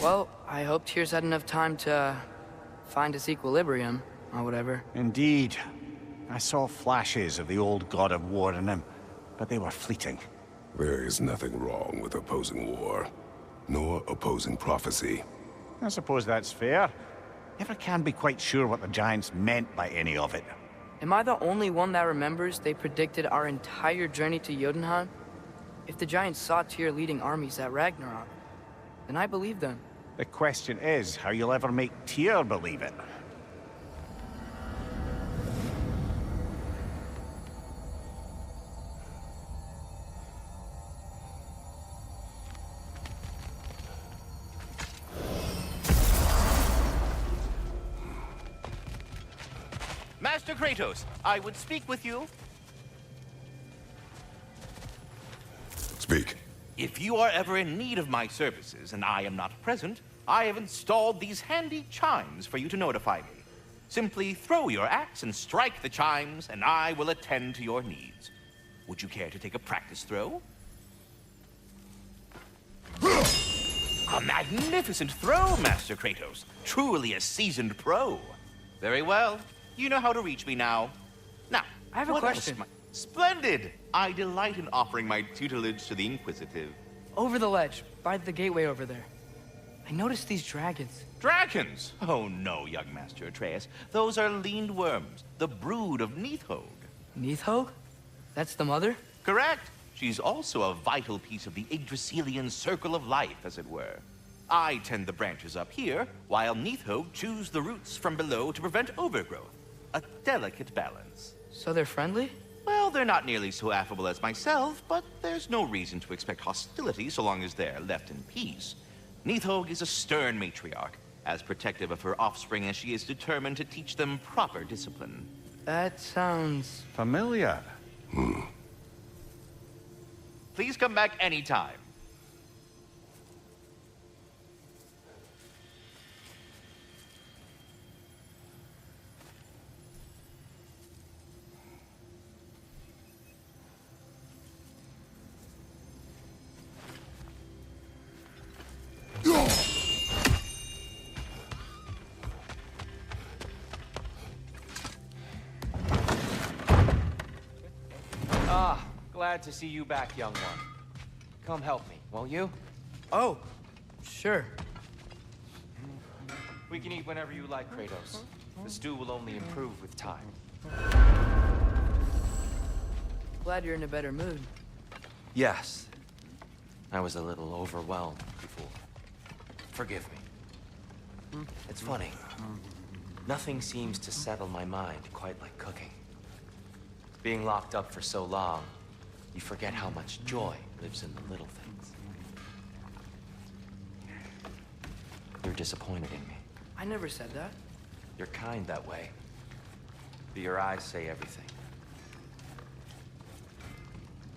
Well, I hope Tyr's had enough time to find his equilibrium, or whatever. Indeed. I saw flashes of the old god of war in him, but they were fleeting. There is nothing wrong with opposing war, nor opposing prophecy. I suppose that's fair. Never can be quite sure what the Giants meant by any of it. Am I the only one that remembers they predicted our entire journey to Jotunheim? If the Giants saw Tyr leading armies at Ragnarok, then I believe them. The question is how you'll ever make Tyr believe it. Master Kratos, I would speak with you. Speak. If you are ever in need of my services and I am not present, I have installed these handy chimes for you to notify me. Simply throw your axe and strike the chimes, and I will attend to your needs. Would you care to take a practice throw? A magnificent throw, Master Kratos. Truly a seasoned pro. Very well. You know how to reach me now. Now, I have a what else question. Splendid! I delight in offering my tutelage to the Inquisitive. Over the ledge, by the gateway over there. I noticed these dragons. Dragons? Oh no, young Master Atreus. Those are lean worms, the brood of Nidhogg. Nidhogg? That's the mother? Correct. She's also a vital piece of the Yggdrasilian circle of life, as it were. I tend the branches up here, while Nidhogg chews the roots from below to prevent overgrowth. A delicate balance. So they're friendly? Well, they're not nearly so affable as myself, but there's no reason to expect hostility so long as they're left in peace. Nidhogg is a stern matriarch, as protective of her offspring as she is determined to teach them proper discipline. That sounds... Familiar. Please come back anytime. Glad to see you back, young one. Come help me, won't you? Oh, sure. We can eat whenever you like, Kratos. The stew will only improve with time. Glad you're in a better mood. Yes. I was a little overwhelmed before. Forgive me. It's funny. Nothing seems to settle my mind quite like cooking. Being locked up for so long, you forget how much joy lives in the little things. You're disappointed in me. I never said that. You're kind that way. But your eyes say everything.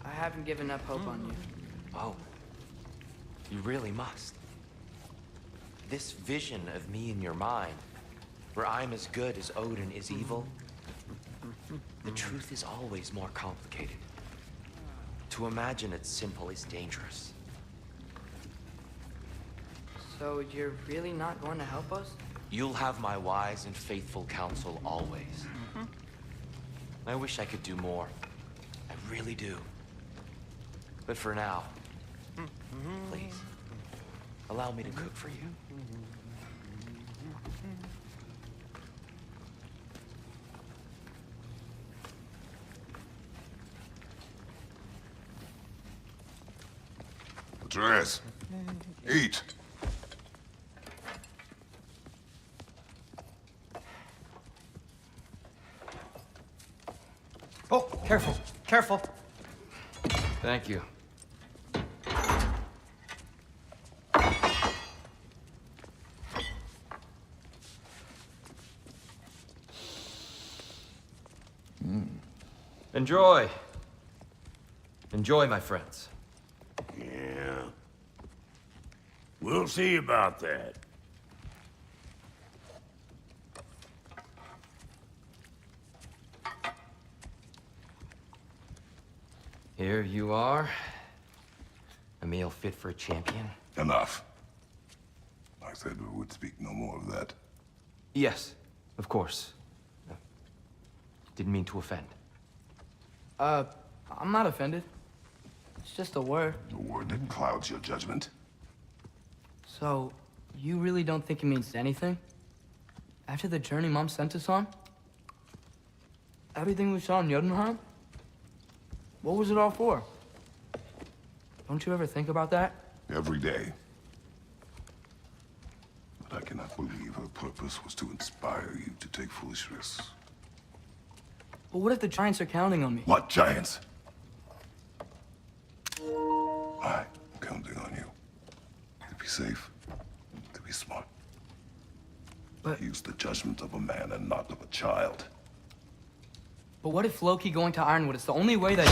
I haven't given up hope on you. Oh. You really must. This vision of me in your mind, where I'm as good as Odin is evil, the truth is always more complicated. To imagine it's simple is dangerous. So you're really not going to help us? You'll have my wise and faithful counsel always. I wish I could do more. I really do. But for now, please, allow me to cook for you. Atreus, eat. Oh, careful, careful. Thank you. Enjoy. Enjoy, my friends. Yeah. We'll see about that. Here you are. A meal fit for a champion. Enough. I said we would speak no more of that. Yes, of course. Didn't mean to offend. I'm not offended. It's just a word. A word that clouds your judgment. So, you really don't think it means anything? After the journey Mom sent us on? Everything we saw in Jotunheim? What was it all for? Don't you ever think about that? Every day. But I cannot believe her purpose was to inspire you to take foolish risks. But what if the Giants are counting on me? What giants? I'm counting on you. To be safe, to be smart. But- Use the judgment of a man and not of a child. But what if Loki going to Ironwood is the only way that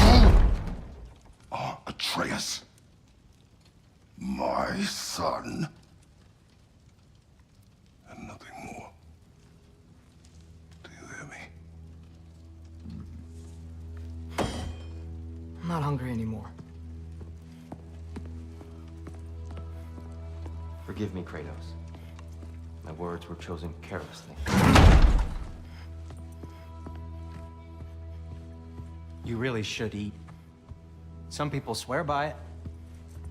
Atreus. My son. And nothing more. Do you hear me? I'm not hungry anymore. Forgive me, Kratos. My words were chosen carelessly. You really should eat. Some people swear by it.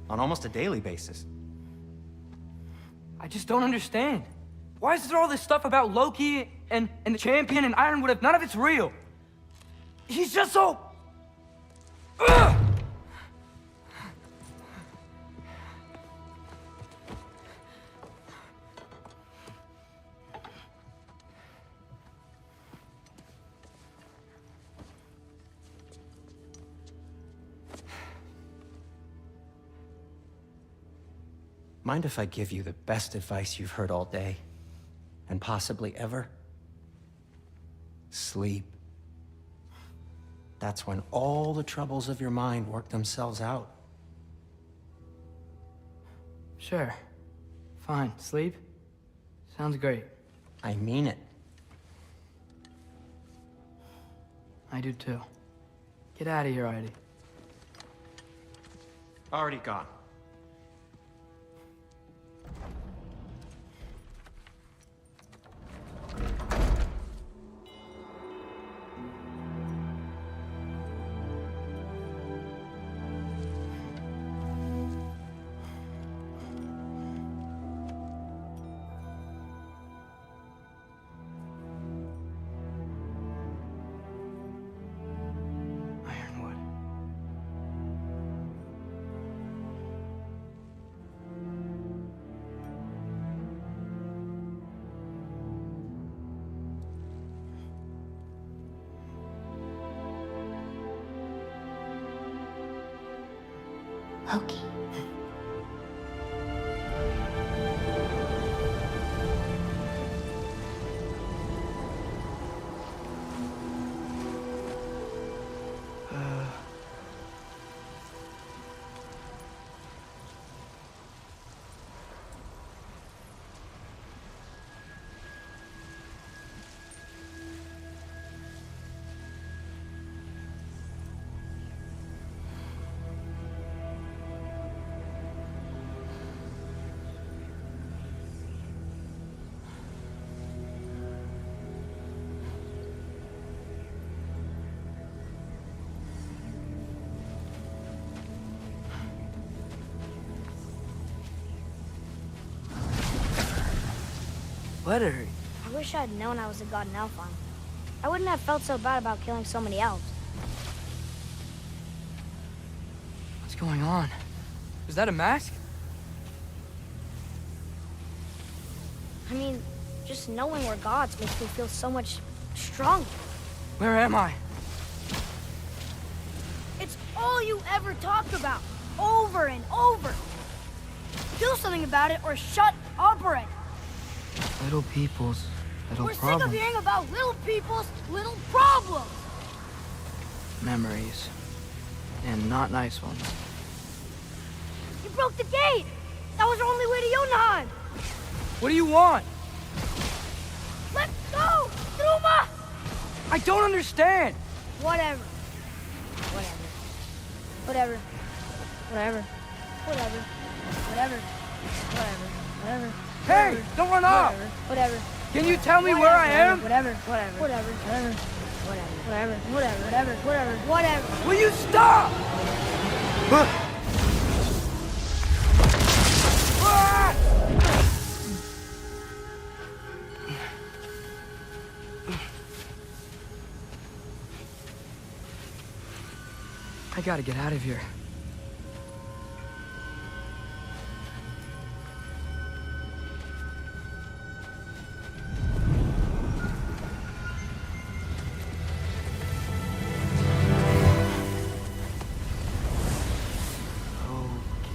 On almost a daily basis. I just don't understand. Why is there all this stuff about Loki and the champion and Ironwood if none of it's real? He's just so... Ugh! Mind if I give you the best advice you've heard all day? And possibly ever? Sleep. That's when all the troubles of your mind work themselves out. Sure. Fine. Sleep? Sounds great. I mean it. I do too. Get out of here already. Already gone. Ironwood. Loki. Letter. I wish I'd known I was a god in Alfheim. I wouldn't have felt so bad about killing so many elves. What's going on? Is that a mask? I mean, just knowing we're gods makes me feel so much stronger. Where am I? It's all you ever talk about, over and over. Do something about it or shut up already. Little people's little We're problems. sick of hearing about little people's little problems. Memories. And not nice ones. You broke the gate. That was our only way to Jotunheim. What do you want? Let's go, Truma! I don't understand. Whatever. Whatever. Whatever. Whatever. Whatever. Whatever. Whatever. Hey, don't run off. Whatever. Can you tell me where I am? Whatever. Whatever. Whatever. Whatever. Whatever. Whatever. Whatever. Whatever. Whatever. Will you stop? I gotta get out of here.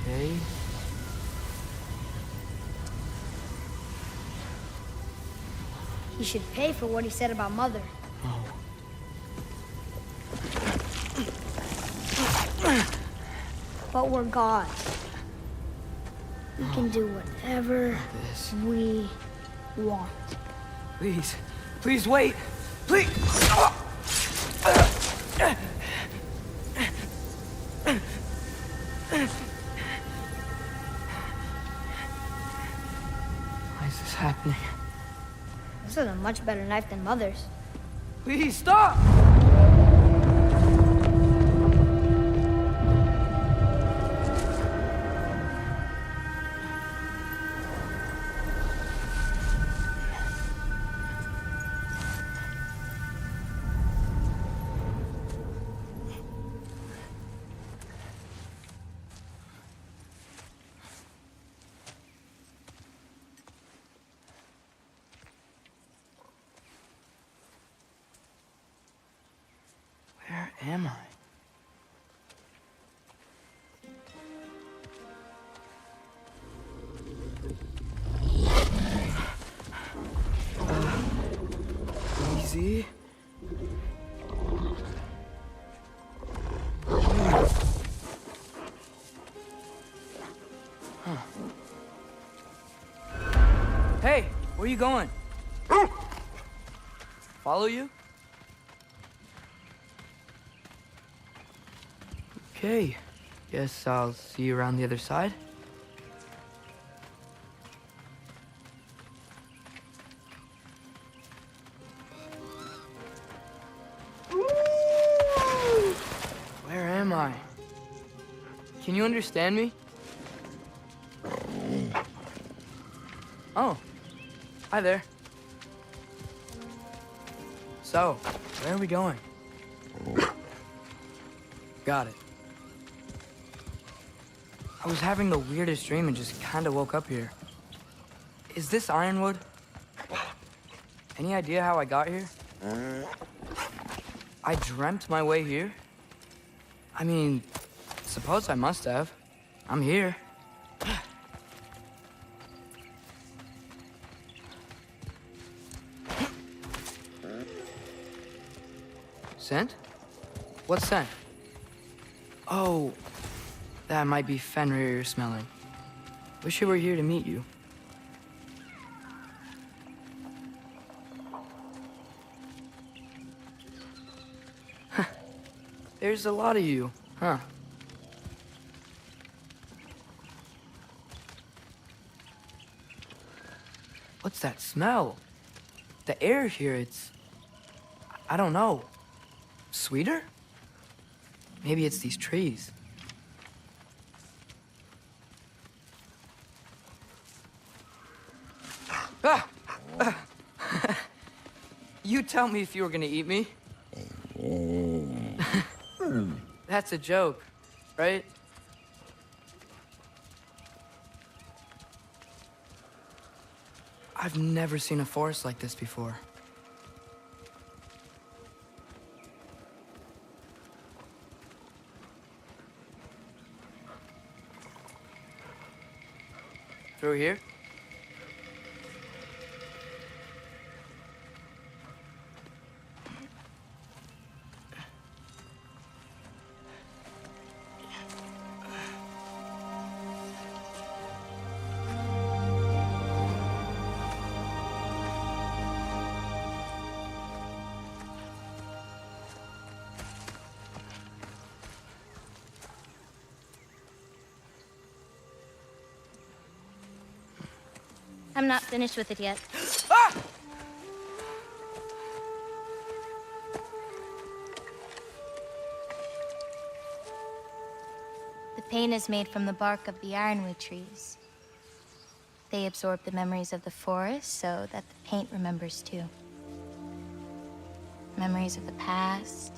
Okay. He should pay for what he said about Mother. Oh. But we're gods. We can do whatever This. we want. Please. Please wait. Please. Why is this happening? This is a much better knife than Mother's. Please stop! Where am I? Easy. Huh. Hey, where are you going? Follow you? Okay, guess I'll see you around the other side. Where am I? Can you understand me? Oh, hi there. So, where are we going? Got it. I was having the weirdest dream and just kind of woke up here. Is this Ironwood? Any idea how I got here? I dreamt my way here? I mean, suppose I must have. I'm here. Scent? What scent? Oh, that might be Fenrir you're smelling. Wish I were here to meet you. There's a lot of you, huh? What's that smell? The air here, I don't know. Sweeter? Maybe it's these trees. Ah! You tell me if you were gonna eat me. That's a joke, right? I've never seen a forest like this before. Through here? I'm not finished with it yet. Ah! The paint is made from the bark of the ironwood trees. They absorb the memories of the forest so that the paint remembers too. Memories of the past,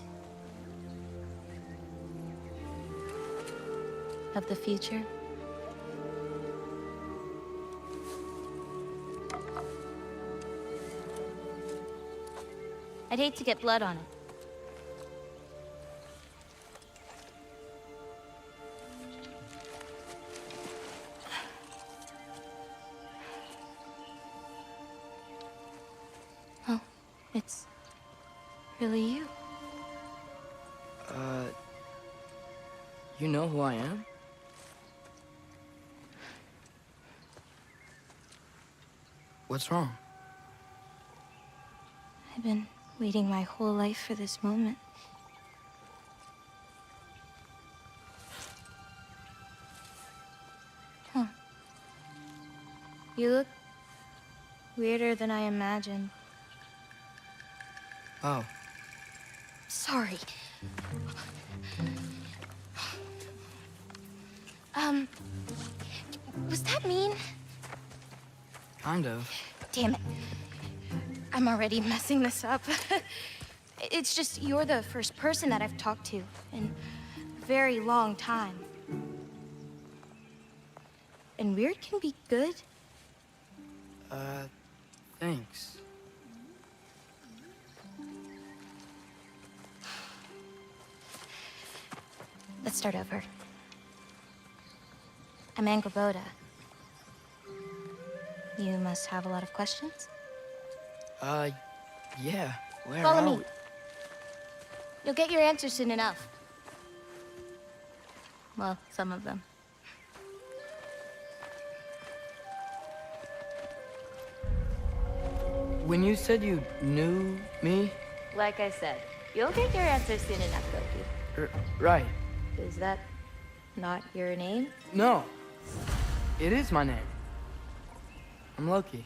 of the future. I'd hate to get blood on it. Oh, it's really you. You know who I am? What's wrong? I've been waiting my whole life for this moment. Huh. You look weirder than I imagined. Oh. Sorry. Was that mean? Kind of. Damn it. I'm already messing this up. It's just you're the first person that I've talked to in a very long time. And weird can be good. Thanks. Let's start over. I'm Angrboda. You must have a lot of questions? Yeah. Where Follow are me. we? You'll get your answers soon enough. Well, some of them. When you said you knew me? Like I said, you'll get your answers soon enough, Goku. Right. Is that not your name? No. It is my name. I'm Loki.